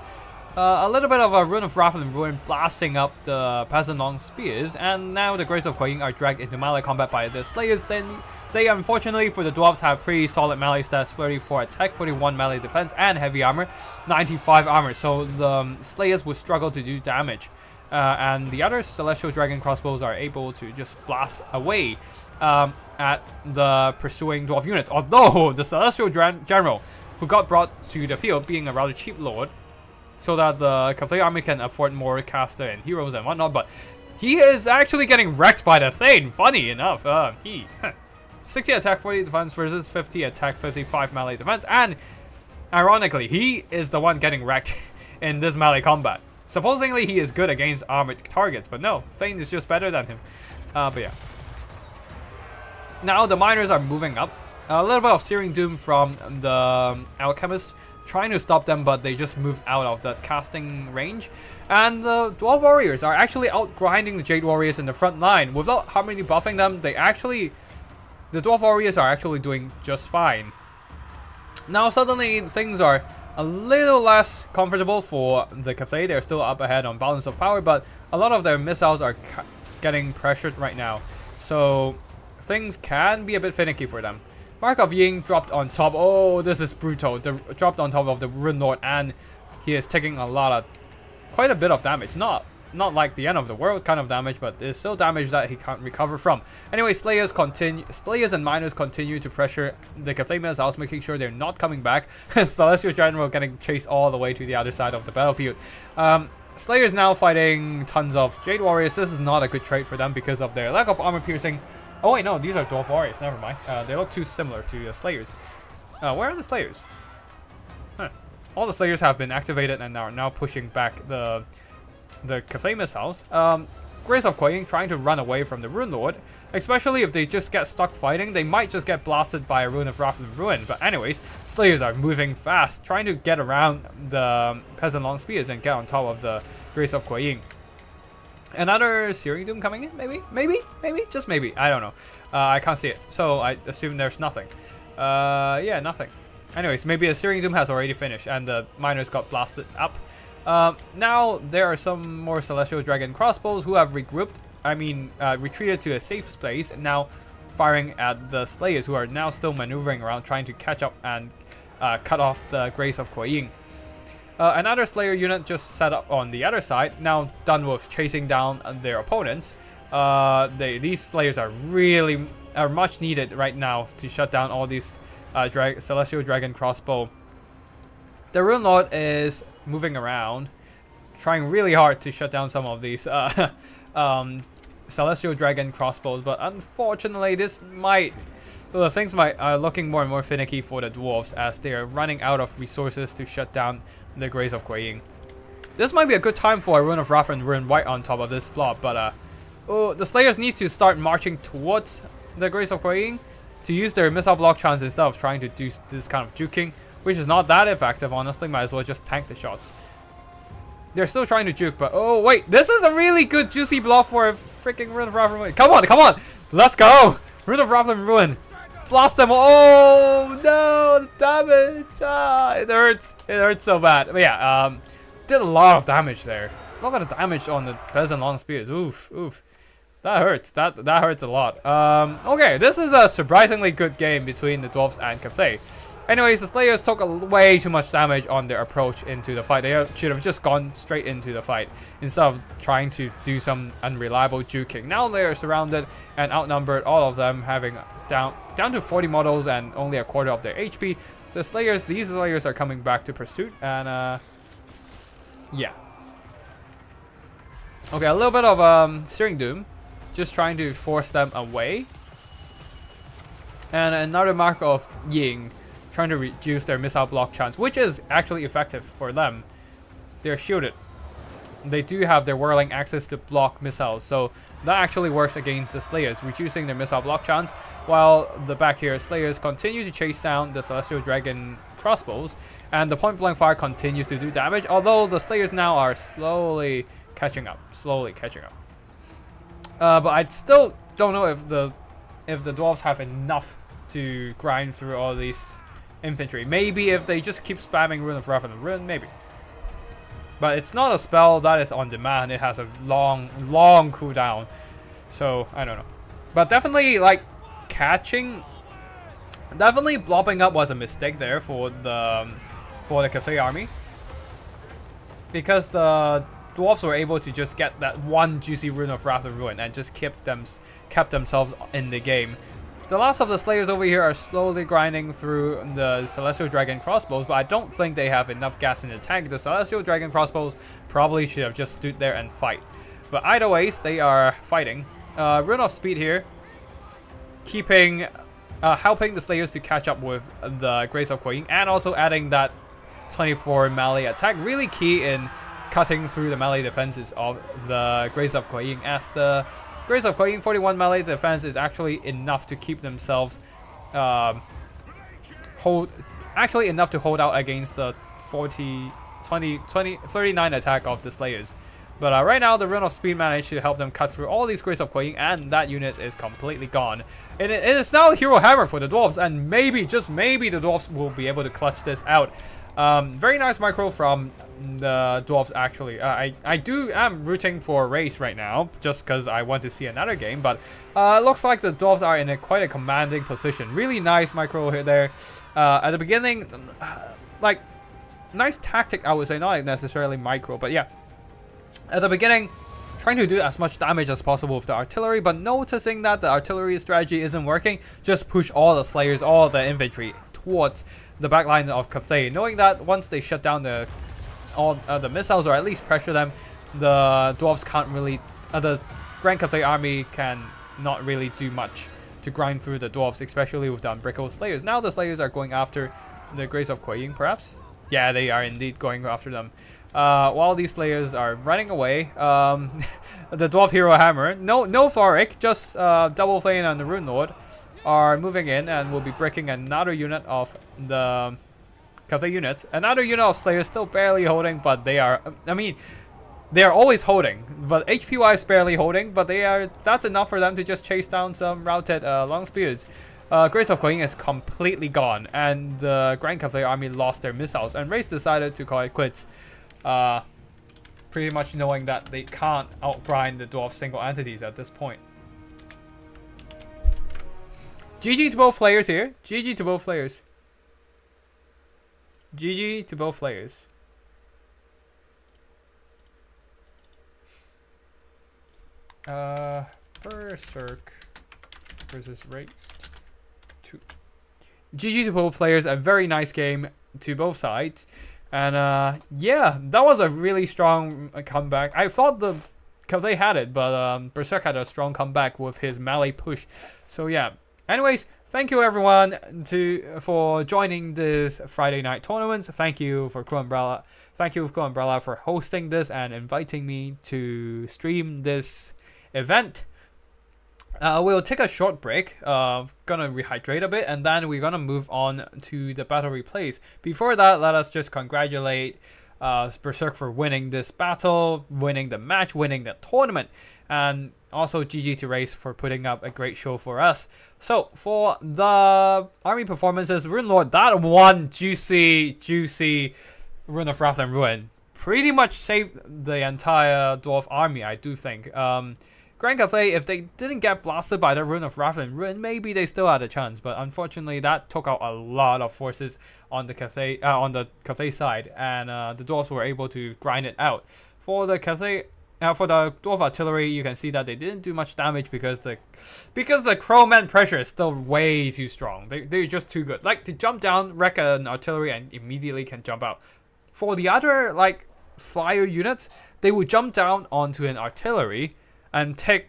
A little bit of a Rune of Wrath and Ruin blasting up the Peasant Long Spears, and now the Grace of Koying are dragged into melee combat by the Slayers. Then they, unfortunately for the dwarves, have pretty solid melee stats: 34 attack, 41 melee defense, and heavy armor, 95 armor. So the Slayers will struggle to do damage, and the other Celestial Dragon crossbows are able to just blast away at the pursuing dwarf units. Although the Celestial General, who got brought to the field, being a rather cheap lord, so that the Cavalry army can afford more caster and heroes and whatnot, but he is actually getting wrecked by the Thane. Funny enough, 60 attack, 40 defense versus 50 attack, 55 melee defense, and ironically, he is the one getting wrecked in this melee combat. Supposedly, he is good against armored targets, but no, Thane is just better than him. But yeah. Now the miners are moving up. A little bit of Searing Doom from the alchemists, trying to stop them, but they just moved out of the casting range. And the Dwarf Warriors are actually outgrinding the Jade Warriors in the front line. Without Harmony buffing them, the Dwarf Warriors are actually doing just fine. Now suddenly things are a little less comfortable for the Cathay. They're still up ahead on balance of power, but a lot of their missiles are getting pressured right now. So things can be a bit finicky for them. Mark of Ying dropped on top. Oh, this is brutal. Dropped on top of the Rune Lord, and he is taking quite a bit of damage. Not like the end of the world kind of damage, but there's still damage that he can't recover from. Anyway, Slayers and Miners continue to pressure the Cathay missiles, making sure they're not coming back. Celestial General getting chased all the way to the other side of the battlefield. Slayers now fighting tons of Jade Warriors. This is not a good trade for them because of their lack of armor piercing. Oh wait, no, these are Dwarf Warriors, never mind. They look too similar to Slayers. Where are the Slayers? Huh. All the Slayers have been activated and are now pushing back the Cathay missiles. Grace of Koying trying to run away from the Rune Lord. Especially if they just get stuck fighting, they might just get blasted by a Rune of Wrath and Ruin. But anyways, Slayers are moving fast, trying to get around the Peasant Long Spears and get on top of the Grace of Koying. Another Searing Doom coming in? Maybe? Just maybe. I don't know. I can't see it, so I assume there's nothing. Yeah, nothing. Anyways, maybe a Searing Doom has already finished and the miners got blasted up. Now there are some more Celestial Dragon crossbows who have regrouped. Retreated to a safe space, and now firing at the Slayers, who are now still maneuvering around, trying to catch up and cut off the Grace of Koying. Another Slayer unit just set up on the other side, now done with chasing down their opponents. These Slayers are much needed right now to shut down all these Celestial Dragon crossbow. The Rune Lord is moving around, trying really hard to shut down some of these Celestial Dragon crossbows, but unfortunately things are looking more and more finicky for the dwarves as they are running out of resources to shut down the Grace of Koying. This might be a good time for a Rune of Wrath and Ruin White on top of this blob, but the Slayers need to start marching towards the Grace of Koying to use their missile block chance instead of trying to do this kind of juking, which is not that effective, honestly. Might as well just tank the shots. They're still trying to juke, but oh wait, this is a really good juicy block for a freaking Rune of Wrath and Ruin. Come on, let's go! Rune of Wrath and Ruin. Blast them! Oh no, the damage! It hurts so bad. But yeah, did a lot of damage there. A lot of damage on the Peasant Long Spears. Oof. That hurts. That hurts a lot. Okay, this is a surprisingly good game between the Dwarves and Cathay. Anyways, the Slayers took way too much damage on their approach into the fight. They should have just gone straight into the fight instead of trying to do some unreliable juking. Now they are surrounded and outnumbered, all of them having down to 40 models and only a quarter of their HP. These Slayers are coming back to pursuit, and yeah. Okay, a little bit of Searing Doom, just trying to force them away. And another Mark of Ying, trying to reduce their missile block chance, which is actually effective for them. They're shielded. they do have their whirling axes to block missiles, so that actually works against the Slayers, reducing their missile block chance, while the back here Slayers continue to chase down the Celestial Dragon crossbows, and the point blank fire continues to do damage, although the Slayers now are slowly catching up. But I still don't know if the dwarves have enough to grind through all these infantry. Maybe if they just keep spamming Rune of Wrath and Ruin, maybe. But it's not a spell that is on demand. It has a long cooldown. So, I don't know. But definitely, like, definitely blobbing up was a mistake there for the Cathay army. Because the dwarves were able to just get that one juicy Rune of Wrath and Ruin and just kept themselves in the game. The last of the Slayers over here are slowly grinding through the Celestial Dragon crossbows, but I don't think they have enough gas in the tank. The Celestial Dragon crossbows probably should have just stood there and fight. But either ways, they are fighting. Rune of Speed here, helping the Slayers to catch up with the Grace of Queen, and also adding that 24 melee attack, really key in cutting through the melee defenses of the Grace of Queen, as the Grace of Queen 41 melee defense is actually enough to keep themselves enough to hold out against the 39 attack of the Slayers. But right now the Rune of Speed managed to help them cut through all these Grace of Queen, and that unit is completely gone. It is now Hero Hammer for the dwarves, and maybe, just maybe, the dwarves will be able to clutch this out. Very nice micro from the dwarves actually. I am rooting for a race right now just because I want to see another game, but looks like the dwarves are in quite a commanding position. Really nice micro here there. At the beginning, like, nice tactic I would say, not necessarily micro, but yeah. At the beginning, trying to do as much damage as possible with the artillery, but noticing that the artillery strategy isn't working, just push all the Slayers, all the infantry towards the backline of Cathay, knowing that once they shut down all the missiles, or at least pressure them, the dwarves can't really, the Grand Cathay army can not really do much to grind through the dwarves, especially with the unbreakable Slayers. Now the Slayers are going after the Grace of Kuei Ying, perhaps? Yeah, they are indeed going after them. While these Slayers are running away, the Dwarf Hero Hammer, no Floric, just Double Flame and the Rune Lord are moving in and will be breaking another unit of the Cathay units. Another unit of Slayers still barely holding, but they are, I mean, they are always holding, but HP wise barely holding, but that's enough for them to just chase down some routed long spears. Grace of Queen is completely gone, and the Grand Cathay army lost their missiles, and Race decided to call it quits. Pretty much knowing that they can't outgrind the dwarf single entities at this point. GG to both players here. GG to both players. GG to both players. Berserk versus Race 2. GG to both players. A very nice game to both sides. And yeah, that was a really strong comeback. I thought the Cathay had it, but Berserk had a strong comeback with his melee push. So yeah. Anyways, thank you everyone for joining this Friday night tournament. Thank you for Crew Umbrella. Thank you Crew Umbrella for hosting this and inviting me to stream this event. We'll take a short break, gonna rehydrate a bit, and then we're gonna move on to the battle replays. Before that, let us just congratulate Berserk for winning this battle, winning the match, winning the tournament, and also GG to Race for putting up a great show for us. So for the army performances, Rune Lord, that one juicy Rune of Wrath and Ruin pretty much saved the entire dwarf army, I do think. Grand Cathay, if they didn't get blasted by the Rune of Wrath and Ruin, maybe they still had a chance, but unfortunately that took out a lot of forces on the Cathay side, and the dwarves were able to grind it out. For the Cathay, for the dwarf artillery, you can see that they didn't do much damage because the Crowman pressure is still way too strong. They're just too good. Like, to jump down, wreck an artillery, and immediately can jump out. For the other like flyer units, they would jump down onto an artillery and take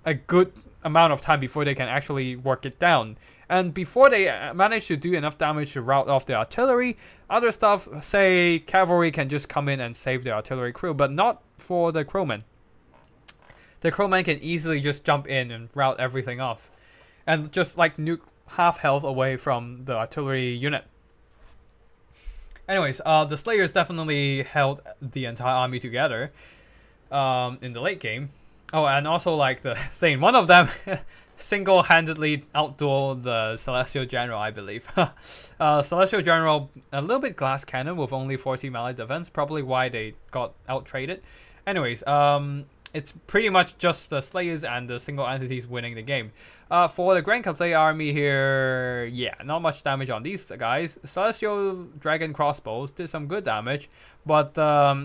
a good amount of time before they can actually work it down. And before they manage to do enough damage to rout off the artillery, other stuff, say cavalry, can just come in and save the artillery crew, but not for the crowmen. The crowmen can easily just jump in and rout everything off, and just like nuke half health away from the artillery unit. Anyways, the Slayers definitely held the entire army together in the late game. Oh, and also like the thing, one of them single-handedly outdueled the Celestial General, I believe. Celestial General, a little bit glass cannon with only 40 melee defense, probably why they got out-traded. Anyways, it's pretty much just the Slayers and the single entities winning the game. For the Grand Cathay army here, yeah, not much damage on these guys. Celestial Dragon crossbows did some good damage, but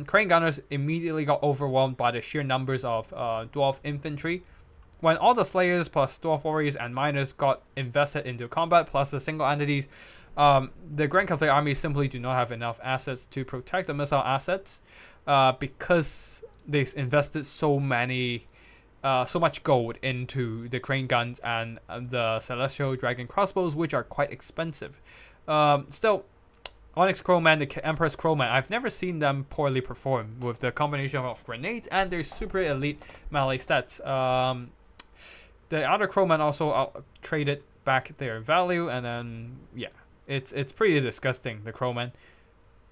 Crane Gunners immediately got overwhelmed by the sheer numbers of Dwarf infantry. When all the Slayers plus Dwarf Warriors and Miners got invested into combat, plus the single entities, the Grand Cathay army simply do not have enough assets to protect the missile assets because they invested so much gold into the crane guns and the Celestial Dragon crossbows, which are quite expensive. Still, Onyx Crowman, the Empress Crowman, I've never seen them poorly perform with the combination of grenades and their super elite melee stats. The other Crowmen also traded back their value, and then yeah, it's pretty disgusting. The Crowmen,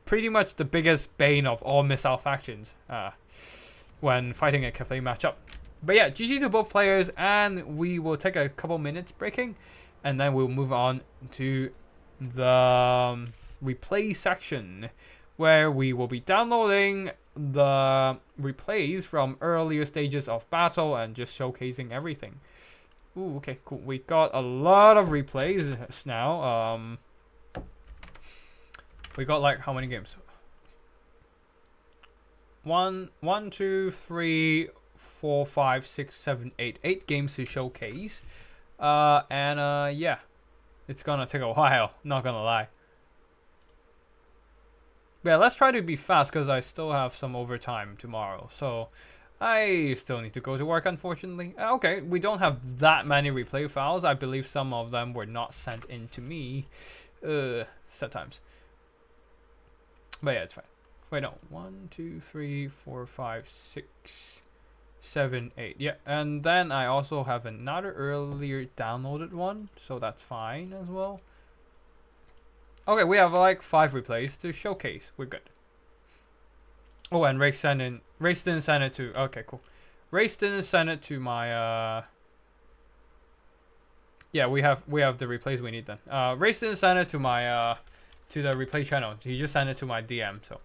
pretty much the biggest bane of all missile factions when fighting a Cathay matchup. But yeah, GG to both players, and we will take a couple minutes breaking, and then we'll move on to the replay section, where we will be downloading the replays from earlier stages of battle and just showcasing everything. Ooh, okay, cool. We got a lot of replays now. We got like how many games? 1, 2, 3, 4, 5, 6, 7, 8. 8 games to showcase. Yeah, it's gonna take a while, not gonna lie. Yeah, let's try to be fast because I still have some overtime tomorrow. So I still need to go to work, unfortunately. Okay, we don't have that many replay files. I believe some of them were not sent in to me. Sad times. But yeah, it's fine. Wait, no. 1, 2, 3, 4, 5, 6, 7, 8. Yeah, and then I also have another earlier downloaded one, so that's fine as well. Okay, we have like 5 replays to showcase. We're good. Oh, and Ray didn't send it to. Okay, cool. Ray didn't send it to my. Yeah, we have the replays we need then. Ray didn't send it to my to the replay channel. He just sent it to my DM. So.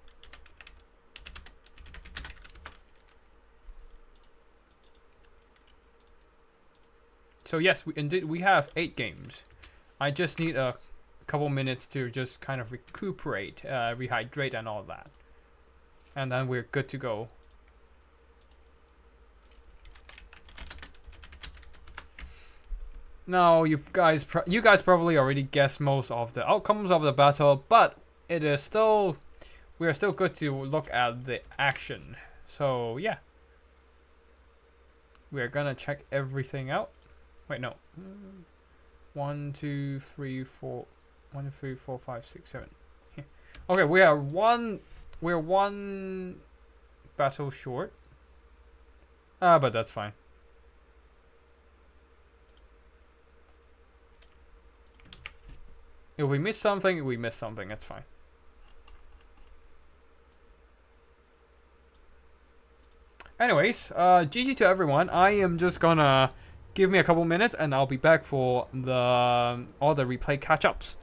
So yes, we have 8 games. I just need a couple minutes to just kind of recuperate, rehydrate, and all that, and then we're good to go. Now, you guys probably already guessed most of the outcomes of the battle, but we are still good to look at the action. So yeah, we're gonna check everything out. Wait, no. 1, 2, 3, 4. 1, 2, 3, 4, 5, 6, 7. Okay, we're one battle short. But that's fine. If we miss something, we miss something. That's fine. Anyways, GG to everyone. I am just gonna give me a couple minutes, and I'll be back for all the replay catch-ups.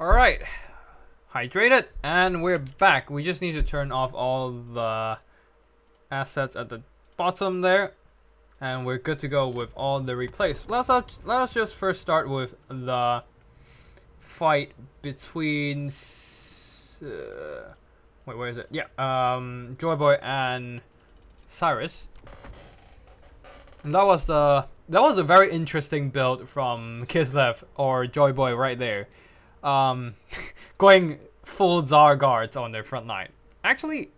Alright, hydrated, and we're back. We just need to turn off all the assets at the bottom there, and we're good to go with all the replays. Let us just first start with the fight between wait, where is it? Yeah, Joy Boy and Cyrus. And that was a very interesting build from Kislev or Joy Boy right there. Going full Tsar guards on their front line. Actually,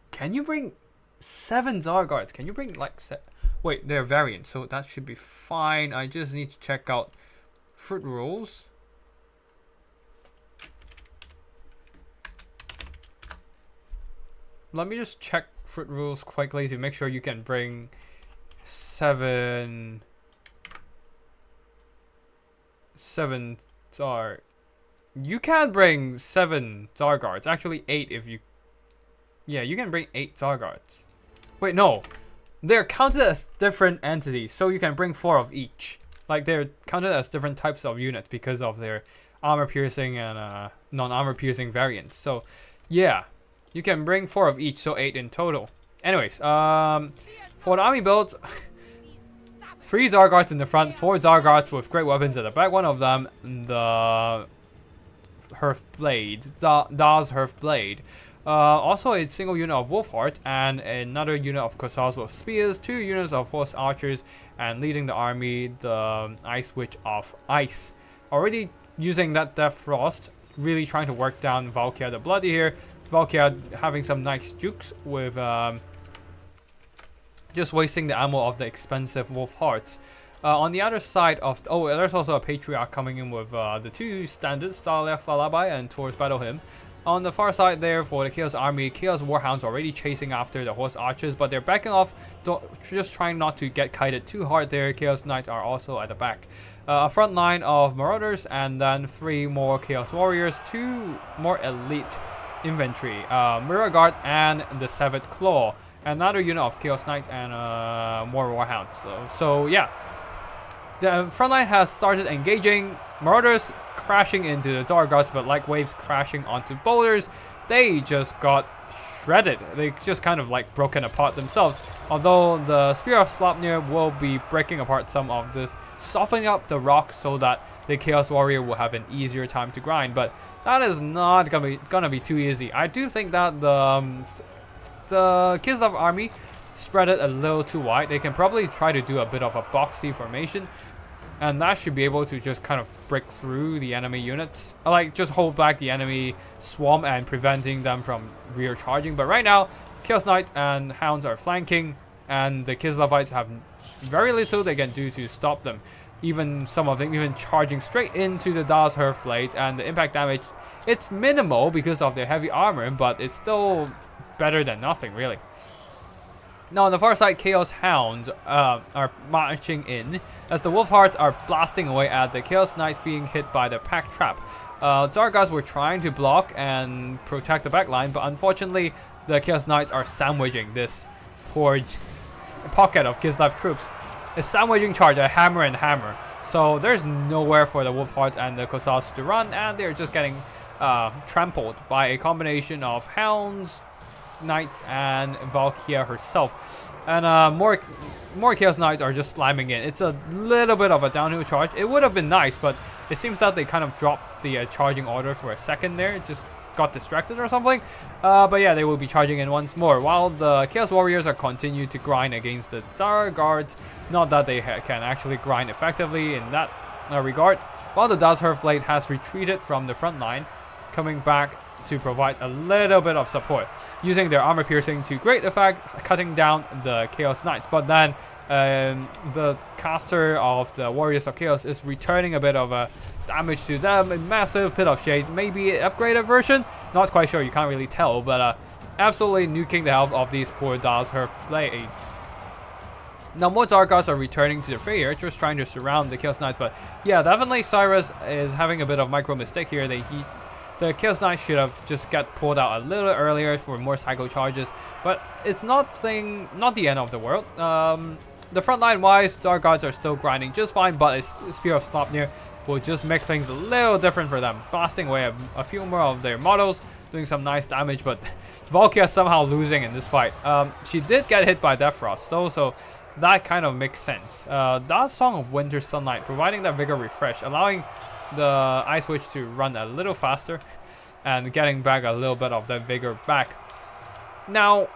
can you bring 7 Tsar guards? Can you bring like wait, they're variants, so that should be fine. I just need to check out fruit rules. Let me just check fruit rules quickly to make sure you can bring 7 Tsar. You can bring 7 Tsar guards. Actually 8 if you... Yeah, you can bring 8 Tsar guards. Wait, no. They're counted as different entities, so you can bring 4 of each. Like, they're counted as different types of units because of their armor piercing and non-armor piercing variants. So, yeah. You can bring 4 of each, so 8 in total. Anyways, for the army builds... 3 Tsar guards in the front, 4 Tsar guards with great weapons at the back. One of them, the... Herf Blade, Das Herf Blade. Also a single unit of Wolf Heart and another unit of Cossacks with spears, 2 units of horse archers, and leading the army, the Ice Witch of Ice. Already using that Death Frost, really trying to work down Valkyria the Bloody here. Valkyria having some nice jukes with just wasting the ammo of the expensive Wolf Hearts. On the other side of... Oh, there's also a Patriarch coming in with the 2 standards, Starlight Lullaby and Taurus Battle Hymn. On the far side there for the Chaos Army, Chaos Warhounds already chasing after the Horse Archers, but they're backing off, just trying not to get kited too hard there. Chaos Knights are also at the back. A front line of Marauders, and then 3 more Chaos Warriors, 2 more elite infantry, Mirror Guard and the Severed Claw. Another unit of Chaos Knights and more Warhounds. So yeah. The front line has started engaging. Marauders crashing into the Tsar guards, but like waves crashing onto boulders, they just got shredded. They just kind of like broken apart themselves. Although the Spear of Sleipnir will be breaking apart some of this, softening up the rock so that the Chaos Warrior will have an easier time to grind. But that is not gonna be too easy. I do think that the Kislev army spread it a little too wide. They can probably try to do a bit of a boxy formation, and that should be able to just kind of break through the enemy units, like just hold back the enemy swarm and preventing them from rear charging. But right now, Chaos Knight and Hounds are flanking, and the Kislevites have very little they can do to stop them. Even some of them even charging straight into the Das Herf Blade, and the impact damage, it's minimal because of their heavy armor, but it's still better than nothing really. Now on the far side, Chaos Hounds are marching in as the Wolf Hearts are blasting away at the Chaos Knights being hit by the Pack Trap. Tsar guards were trying to block and protect the backline, but unfortunately the Chaos Knights are sandwiching this poor pocket of Kislev troops. A sandwiching charge, a hammer and hammer. So there's nowhere for the Wolf Hearts and the Cossacks to run, and they're just getting trampled by a combination of Hounds, Knights, and Valkyria herself. And more Chaos Knights are just slamming in. It's a little bit of a downhill charge. It would have been nice, but it seems that they kind of dropped the charging order for a second there. Just got distracted or something. But yeah, they will be charging in once more, while the Chaos Warriors are continue to grind against the Tsar guards. Not that they can actually grind effectively in that regard. While the Das Herf Blade has retreated from the front line, coming back to provide a little bit of support, using their armor piercing to great effect, cutting down the Chaos Knights. But then the caster of the Warriors of Chaos is returning a bit of a damage to them. A massive Pit of Shades, maybe an upgraded version, not quite sure, you can't really tell, but absolutely nuking the health of these poor Das Herf Blades. Now more Tsar guards are returning to the fair, just trying to surround the Chaos Knights. But yeah, definitely Cyrus is having a bit of micro mistake here. The Chaos Knight should have just got pulled out a little earlier for more cycle charges, but it's not the end of the world. The front line wise, Tsar guards are still grinding just fine, but a Spear of Sleipnir will just make things a little different for them, blasting away a few more of their models, doing some nice damage, but Valkia somehow losing in this fight. She did get hit by Death Frost though, so that kind of makes sense. That Song of Winter Sunlight, providing that Vigor Refresh, allowing the Ice Witch to run a little faster and getting back a little bit of that Vigor back. Now,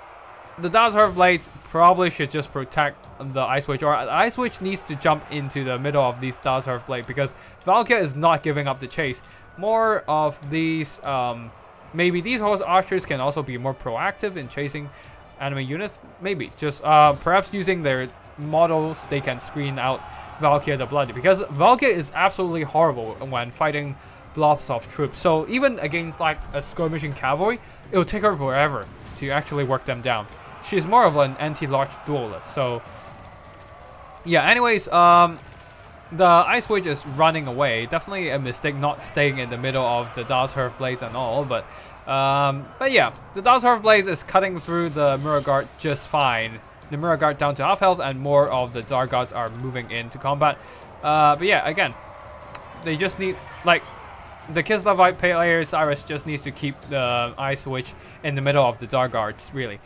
the Dazzler Blades probably should just protect the Ice Witch, or the Ice Witch needs to jump into the middle of these Dazzler Blade because Valkia is not giving up the chase. More of these, maybe these Horse Archers can also be more proactive in chasing enemy units. Maybe just perhaps using their models, they can screen out Valkia the Bloody, because Valkia is absolutely horrible when fighting blobs of troops. So even against like a skirmishing cavalry, it will take her forever to actually work them down. She's more of an anti-large duelist. So yeah, anyways, the Ice Witch is running away. Definitely a mistake not staying in the middle of the Dazzler Blades and all, but yeah, the Dazzler Blades is cutting through the Mirror Guard just fine. The Mirror Guard down to half health, and more of the Dark Guards are moving into combat. But yeah, again, they just need, like, the Kislevite player Cyrus just needs to keep the Ice Witch in the middle of the Dark Guards, really.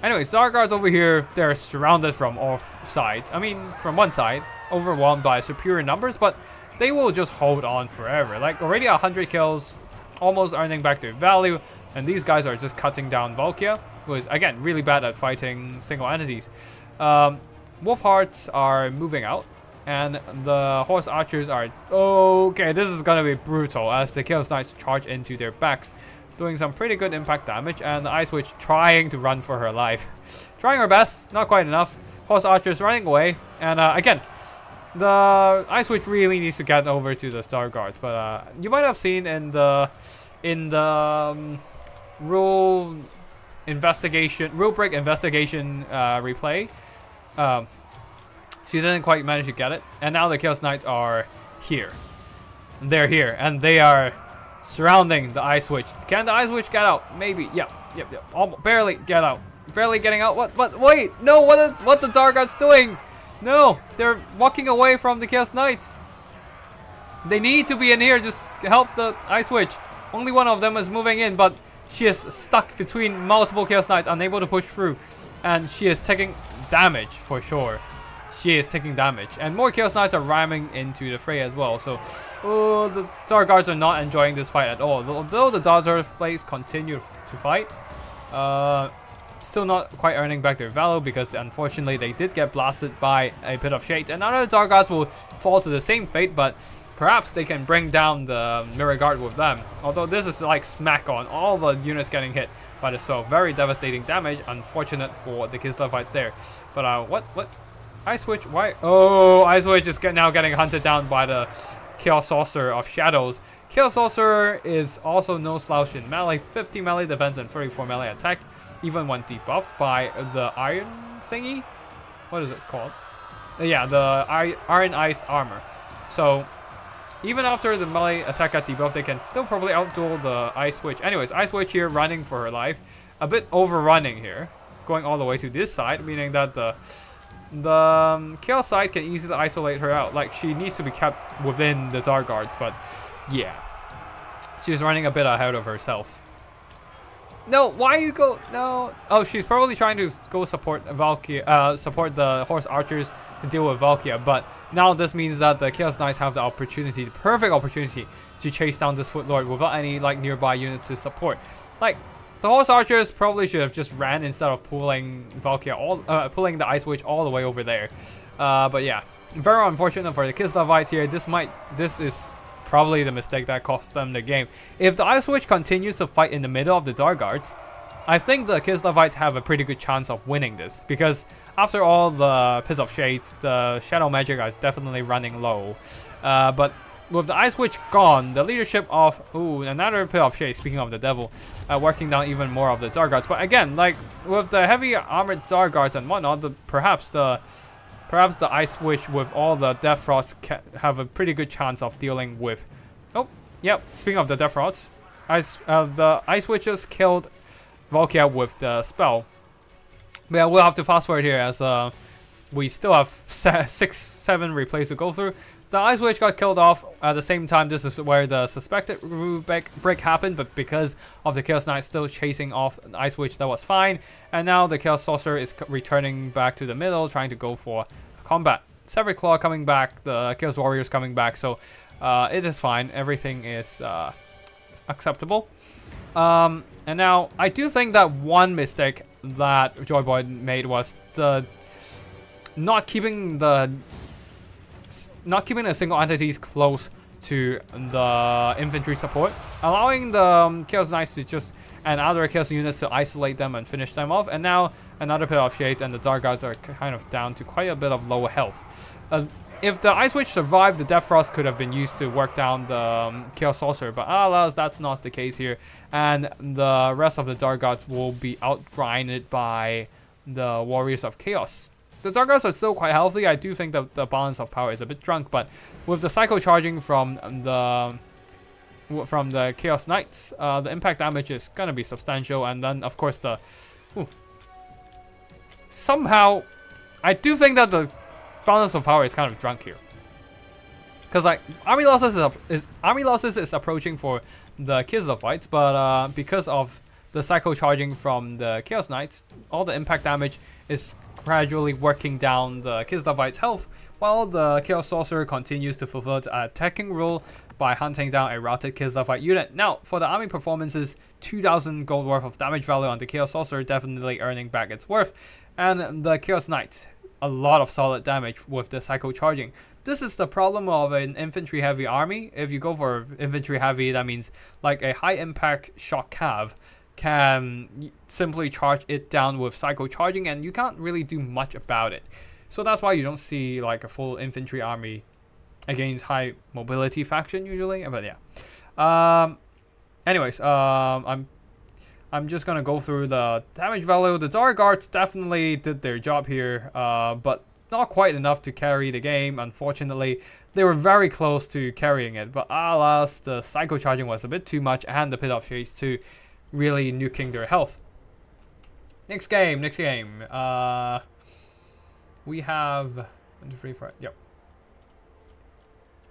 Anyways, Dark Guards over here, they're surrounded from all sides. I mean, from one side, overwhelmed by superior numbers, but they will just hold on forever. Like, already 100 kills, almost earning back their value, and these guys are just cutting down Valkia, who is, again, really bad at fighting single entities. Wolf Hearts are moving out, and the Horse Archers are... Okay, this is gonna be brutal as the Chaos Knights charge into their backs, doing some pretty good impact damage, and the Ice Witch trying to run for her life. Trying her best, not quite enough. Horse Archers running away, and again, the Ice Witch really needs to get over to the Star Guard, but you might have seen in the rule break investigation replay, she didn't quite manage to get it, and now the Chaos Knights are here. They're here, and they are surrounding the Ice Witch. Can the Ice Witch get out? Maybe. Yep. Almost, barely get out. Barely getting out. What? Wait! No! What the Dark Guards doing? No! They're walking away from the Chaos Knights. They need to be in here just to help the Ice Witch. Only one of them is moving in, but she is stuck between multiple Chaos Knights, unable to push through, and she is taking damage for sure. She is taking damage, and more Chaos Knights are ramming into the fray as well. So, the Dark Guards are not enjoying this fight at all. Although the Dazzler Blades continue to fight, still not quite earning back their value because unfortunately they did get blasted by a Pit of Shades, and other Dark Guards will fall to the same fate, but perhaps they can bring down the Mirror Guard with them. Although this is like smack on, all the units getting hit by the sword. Very devastating damage. Unfortunate for the Kislevites there. But what? Ice Witch? Why? Oh, Ice Witch is now getting hunted down by the Chaos Sorcerer of Shadows. Chaos Sorcerer is also no slouch in melee. 50 melee defense and 34 melee attack, even when debuffed by the Iron thingy. What is it called? Yeah, the Iron Ice Armor. So even after the melee attack got debuffed, they can still probably outduel the Ice Witch. Anyways, Ice Witch here running for her life. A bit overrunning here. Going all the way to this side, meaning that the Chaos side can easily isolate her out. Like, she needs to be kept within the Dark Guards, but yeah. She's running a bit ahead of herself. No, why you go? No. Oh, she's probably trying to go support Valkia, support the Horse Archers to deal with Valkia, but now this means that the Chaos Knights have the opportunity, the perfect opportunity, to chase down this Foot Lord without any like nearby units to support. Like, the Horse Archers probably should have just ran instead of pulling Valkia pulling the Ice Witch all the way over there. But yeah, very unfortunate for the Kislevites here. This is probably the mistake that cost them the game. If the Ice Witch continues to fight in the middle of the Dark Guards, I think the Kislevites have a pretty good chance of winning this, because after all, the Pit of Shades, the Shadow Magic are definitely running low. But with the Ice Witch gone, the leadership of another Pit of Shades, speaking of the devil, working down even more of the Dark Guards. But again, like with the heavy armored Dark Guards and whatnot, perhaps the Ice Witch with all the Death Frost have a pretty good chance of dealing with. Oh, yep. Speaking of the Death Frost, the Ice Witches killed Valkia with the spell. But yeah, we'll have to fast forward here as we still have 6-7 replays to go through. The Ice Witch got killed off at the same time. This is where the suspected rule break happened, but because of the Chaos Knight still chasing off the Ice Witch, that was fine. And now the Chaos Sorcerer is returning back to the middle, trying to go for combat. Severed Claw coming back, the Chaos Warriors coming back, so it is fine. Everything is acceptable. And now, I do think that one mistake that Joy Boy made was the not keeping the single entities close to the infantry support, allowing the Chaos Knights to just and other Chaos units to isolate them and finish them off. And now another Pit of Shades and the Dark Guards are kind of down to quite a bit of lower health. If the Ice Witch survived, the Death Frost could have been used to work down the Chaos Sorcerer, but alas, that's not the case here. And the rest of the Dark Guards will be outgrinded by the Warriors of Chaos. The Dark Guards are still quite healthy. I do think that the balance of power is a bit drunk, but with the Psycho charging from the Chaos Knights, the impact damage is gonna be substantial. And then, of course, somehow, I do think that the balance of power is kind of drunk here, because like army losses is approaching for the Kislev fights, but because of the Psycho charging from the Chaos Knights, all the impact damage is gradually working down the Kislevite's health, while the Chaos Sorcerer continues to fulfill its attacking role by hunting down a routed Kislevite unit. Now, for the army performances, 2,000 gold worth of damage value on the Chaos Sorcerer, definitely earning back its worth, and the Chaos Knight, a lot of solid damage with the Psycho charging. This is the problem of an infantry heavy army. If you go for infantry heavy, that means like a high impact shock cav can simply charge it down with Psycho charging, and you can't really do much about it. So that's why you don't see like a full infantry army against high mobility faction usually. But yeah. Anyways, I'm just gonna go through the damage value. The Dark Guards definitely did their job here, but not quite enough to carry the game. Unfortunately, they were very close to carrying it, but alas, the Psycho charging was a bit too much, and the Pit of Shades too, really nuking their health. Next game. We have 1, 2, 3, 4. Yep.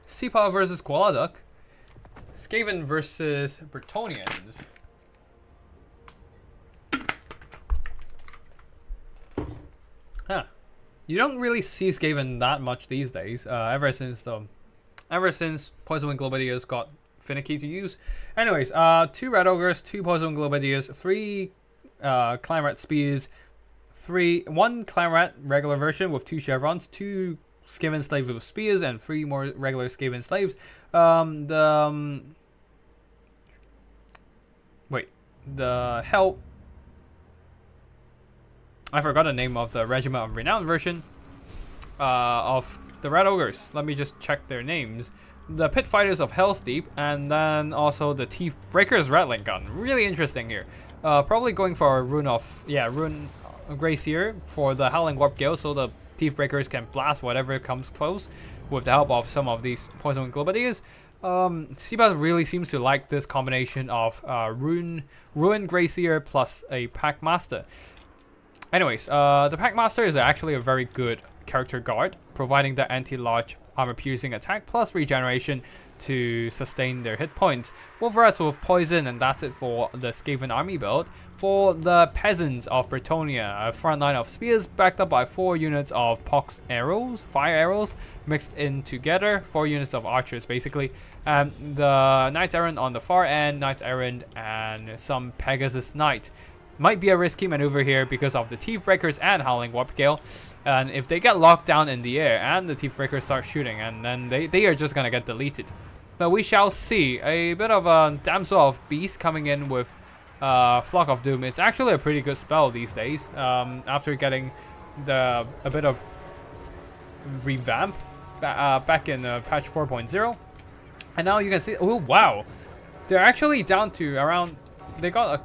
Seapower versus Koala Skaven versus Bretonnians. Huh. You don't really see Skaven that much these days. Ever since Poisonwind Globadiers got finicky to use. Anyways, 2 Red Ogres, 2 Poisonwind Globadiers, 3 Clanrat Spears, 1 Clanrat regular version with 2 chevrons, 2 Skaven slaves with spears, and 3 more regular Skaven slaves. The hell. I forgot the name of the Regiment of Renown version of the Red Ogres. Let me just check their names. The Pit Fighters of Hell's Deep, and then also the Teeth Breakers Rattling Gun. Really interesting here. Probably going for a Rune Gracier for the Howling Warp Gale, so the Teeth Breakers can blast whatever comes close with the help of some of these Poisonwind Globadiers. Seabass really seems to like this combination of Ruin Gracier plus a Pack Master. Anyways, the Pack Master is actually a very good character guard, providing the anti-large armor-piercing attack plus regeneration to sustain their hit points. Wolf Rats with poison, and that's it for the Skaven army build. For the Peasants of Bretonnia, a front line of spears backed up by 4 units of Pox arrows, fire arrows, mixed in together, 4 units of archers basically. The Knights Errant on the far end, Knights Errant and some Pegasus Knight. Might be a risky maneuver here because of the Teeth Breakers and Howling Warp Gale. And if they get locked down in the air and the Teeth Breakers start shooting, and then they are just gonna get deleted. But we shall see. A bit of a Damsel of Beast coming in with Flock of Doom. It's actually a pretty good spell these days, after getting a bit of revamp back in patch 4.0. And now you can see, oh wow, they're actually down to around, they got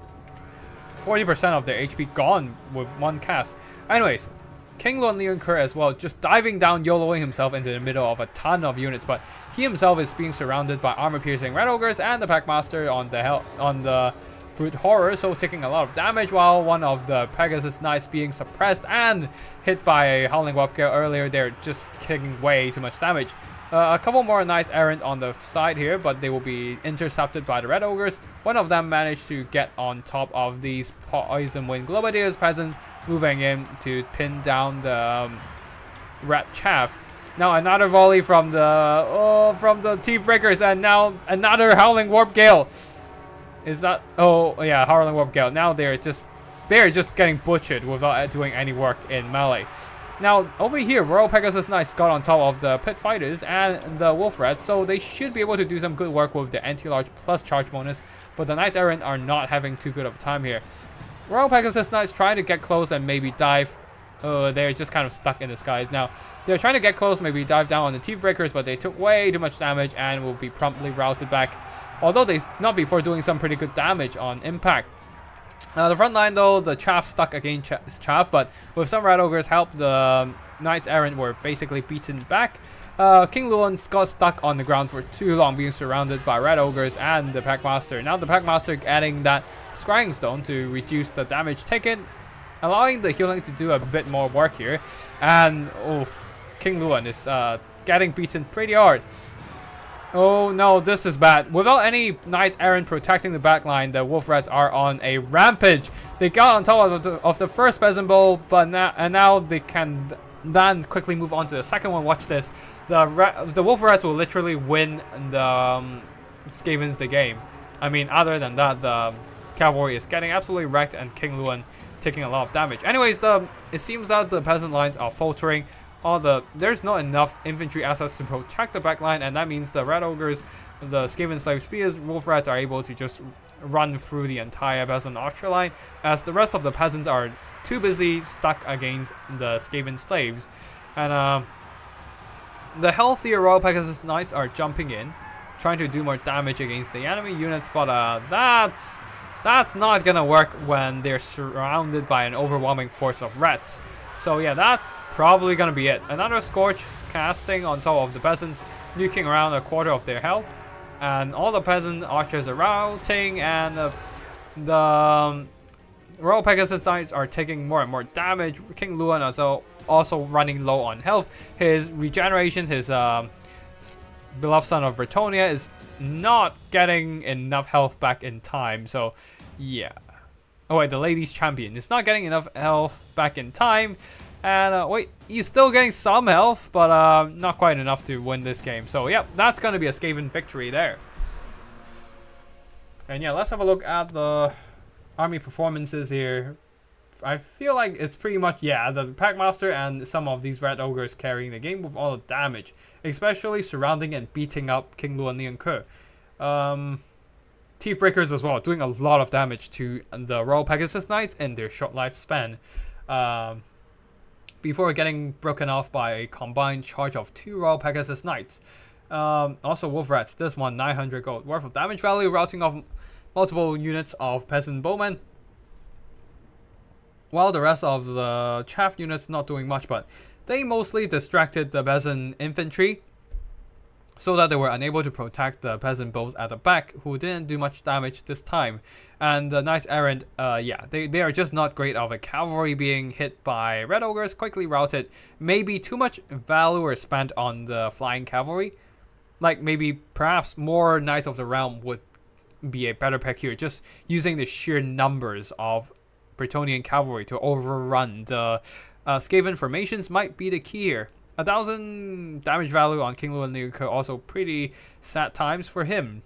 40% of their HP gone with 1 cast. Anyways, King Lon Leon Kerr as well, just diving down, YOLOing himself into the middle of a ton of units, but he himself is being surrounded by armor-piercing Red Ogres and the Packmaster on the Brute Horror, so taking a lot of damage, while one of the Pegasus Knights being suppressed and hit by a Howling Warp Gale earlier. They're just taking way too much damage. A couple more Knights Errant on the side here, but they will be intercepted by the Red Ogres. One of them managed to get on top of these Poison Wind Globadiers peasants, moving in to pin down the Red Chaff. Now another volley from the Teeth Breakers, and now another Howling Warp Gale. Is that? Oh yeah, Howling Warp Gale. Now they're just getting butchered without doing any work in melee. Now, over here, Royal Pegasus Knights got on top of the Pit Fighters and the Wolf Rats, so they should be able to do some good work with the anti-large plus charge bonus, but the Knights Errant are not having too good of a time here. Royal Pegasus Knights trying to get close and maybe dive. They're just kind of stuck in the skies. Now, they're trying to get close, maybe dive down on the Teeth Breakers, but they took way too much damage and will be promptly routed back, although they not before doing some pretty good damage on impact. The front line though, the Chaff stuck against Chaff, but with some Red Ogres help, the Knights Errant were basically beaten back. King Luan got stuck on the ground for too long, being surrounded by Red Ogres and the Packmaster. Now the Packmaster adding that Scrying Stone to reduce the damage taken, allowing the healing to do a bit more work here. And King Luan is getting beaten pretty hard. Oh no, this is bad. Without any Knights Errant protecting the backline, the Wolf Rats are on a rampage. They got on top of the first Peasant Bowl, but now they can then quickly move on to the second one. Watch this. The Wolf Rats will literally win the Skavens the game. I mean, other than that, the Cavalry is getting absolutely wrecked and King Luan taking a lot of damage. Anyways, it seems that the Peasant lines are faltering. There's not enough infantry assets to protect the backline, and that means the Red Ogres, the Skaven Slave Spears, Wolf Rats are able to just run through the entire Peasant Archer line, as the rest of the peasants are too busy stuck against the Skaven Slaves. And the healthier Royal Pegasus Knights are jumping in, trying to do more damage against the enemy units, but that's not gonna work when they're surrounded by an overwhelming force of rats. So yeah, that's probably gonna be it. Another Scorch casting on top of the peasants, nuking around a quarter of their health, and all the peasant archers are routing, and the Royal Pegasus Knights are taking more and more damage. King Luan is also running low on health. His regeneration, his beloved son of Bretonia, is not getting enough health back in time. So yeah. Oh wait, the ladies champion is not getting enough health back in time. And wait, he's still getting some health, but not quite enough to win this game. So yeah, that's going to be a Skaven victory there. And yeah, let's have a look at the army performances here. I feel like it's pretty much, yeah, the Packmaster and some of these Red Ogres carrying the game with all the damage, especially surrounding and beating up King Luan Lian Ke. Teeth Breakers as well, doing a lot of damage to the Royal Pegasus Knights in their short lifespan, before getting broken off by a combined charge of 2 Royal Pegasus Knights. Also Wolf Rats, this one 900 gold worth of damage value, routing off multiple units of Peasant Bowmen, while the rest of the Chaff units not doing much, but they mostly distracted the Peasant Infantry, so that they were unable to protect the Peasant Bows at the back, who didn't do much damage this time. And the Knights Errant, yeah, they are just not great of a cavalry, being hit by Red Ogres, quickly routed. Maybe too much value was spent on the flying cavalry. Like maybe perhaps more Knights of the Realm would be a better pick here, just using the sheer numbers of Bretonian cavalry to overrun the Skaven formations might be the key here. 1,000 damage value on King Luan Lian Ke, also pretty sad times for him,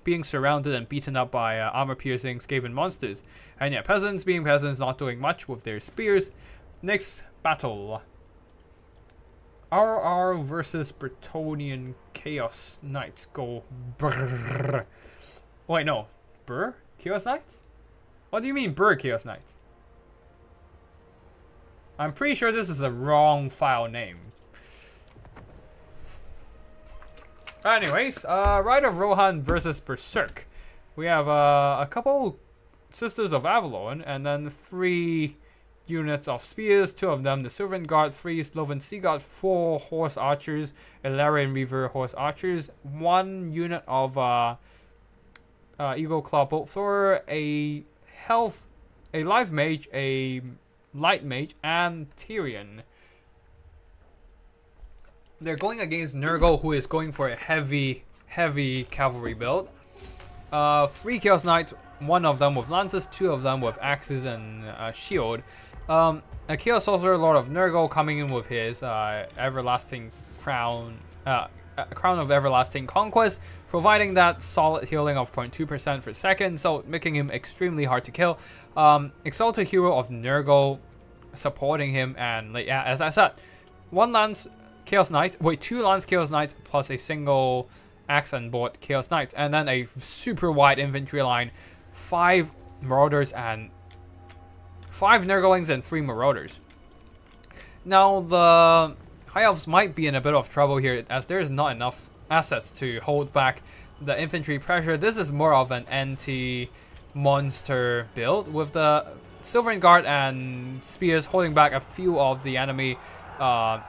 being surrounded and beaten up by armor-piercing Skaven monsters. And yeah, peasants being peasants, not doing much with their spears. Next battle. RR versus Bretonian Chaos Knights go brrr. Wait, no. Brr? Chaos Knights? What do you mean Brr Chaos Knights? I'm pretty sure this is a wrong file name. Anyways, Rite of Rohan versus Berserk. We have a couple Sisters of Avalon, and then 3 units of spears, 2 of them the Sylvan Guard, 3 Sloven Sea Guard, 4 Horse Archers, Illyrian Reaver Horse Archers, 1 unit of Eagle Claw Bolt Thrower, a Life Mage, a Light Mage, and Tyrion. they're going against Nurgle, who is going for a heavy cavalry build. 3 Chaos Knights, 1 of them with lances, 2 of them with axes and shield. A Chaos Sorcerer, Lord of Nurgle, coming in with his everlasting crown, crown of everlasting conquest, providing that solid healing of 0.2% per second, so making him extremely hard to kill. Exalted Hero of Nurgle supporting him, and yeah, as I said, 1 Lance Chaos Knight, 2 Lance Chaos Knights plus a single axe and board Chaos Knight, and then a super wide infantry line, 5 Marauders and 5 Nurglings and 3 Marauders. Now the High Elves might be in a bit of trouble here, as there is not enough assets to hold back the infantry pressure. This is more of an anti-monster build, with the Silvern Guard and Spears holding back a few of the enemy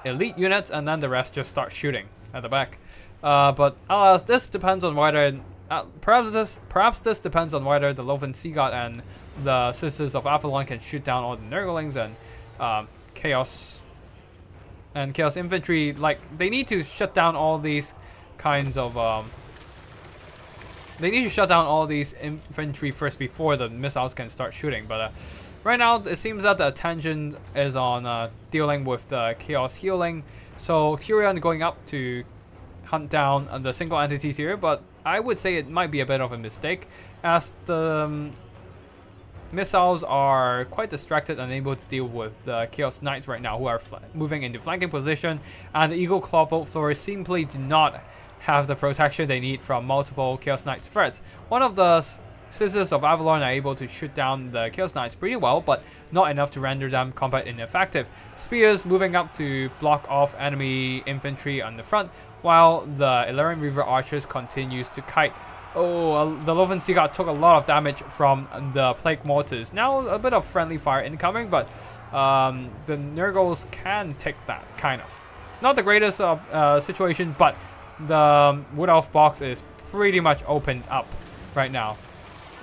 elite units, and then the rest just start shooting at the back. But alas, this depends on whether perhaps this depends on whether the Loven Sea God and the Sisters of Avalon can shoot down all the Nurglings and Chaos Infantry. Like, they need to shut down all these kinds of they need to shut down all these infantry first before the missiles can start shooting. But right now it seems that the attention is on dealing with the Chaos healing. So Tyrion going up to hunt down the single entities here, but I would say it might be a bit of a mistake, as the missiles are quite distracted and unable to deal with the Chaos Knights right now, who are moving into flanking position, and the Eagle Claw Bolt Throwers simply do not have the protection they need from multiple Chaos Knights threats. One of the Sisters of Avalon are able to shoot down the Chaos Knights pretty well, but not enough to render them combat ineffective. Spears moving up to block off enemy infantry on the front, while the Illyrian Reaver Archers continues to kite. Oh, the Loven Sea God took a lot of damage from the Plague Mortars. Now a bit of friendly fire incoming, but the Nurgles can take that, kind of. Not the greatest situation, but the Wood Elf box is pretty much opened up right now.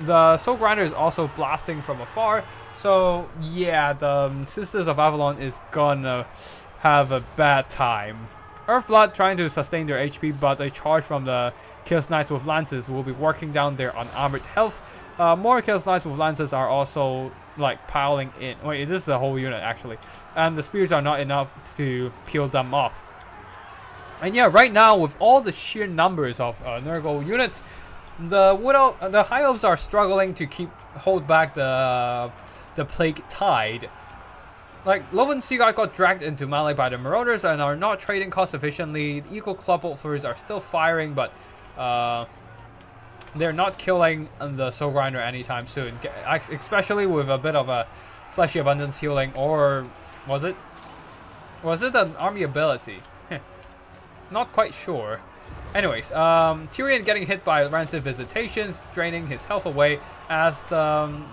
The Soul Grinder is also blasting from afar, so yeah, the Sisters of Avalon is gonna have a bad time. Earthblood trying to sustain their HP, but a charge from the Chaos Knights with Lances will be working down their unarmored health. More Chaos Knights with Lances are also like piling in. Wait, this is a whole unit actually. And the Spears are not enough to peel them off. And yeah, right now with all the sheer numbers of Nurgle units, the High Elves are struggling to hold back the Plague Tide. Like, Loven Sea God got dragged into melee by the Marauders and are not trading cost efficiently. The Eagle Claw Bolt Throwers are still firing, but they're not killing the Soul Grinder anytime soon. Especially with a bit of a Fleshy Abundance healing, or was it an army ability? Not quite sure. Anyways, Tyrion getting hit by Rancid Visitations, draining his health away, as the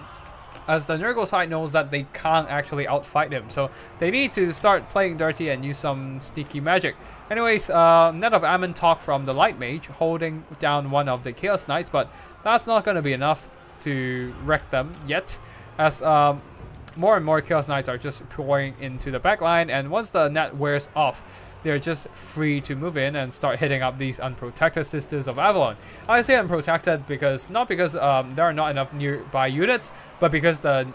Nurgle side knows that they can't actually outfight him, so they need to start playing dirty and use some sneaky magic. Anyways, Net of Ammon talk from the Light Mage, holding down one of the Chaos Knights, but that's not going to be enough to wreck them yet, as more and more Chaos Knights are just pouring into the backline, and once the net wears off, they're just free to move in and start hitting up these unprotected Sisters of Avalon. I say unprotected because not because there are not enough nearby units, but because the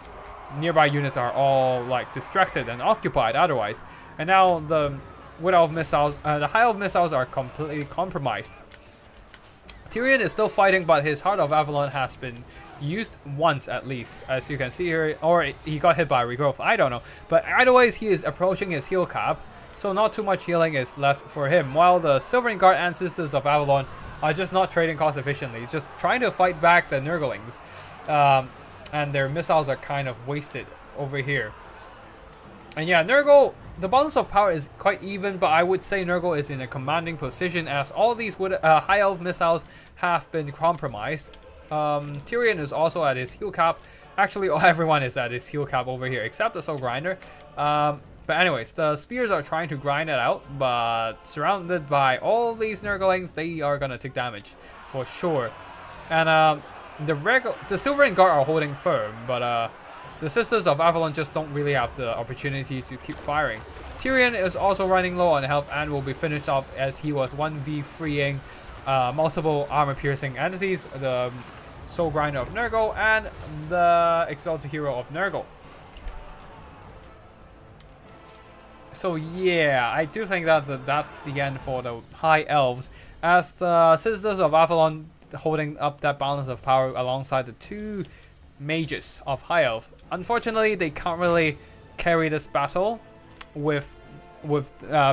nearby units are all like distracted and occupied otherwise. And now the Wood Elf missiles, the High Elf missiles are completely compromised. Tyrion is still fighting, but his Heart of Avalon has been used once at least, as you can see here, or he got hit by regrowth, I don't know. But either ways, he is approaching his heal cap, so not too much healing is left for him, while the Silvern Guard and Sisters of Avalon are just not trading cost efficiently, just trying to fight back the Nurglings, and their missiles are kind of wasted over here. And yeah, Nurgle, the balance of power is quite even, but I would say Nurgle is in a commanding position, as all these High Elf missiles have been compromised. Tyrion is also at his heal cap. Actually, everyone is at his heal cap over here, except the Soul Grinder. But anyways, the Spears are trying to grind it out, but surrounded by all these Nurglings, they are gonna take damage for sure. And the Silvern Guard are holding firm, but the Sisters of Avalon just don't really have the opportunity to keep firing. Tyrion is also running low on health and will be finished off as he was 1v3ing multiple armor-piercing entities, the Soul Grinder of Nurgle and the Exalted Hero of Nurgle. So yeah, I do think that that's the end for the High Elves, as the Sisters of Avalon holding up that balance of power alongside the two mages of High Elf. Unfortunately, they can't really carry this battle with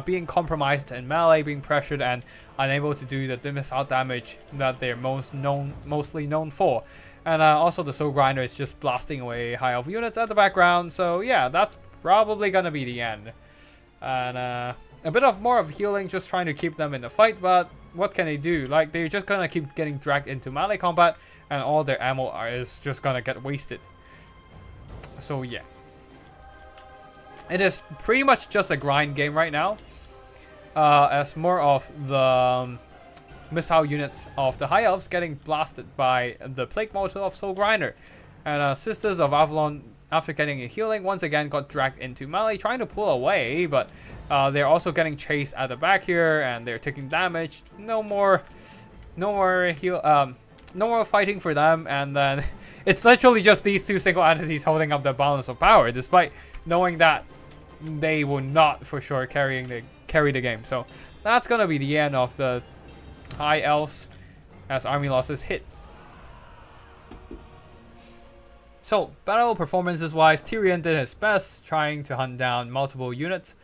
being compromised in melee, being pressured, and unable to do the missile damage that they're mostly known for. And also the Soul Grinder is just blasting away High Elf units at the background. So yeah, that's probably gonna be the end. And a bit of more of healing, just trying to keep them in the fight, but what can they do? Like, they're just gonna keep getting dragged into melee combat, and all their ammo is just gonna get wasted. So yeah, it is pretty much just a grind game right now, as more of the missile units of the High Elves getting blasted by the Plague Mortal of Soul Grinder. And Sisters of Avalon, after getting a healing, once again got dragged into melee, trying to pull away, but they're also getting chased at the back here, and they're taking damage. No more fighting for them, and then it's literally just these two single entities holding up the balance of power, despite knowing that they will not for sure carry the game. So that's gonna be the end of the High Elves as army losses hit. So battle performances wise, Tyrion did his best, trying to hunt down multiple units.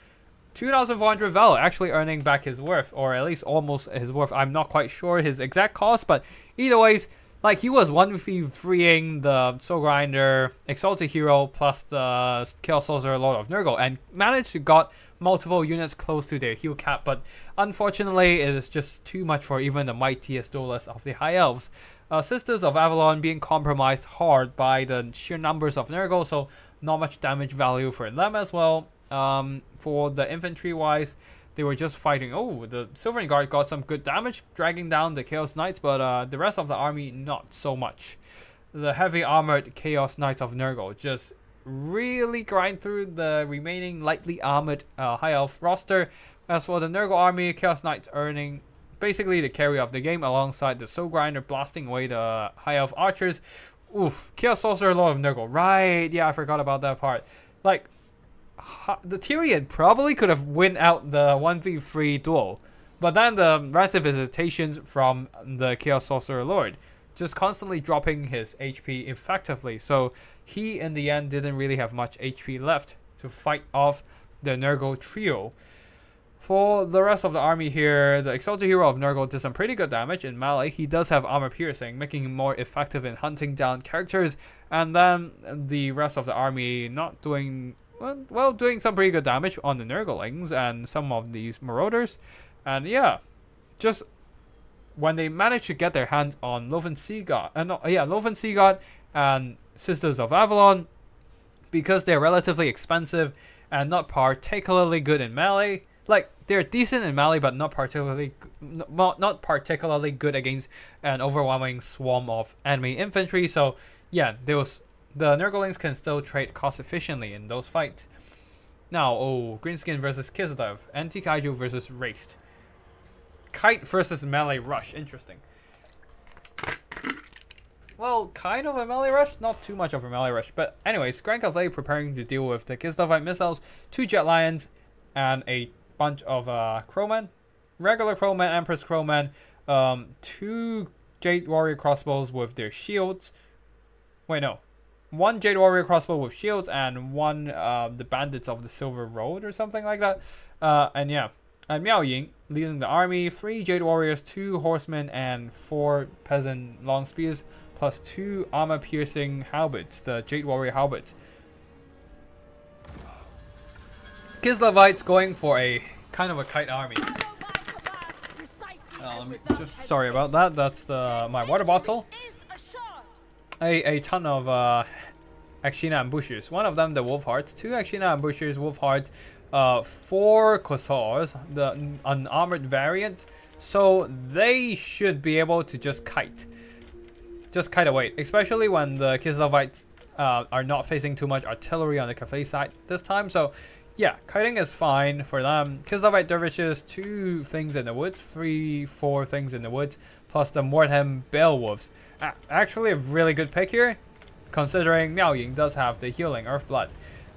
2,400 valor, actually earning back his worth, or at least almost his worth. I'm not quite sure his exact cost, but either ways, like, he was 1v3ing the Soul Grinder, Exalted Hero, plus the Chaos Sorcerer Lord of Nurgle, and managed to got multiple units close to their heal cap, but unfortunately it is just too much for even the mightiest duelists of the High Elves. Sisters of Avalon being compromised hard by the sheer numbers of Nurgle, so not much damage value for them as well. For the infantry wise, they were just fighting. Oh, the Silvern Guard got some good damage, dragging down the Chaos Knights, but the rest of the army not so much. The heavy armored Chaos Knights of Nurgle just really grind through the remaining lightly armored High Elf roster. As for the Nurgle army, Chaos Knights earning basically the carry of the game alongside the Soul Grinder blasting away the High Elf archers. Oof, Chaos Sorcerer Lord of Nurgle. Right, yeah, I forgot about that part. Like, the Tyrion probably could have win out the 1v3 duel, but then the massive visitations from the Chaos Sorcerer Lord just constantly dropping his HP effectively, so he in the end didn't really have much HP left to fight off the Nurgle trio. For the rest of the army here, the Exalted Hero of Nurgle did some pretty good damage in melee. He does have armor piercing, making him more effective in hunting down characters, and then the rest of the army not doing well, doing some pretty good damage on the Nurglings and some of these marauders. And yeah, just when they managed to get their hands on Loven Seagod and Sisters of Avalon, because they're relatively expensive and not particularly good in melee. Like, they're decent in melee, but not particularly good against an overwhelming swarm of enemy infantry. So yeah, the Nurglings can still trade cost efficiently in those fights. Now, Greenskin versus Kislev, Anti-Kaiju versus Raced. Kite versus Melee Rush, interesting. Well, kind of a melee rush, not too much of a melee rush. But anyways, Grand Cavalry preparing to deal with the Kislevite missiles, 2 Jet Lions, and a bunch of Crowmen, regular Crowmen, Empress Crowmen, 2 Jade Warrior crossbows with their shields. Wait, no. 1 Jade Warrior crossbow with shields, and 1 the Bandits of the Silver Road or something like that. And yeah, and Miao Ying leading the army, 3 Jade Warriors, 2 Horsemen, and 4 Peasant Long Spears, plus 2 armor-piercing halberds, the Jade Warrior halberd. Kislevites going for a kind of a kite army. Sorry about that. That's my water bottle. A ton of Akshina ambushers. One of them the Wolf Hearts. 2 Akshina ambushers, Wolf Hearts. 4 Kosaurs, the unarmored variant. So they should be able to just kite away, especially when the Kislevites are not facing too much artillery on the Cathay side this time. So yeah, kiting is fine for them. Kislavite Dervishes, 2 things in the woods, 3, 4 things in the woods, plus the Mordheim Beowulfs. Actually a really good pick here, considering Miao Ying does have the healing Earthblood.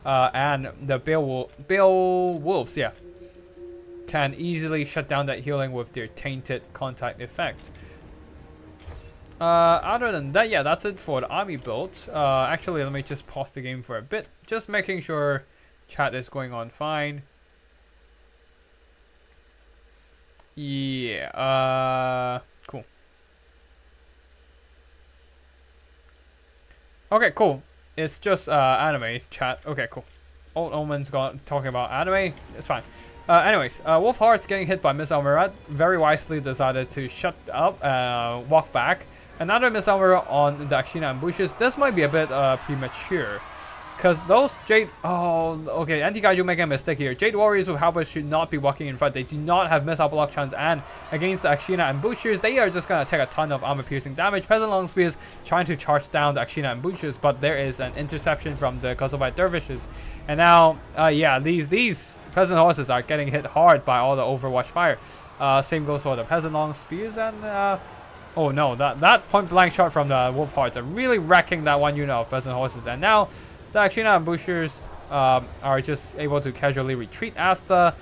And the Beowulfs, yeah, can easily shut down that healing with their tainted contact effect. Other than that, yeah, that's it for the army build. Actually, let me just pause the game for a bit, just making sure chat is going on fine. Yeah, cool. Okay, cool. It's just anime chat. Okay, cool. Old Omen's talking about anime. It's fine. Anyways, Wolf Hearts getting hit by Missile Mirage very wisely decided to shut up, walk back. Another Missile Mirage on the Akshina ambushes. This might be a bit premature. Because those Jade... Oh, okay. Anti-Kaiju making a mistake here. Jade Warriors with Halberds should not be walking in front. They do not have missile block chance. And against the Akshina ambushers, they are just going to take a ton of armor-piercing damage. Peasant Long Spears trying to charge down the Akshina ambushers. But there is an interception from the Kosovo Dervishes. And now, yeah, these Peasant Horses are getting hit hard by all the Overwatch fire. Same goes for the Peasant Long Spears. And... oh no, that point-blank shot from the Wolf Hearts are really wrecking that one unit of Peasant Horses. And now... the Akshina ambushers are just able to casually retreat as the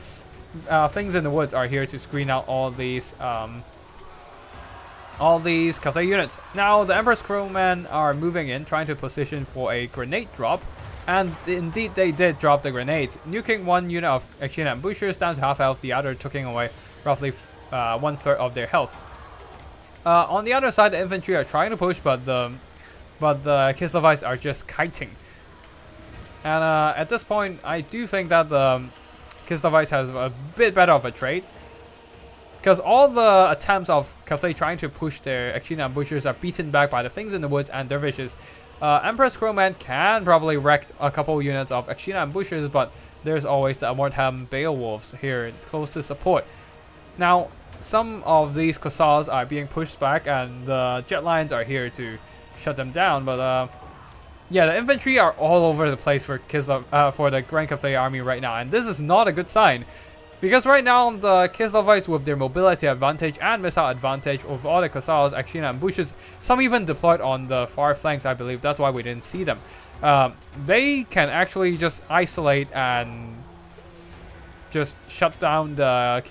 things in the woods are here to screen out all these Cathay units. Now the Emperor's Crowmen are moving in, trying to position for a grenade drop, and indeed they did drop the grenades, nuking one unit of Akshina ambushers down to half health, the other taking away roughly 1/3 of their health. On the other side, the infantry are trying to push, but the Kislevites are just kiting. And at this point, I do think that the Kislevites has a bit better of a trade. Because all the attempts of Cathay trying to push their Akshina ambushers are beaten back by the things in the woods and dervishes. Emperor's Crowman can probably wreck a couple units of Akshina ambushers, but there's always the Mordheim Beowulfs here close to support. Now, some of these Kossars are being pushed back, and the Jet Lions are here to shut them down, but... yeah, the infantry are all over the place for for the Grand Cathay army right now, and this is not a good sign. Because right now, the Kislevites with their mobility advantage and missile advantage over all the Kossars, Akshina ambushes, some even deployed on the far flanks, I believe. That's why we didn't see them. They can actually just isolate and just shut down the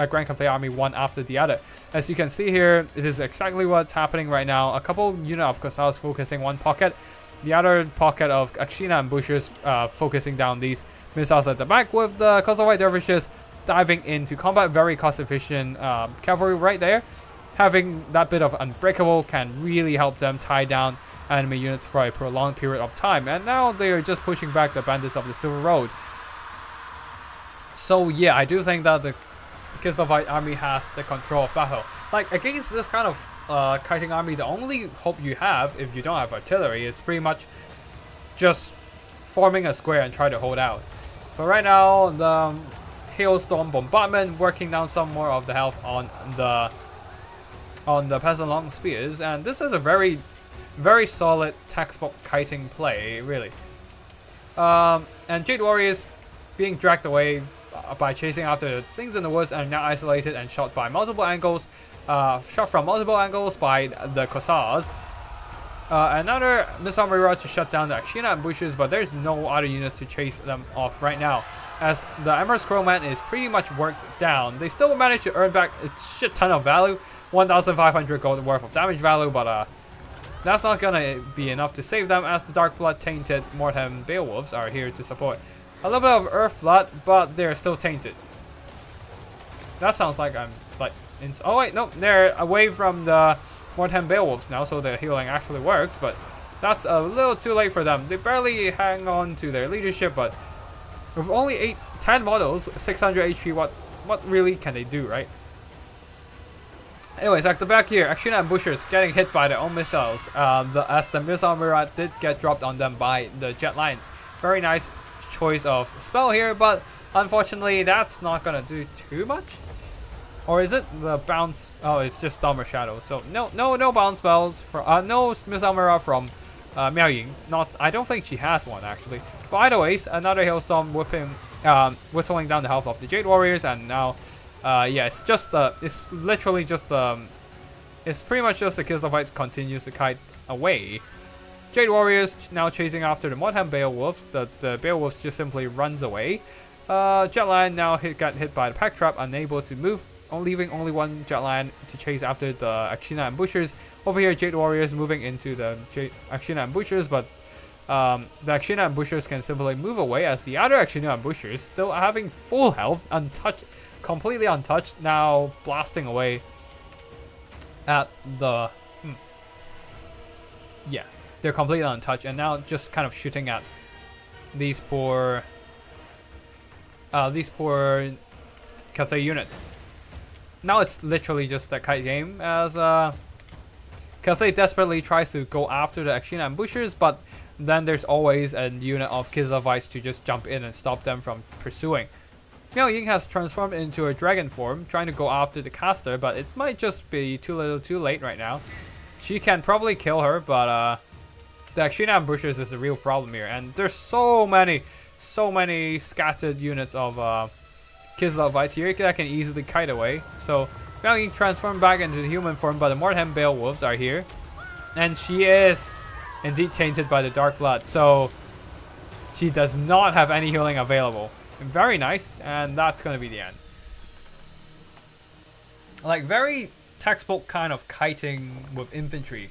Grand Cathay army one after the other. As you can see here, it is exactly what's happening right now. A couple unit of Kossars focusing one pocket. The other pocket of Akshina ambushers focusing down these missiles at the back, with the Kosovo Dervishes diving into combat. Very cost efficient cavalry right there. Having that bit of unbreakable can really help them tie down enemy units for a prolonged period of time. And now they are just pushing back the bandits of the Silver Road. So yeah, I do think that the Kislevite army has the control of battle. Like, against this kind of kiting army, the only hope you have, if you don't have artillery, is pretty much just forming a square and try to hold out. But right now, the Hailstorm Bombardment working down some more of the health on the Peasant Long Spears, and this is a very, very solid textbook kiting play, really. And Jade Warriors being dragged away by chasing after the things in the woods and now isolated and shot by multiple angles. Shot from multiple angles by the Kossars. Another missile mirage to shut down the Akshina ambushes, but there's no other units to chase them off right now, as the Emperor's Crowman is pretty much worked down. They still managed to earn back a shit ton of value, 1,500 gold worth of damage value, but that's not gonna be enough to save them, as the Dark Blood tainted Mordheim Beowulfs are here to support. A little bit of Earth Blood, but they're still tainted. That sounds like I'm like... oh wait, no, they're away from the Mordheim Beowulfs now, so the healing actually works, but that's a little too late for them. They barely hang on to their leadership, but with only 10 models, 600 HP, what really can they do, right? Anyways, at the back here, Akshina ambushers getting hit by their own missiles, as the missile mirage did get dropped on them by the Jet Lions. Very nice choice of spell here, but unfortunately that's not gonna do too much. Or is it the bounce? Oh, it's just Stormer Shadow. So no bounce spells for no missile mirage from Miao Ying. I don't think she has one actually. But either ways, another hailstorm whittling down the health of the Jade Warriors, and now, yeah, it's literally just it's pretty much just the Kislevites continues to kite away. Jade Warriors now chasing after the Modham Beowulf. The Beowulf just simply runs away. Jet Lion now got hit by the pack trap, unable to move, leaving only one Jet Lion to chase after the Akshina ambushers. Over here, Jade Warriors moving into the Akshina ambushers, but the Akshina ambushers can simply move away as the other Akshina ambushers, still having full health, untouched, completely untouched, now blasting away at the... Yeah, they're completely untouched, and now just kind of shooting at these poor Cathay unit. Now it's literally just a kite game as Cathay desperately tries to go after the Akshina ambushers, but then there's always a unit of Kislevites to just jump in and stop them from pursuing. Miao Ying has transformed into a dragon form, trying to go after the caster, but it might just be too little too late right now. She can probably kill her, but the Akshina ambushers is a real problem here, and there's so many scattered units of Kislevites here that can easily kite away. So Miao Ying transformed back into the human form, but the Mordheim Beowulfs are here, and she is indeed tainted by the dark blood, so she does not have any healing available. Very nice, and that's gonna be the end. Like, very textbook kind of kiting with infantry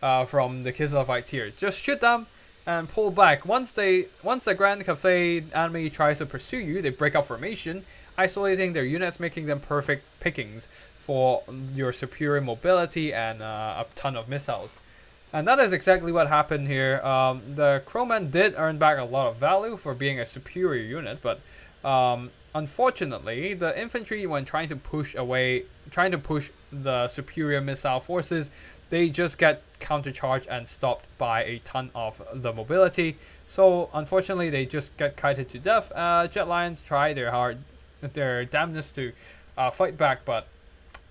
from the Kislevites here. Just shoot them and pull back. Once the Grand Cathay enemy tries to pursue you, they break up formation, isolating their units, making them perfect pickings for your superior mobility and a ton of missiles. And that is exactly what happened here. The Crowmen did earn back a lot of value for being a superior unit, but unfortunately, the infantry, when trying to push the superior missile forces, they just get countercharged and stopped by a ton of the mobility. So unfortunately, they just get kited to death. Jet Lions try their damnness to fight back, but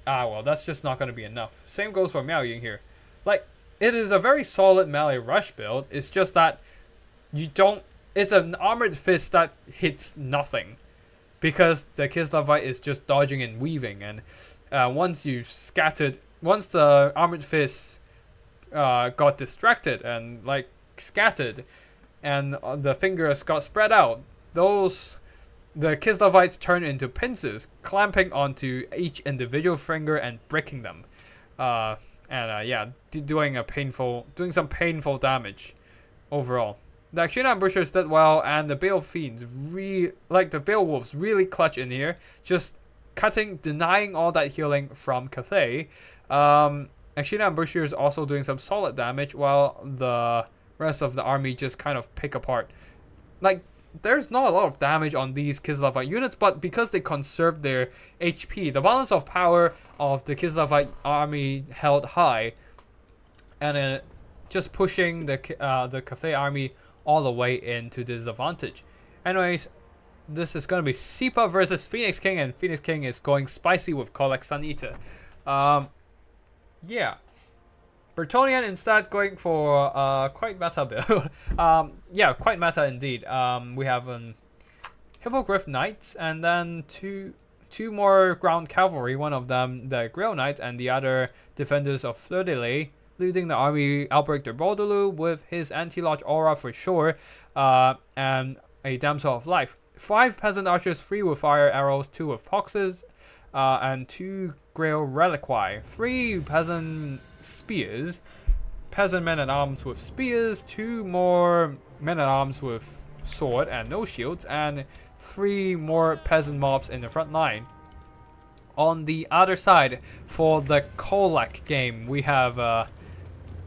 well, that's just not going to be enough. Same goes for Miao Ying here. Like, it is a very solid melee rush build. It's just that it's an armored fist that hits nothing, because the Kislevite is just dodging and weaving, and once the armored fist got distracted and like scattered, and the fingers got spread out, the Kislevites turn into pincers, clamping onto each individual finger and breaking them. Yeah, doing some painful damage overall. The Akshina ambushers did well, and the Beowulfs really clutch in here, just denying all that healing from Cathay. Akshina ambushers also doing some solid damage, while the rest of the army just kind of pick apart. Like, there's not a lot of damage on these Kislevite units, but because they conserved their HP, the balance of power of the Kislevite army held high, and just pushing the Cathay army all the way into disadvantage. Anyways, this is going to be Sipa versus Phoenix King, and Phoenix King is going spicy with Collect Sun Eater. Yeah. Bretonnian instead going for quite meta build. Yeah, quite meta indeed. We have Hippogriff Knights, and then two more ground cavalry, one of them the Grail Knight and the other Defenders of Fleur-de-Lys, leading the army Albrecht de Bordelou with his anti-lodge aura for sure, and a Damsel of Life. 5 peasant archers, 3 with fire arrows, 2 with poxes, and 2 Grail Reliquae, 3 peasant spears, peasant men-at-arms with spears, 2 more men-at-arms with sword and no shields, and 3 more peasant mobs in the front line. On the other side, for the Kolak game, we have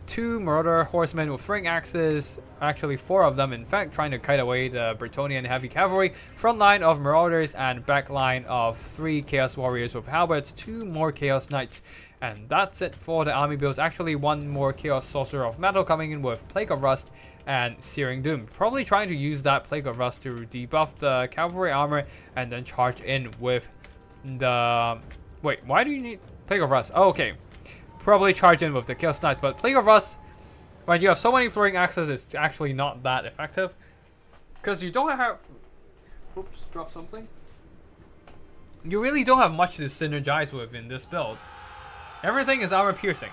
2 Marauder horsemen with throwing axes, actually 4 of them in fact, trying to kite away the Bretonnian heavy cavalry, front line of Marauders, and back line of 3 Chaos Warriors with halberds, 2 more Chaos Knights. And that's it for the army builds. Actually, 1 more Chaos Sorcerer of Metal coming in with Plague of Rust and Searing Doom. Probably trying to use that Plague of Rust to debuff the cavalry armor and then charge in with the... Wait, why do you need Plague of Rust? Oh, okay. Probably charge in with the Chaos Knights, but Plague of Rust When you have so many throwing axes, it's actually not that effective. Because you don't have... Oops, drop something. You really don't have much to synergize with in this build. Everything is armor piercing.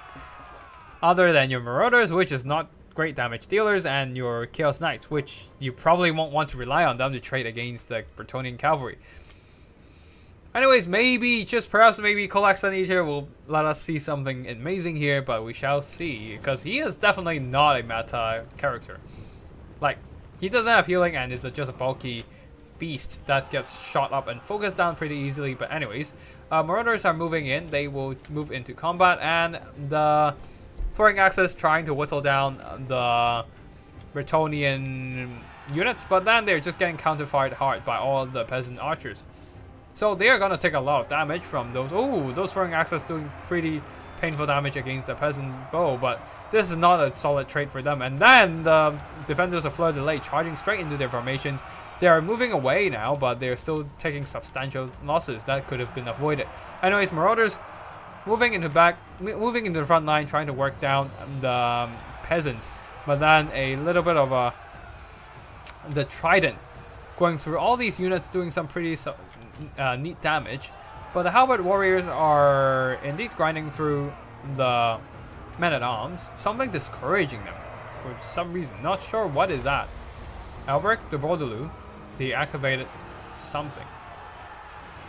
Other than your Marauders, which is not great damage dealers, and your Chaos Knights, which you probably won't want to rely on them to trade against the Bretonnian Cavalry. Anyways, maybe, just perhaps maybe Colexanator will let us see something amazing here, but we shall see, because he is definitely not a meta character. Like, he doesn't have healing and is just a bulky beast that gets shot up and focused down pretty easily. But anyways, Marauders are moving in. They will move into combat, and the throwing axes trying to whittle down the Bretonnian units, but then they're just getting counterfired hard by all the peasant archers. So they are gonna take a lot of damage from those. Oh, those throwing axes doing pretty painful damage against the peasant bow, but this is not a solid trade for them. And then the defenders of Fleur de Lis charging straight into their formations. They are moving away now, but they're still taking substantial losses that could have been avoided. Anyways, Marauders moving into the front line, trying to work down the peasants, but then a little bit of the trident going through all these units, doing some pretty neat damage. But the halberd warriors are indeed grinding through the men-at-arms, something discouraging them for some reason. Not sure what is that. Albrecht de Bordelou deactivated something.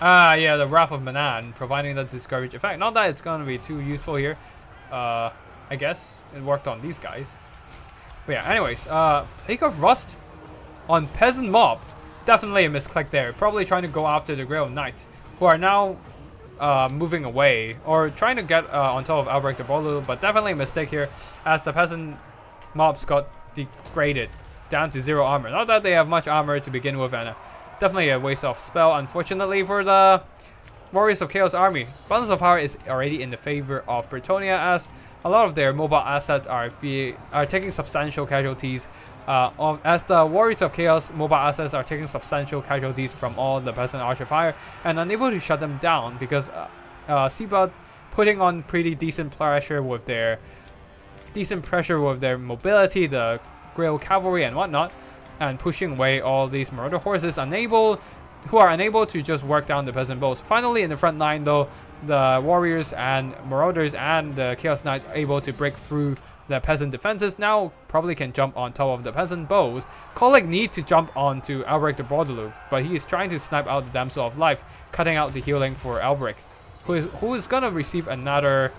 Ah, yeah, the Wrath of Manan, providing the discourage effect. Not that it's going to be too useful here. I guess it worked on these guys. But yeah, anyways, Plague of Rust on Peasant Mob. Definitely a misclick there. Probably trying to go after the Grail Knights, who are now moving away, or trying to get on top of Albrecht de Bordelou, but definitely a mistake here, as the Peasant Mobs got degraded down to 0 armor. Not that they have much armor to begin with, and definitely a waste of spell, unfortunately, for the Warriors of Chaos army. Balance of power is already in the favor of Bretonnia, as a lot of their mobile assets are taking substantial casualties. As the Warriors of Chaos mobile assets are taking substantial casualties from all the peasant archer fire and unable to shut them down, because Seablood putting on pretty decent pressure with their mobility, the Grail cavalry and whatnot, and pushing away all these Marauder horses who are unable to just work down the peasant bows. Finally, in the front line though, the Warriors and Marauders and the Chaos Knights are able to break through the peasant defenses. Now probably can jump on top of the peasant bows. Kolik needs to jump onto Albrecht de Bordelou, but he is trying to snipe out the Damsel of Life, cutting out the healing for Albrecht, who is gonna receive another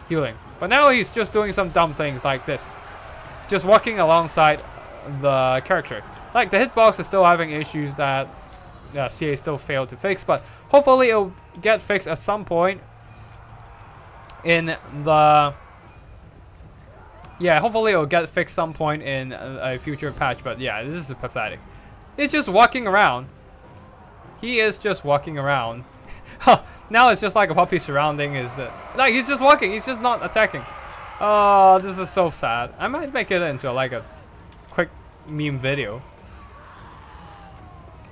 healing. But now he's just doing some dumb things like this, just walking alongside the character. Like, the hitbox is still having issues that CA still failed to fix, but hopefully it'll get fixed at some point in the... Yeah, hopefully it'll get fixed some point in a future patch, but yeah, this is pathetic. He's just walking around. He is just walking around. Now it's just like a puppy surrounding his... like, he's just walking, he's just not attacking. Oh, this is so sad. I might make it into like a quick meme video.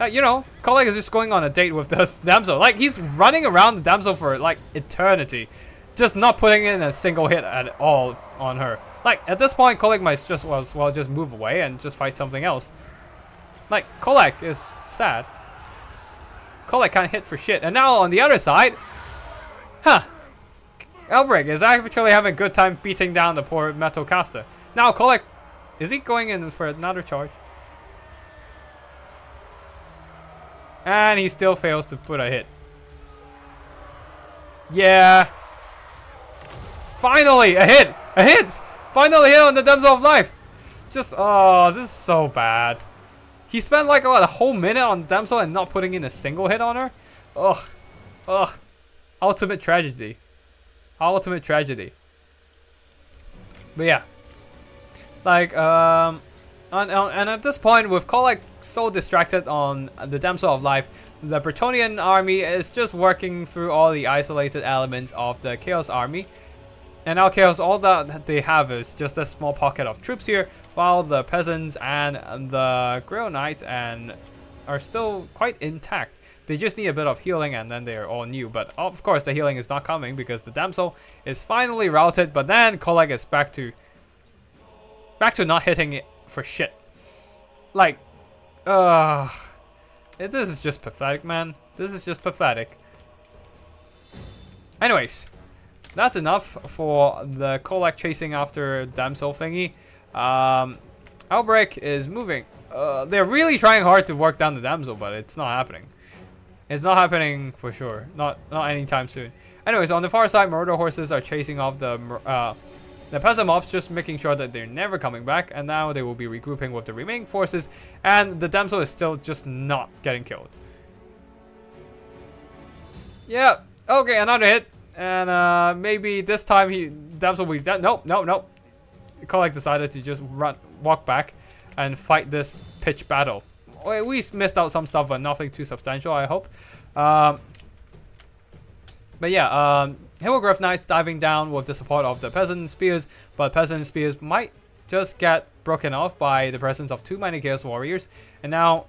You know, Kolik is just going on a date with the damsel. Like, he's running around the damsel for like eternity, just not putting in a single hit at all on her. Like, at this point, Kolik might just just move away and just fight something else. Like, Kolik is sad. Kolik can't hit for shit. And now on the other side, Albrecht is actually having a good time beating down the poor metal caster. Now Kolik, is he going in for another charge? And he still fails to put a hit. Yeah. Finally, a hit! A hit! Finally hit on the Damsel of Life! Just, oh, this is so bad. He spent like a whole minute on Damsel and not putting in a single hit on her? Ugh. Ugh. Ultimate tragedy. Ultimate tragedy. But yeah. Like, and at this point, with Kolik so distracted on the Damsel of Life, the Bretonnian army is just working through all the isolated elements of the Chaos army. And now Chaos, all that they have is just a small pocket of troops here, while the peasants and the Grail Knights are still quite intact. They just need a bit of healing and then they are all new. But of course the healing is not coming because the Damsel is finally routed. But then Kolik is back to Back to not hitting it for shit. Like, this is just pathetic, man. This is just pathetic. Anyways, that's enough for the Kolak chasing after Damsel thingy. Outbreak is moving. They're really trying hard to work down the Damsel, but it's not happening. It's not happening for sure. Not anytime soon. Anyways, on the far side, Marauder horses are chasing off the peasant mobs, just making sure that they're never coming back. And now they will be regrouping with the remaining forces. And the Damsel is still just not getting killed. Yeah. Okay, another hit. And maybe this time Damsel will be dead. Nope. Kolak decided to just walk back and fight this pitch battle. We missed out some stuff, but nothing too substantial, I hope. But yeah, Hippogriff Knights diving down with the support of the Peasant Spears, but Peasant Spears might just get broken off by the presence of too many Chaos Warriors, and now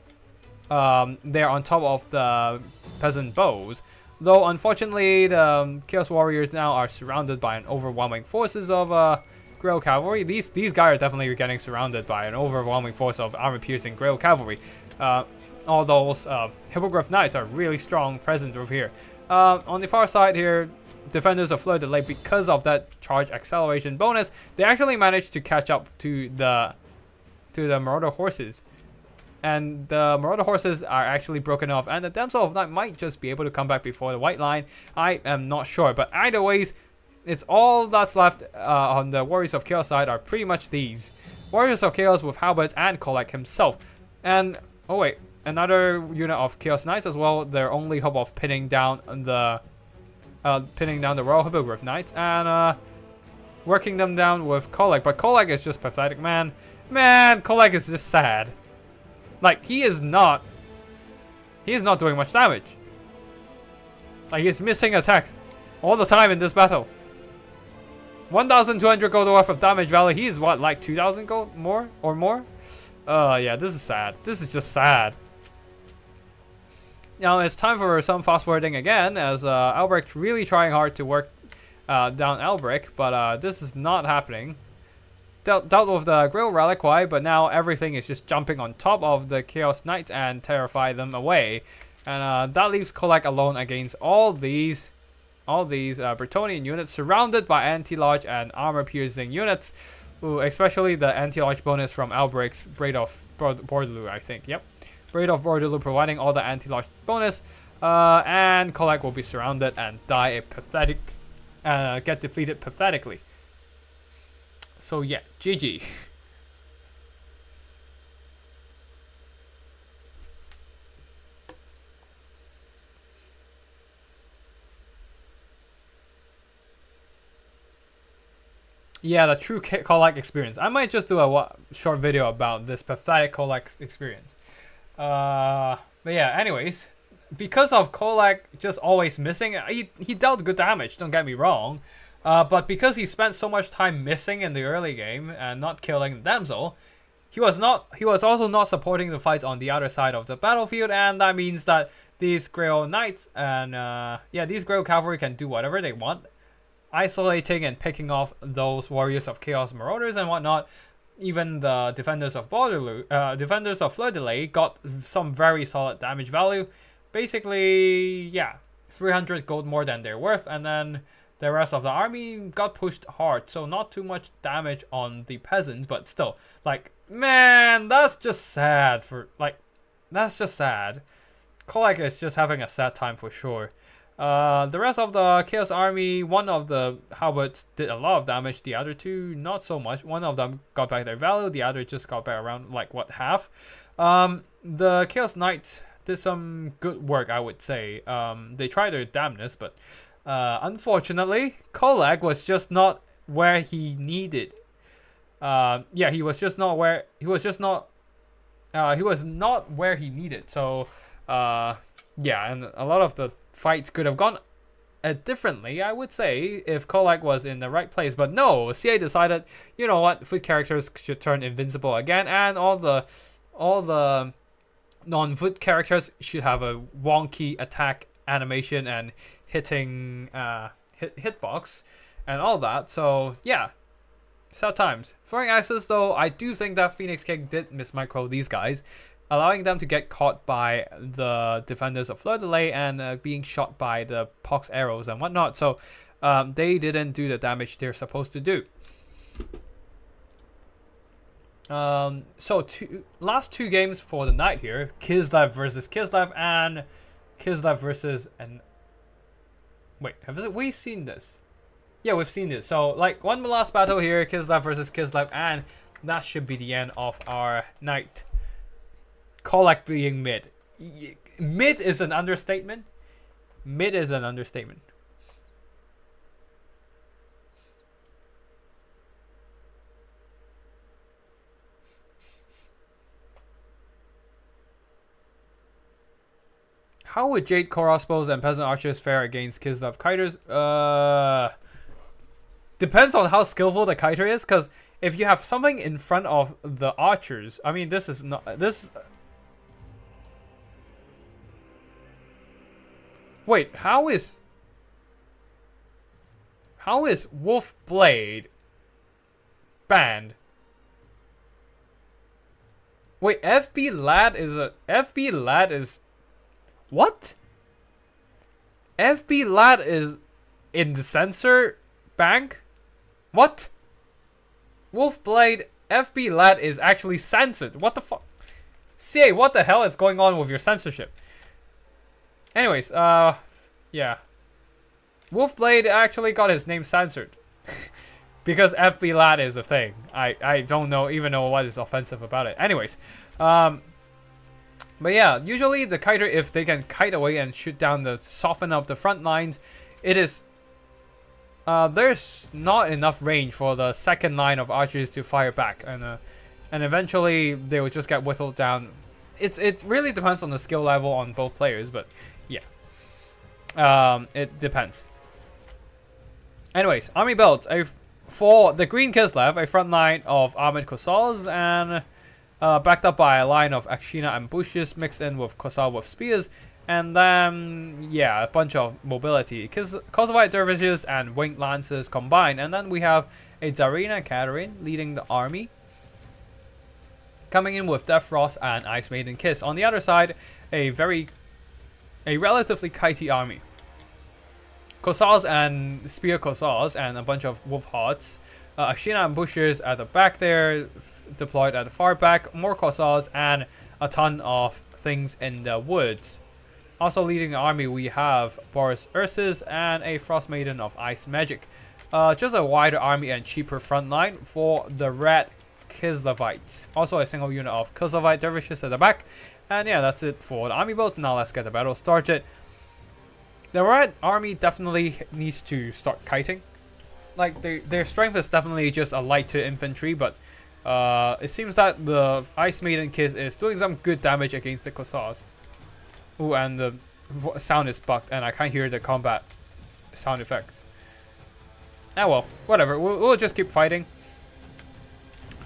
they're on top of the Peasant Bows. Though unfortunately, the Chaos Warriors now are surrounded by an overwhelming forces of Grail Cavalry. These guys are definitely getting surrounded by an overwhelming force of armor-piercing Grail Cavalry. All those Hippogriff Knights are really strong presence over here. On the far side here, Defenders of Fleur de Lis, because of that charge acceleration bonus, they actually managed to catch up to the Marauder horses. And the Marauder horses are actually broken off, and the Damsel of Night might just be able to come back before the white line. I am not sure, but either ways, it's all that's left on the Warriors of Chaos side are pretty much these. Warriors of Chaos with halberds and Kolak himself. And, oh wait, another unit of Chaos Knights as well. Their only hope of pinning down the Royal Hippogriff Knights and working them down with Kolak. But Kolak is just pathetic, man. Man, Kolak is just sad. Like, he is not doing much damage. Like, he's missing attacks all the time in this battle. 1,200 gold worth of damage value. He's what, like 2,000 gold more or more? Yeah, this is sad. This is just sad. Now it's time for some fast forwarding again, as Albrecht's really trying hard to work down Albrecht, but this is not happening. Dealt with the Grail Reliquary, but now everything is just jumping on top of the Chaos Knights and terrify them away. And that leaves Kolak alone against all these Bretonnian units, surrounded by anti-lodge and armor-piercing units. Ooh, especially the anti-lodge bonus from Albrecht's Braid of Bordeloo, I think. Yep. Braid of Bordeloo providing all the anti-lodge bonus. And Kolak will be surrounded and die a pathetic... get defeated pathetically. So yeah, GG. Yeah, the true Kolak experience. I might just do a short video about this pathetic Kolak experience. But yeah, anyways, because of Kolak just always missing, he dealt good damage, don't get me wrong. But because he spent so much time missing in the early game and not killing the Damsel, he was also not supporting the fights on the other side of the battlefield, and that means that these Grail Knights and these Grail Cavalry can do whatever they want, isolating and picking off those Warriors of Chaos Marauders and whatnot. Even the Defenders of Bordeloo, Defenders of Fleur de Lis got some very solid damage value. Basically, yeah, 300 gold more than they're worth, and then the rest of the army got pushed hard, so not too much damage on the peasants, but still, like, man, that's just sad that's just sad. Kolak is just having a sad time for sure. The rest of the Chaos Army, one of the halberds did a lot of damage, the other two not so much. One of them got back their value, the other just got back around, like, what, half? The Chaos Knights did some good work, I would say. They tried their damnness, but unfortunately, Kolak was just not where he needed. He was not where he needed. So, and a lot of the fights could have gone differently, I would say, if Kolak was in the right place. But no, CA decided, you know what, foot characters should turn invincible again, and all the non-foot characters should have a wonky attack animation and hitting hitbox and all that. So yeah, Sad times. Throwing axes though, I do think that Phoenix King did mismicro these guys, allowing them to get caught by the defenders of Fleur de Lis and being shot by the pox arrows and whatnot. So they didn't do the damage they're supposed to do. So last two games for the night here: Kislev versus Kislev and Kislev versus wait, have we seen this? Yeah, we've seen this. So like one last battle here: Kislev versus Kislev, and that should be the end of our night. Kolak being mid. Mid is an understatement. Mid is an understatement. How would Jade crossbows and peasant archers fare against Kislev kiters? Depends on how skillful the kiter is, because if you have something in front of the archers, I mean, this is not this. Wait, how is Wolf Blade banned? Wait, FB Lad is what? FB Lad is in the censor bank? What? Wolf Blade FB Lad is actually censored. What the fuck? CA, what the hell is going on with your censorship? Anyways, yeah. Wolf Blade actually got his name censored. Because FB Lad is a thing. I don't even know what is offensive about it. Anyways, but yeah, usually the kiter, if they can kite away and shoot down the soften up the front lines, it is there's not enough range for the second line of archers to fire back, and eventually they will just get whittled down. It really depends on the skill level on both players, but yeah, it depends. Anyways, army belts. For the green Kislev, a front line of armored Kossars and backed up by a line of Akshina and bushes mixed in with Kossar with spears, and then yeah, a bunch of mobility. Kossovite dervishes and winged lancers combined, and then we have a Zarina Katarine leading the army, coming in with Death Frost and Ice Maiden Kiss. On the other side, a relatively kitey army. Kossars and Spear Kossars and a bunch of Wolf Hearts. Akshina and Bushers at the back there, deployed at the far back. More Kossars and a ton of things in the woods. Also leading the army, we have Boris Ursus and a Frost Maiden of Ice Magic. Just a wider army and cheaper front line for the red Kislevites. Also a single unit of Kossovite dervishes at the back. And yeah, that's it for the army builds. Now let's get the battle started. The red army definitely needs to start kiting. Like their strength is definitely just a light to infantry, but it seems that the Ice Maiden Kiss is doing some good damage against the Kossars. Ooh, and the sound is bugged, and I can't hear the combat sound effects. Ah well, whatever. We'll just keep fighting.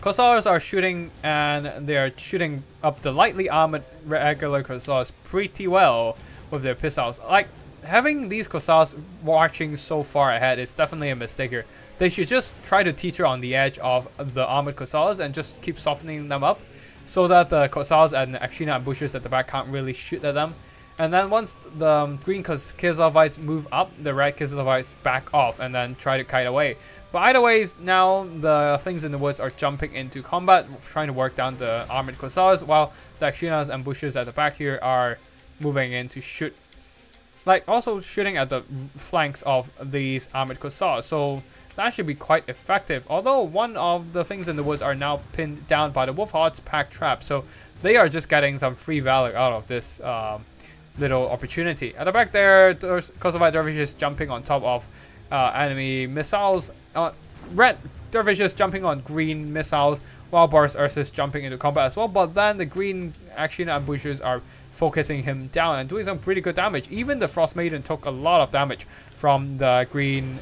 Kossars are shooting, and they're shooting up the lightly armored regular Kossars pretty well with their pistols. Like, having these Kossars marching so far ahead is definitely a mistake here. They should just try to teeter on the edge of the armored Kossars and just keep softening them up, so that the Kossars and the Akshina and Bushes at the back can't really shoot at them. And then once the green Kislevites move up, the red Kislevites back off and then try to kite away. But either ways, now the things in the woods are jumping into combat, trying to work down the armored Kossars, while the Akshinas and Bushes at the back here are moving in to shoot. Like, also shooting at the flanks of these armored Kossars. So that should be quite effective. Although one of the things in the woods are now pinned down by the Wolf Heart's pack trap. So they are just getting some free valor out of this little opportunity. At the back there, there's Kossovite dervishes jumping on top of enemy missiles. Red dervishes jumping on green missiles, while Boris Ursus jumping into combat as well. But then the green Akshina and Bushes are focusing him down and doing some pretty good damage. Even the Frost Maiden took a lot of damage from the green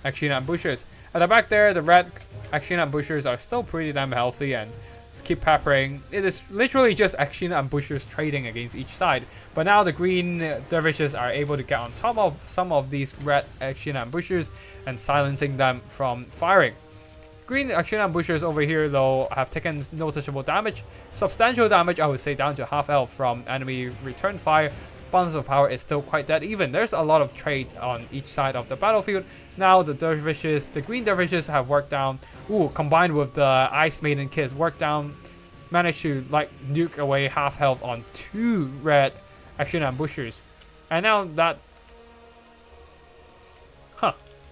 Akshina and Bushes. At the back there, the red Akshina and Bushes are still pretty damn healthy and just keep peppering. It is literally just Akshina and Bushes trading against each side. But now the green dervishes are able to get on top of some of these red Akshina and Bushes and silencing them from firing. Green action ambushers over here though have taken noticeable damage, substantial damage I would say, down to half health from enemy return fire. Balance of power is still quite dead even. There's a lot of trades on each side of the battlefield. Now the dervishes, the green dervishes have worked down. Ooh, combined with the Ice Maiden kids, worked down, managed to like nuke away half health on 2 red action ambushers. And now that,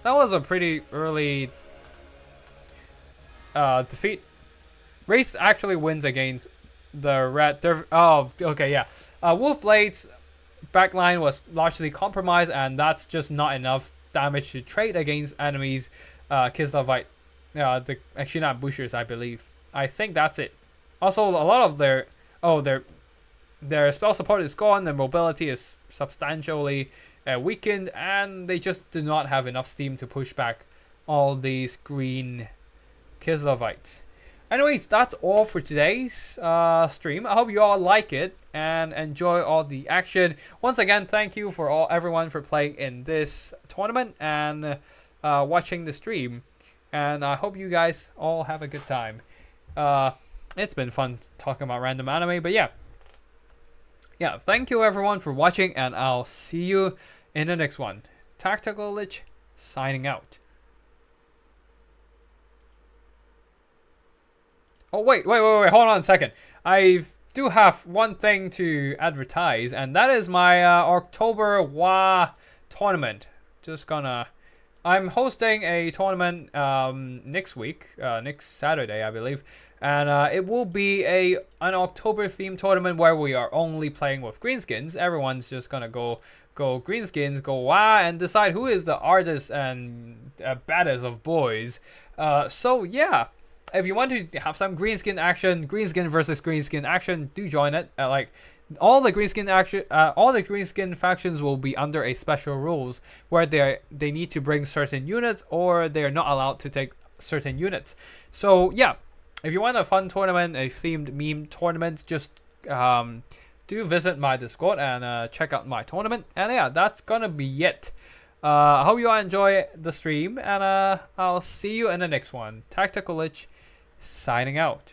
that was a pretty early defeat. Race actually wins against the red oh, okay, yeah. Wolfblade's backline was largely compromised, and that's just not enough damage to trade against enemies. Kislavite, the action ambushers, I believe. I think that's it. Also, a lot of their their spell support is gone, their mobility is substantially weakened, and they just do not have enough steam to push back all these green Kislavites. Anyways, that's all for today's stream. I hope you all like it and enjoy all the action. Once again, thank you for everyone for playing in this tournament and watching the stream. And I hope you guys all have a good time. It's been fun talking about random anime, but yeah, thank you everyone for watching, and I'll see you in the next one. Tactical Lich signing out. Oh wait, hold on a second. I do have one thing to advertise, and that is my October WA tournament. I'm hosting a tournament next week, next Saturday, I believe. And it will be an October themed tournament where we are only playing with greenskins. Everyone's just gonna go greenskins, go WA, and decide who is the artist and baddest of boys. So yeah, if you want to have some greenskin action, greenskin versus greenskin action, do join it. Like all the greenskin action, all the greenskin factions will be under a special rules where they need to bring certain units, or they are not allowed to take certain units. So yeah. If you want a fun tournament, a themed meme tournament, just do visit my Discord and check out my tournament. And yeah, that's gonna be it. I hope you all enjoy the stream, and I'll see you in the next one. Tactical Lich signing out.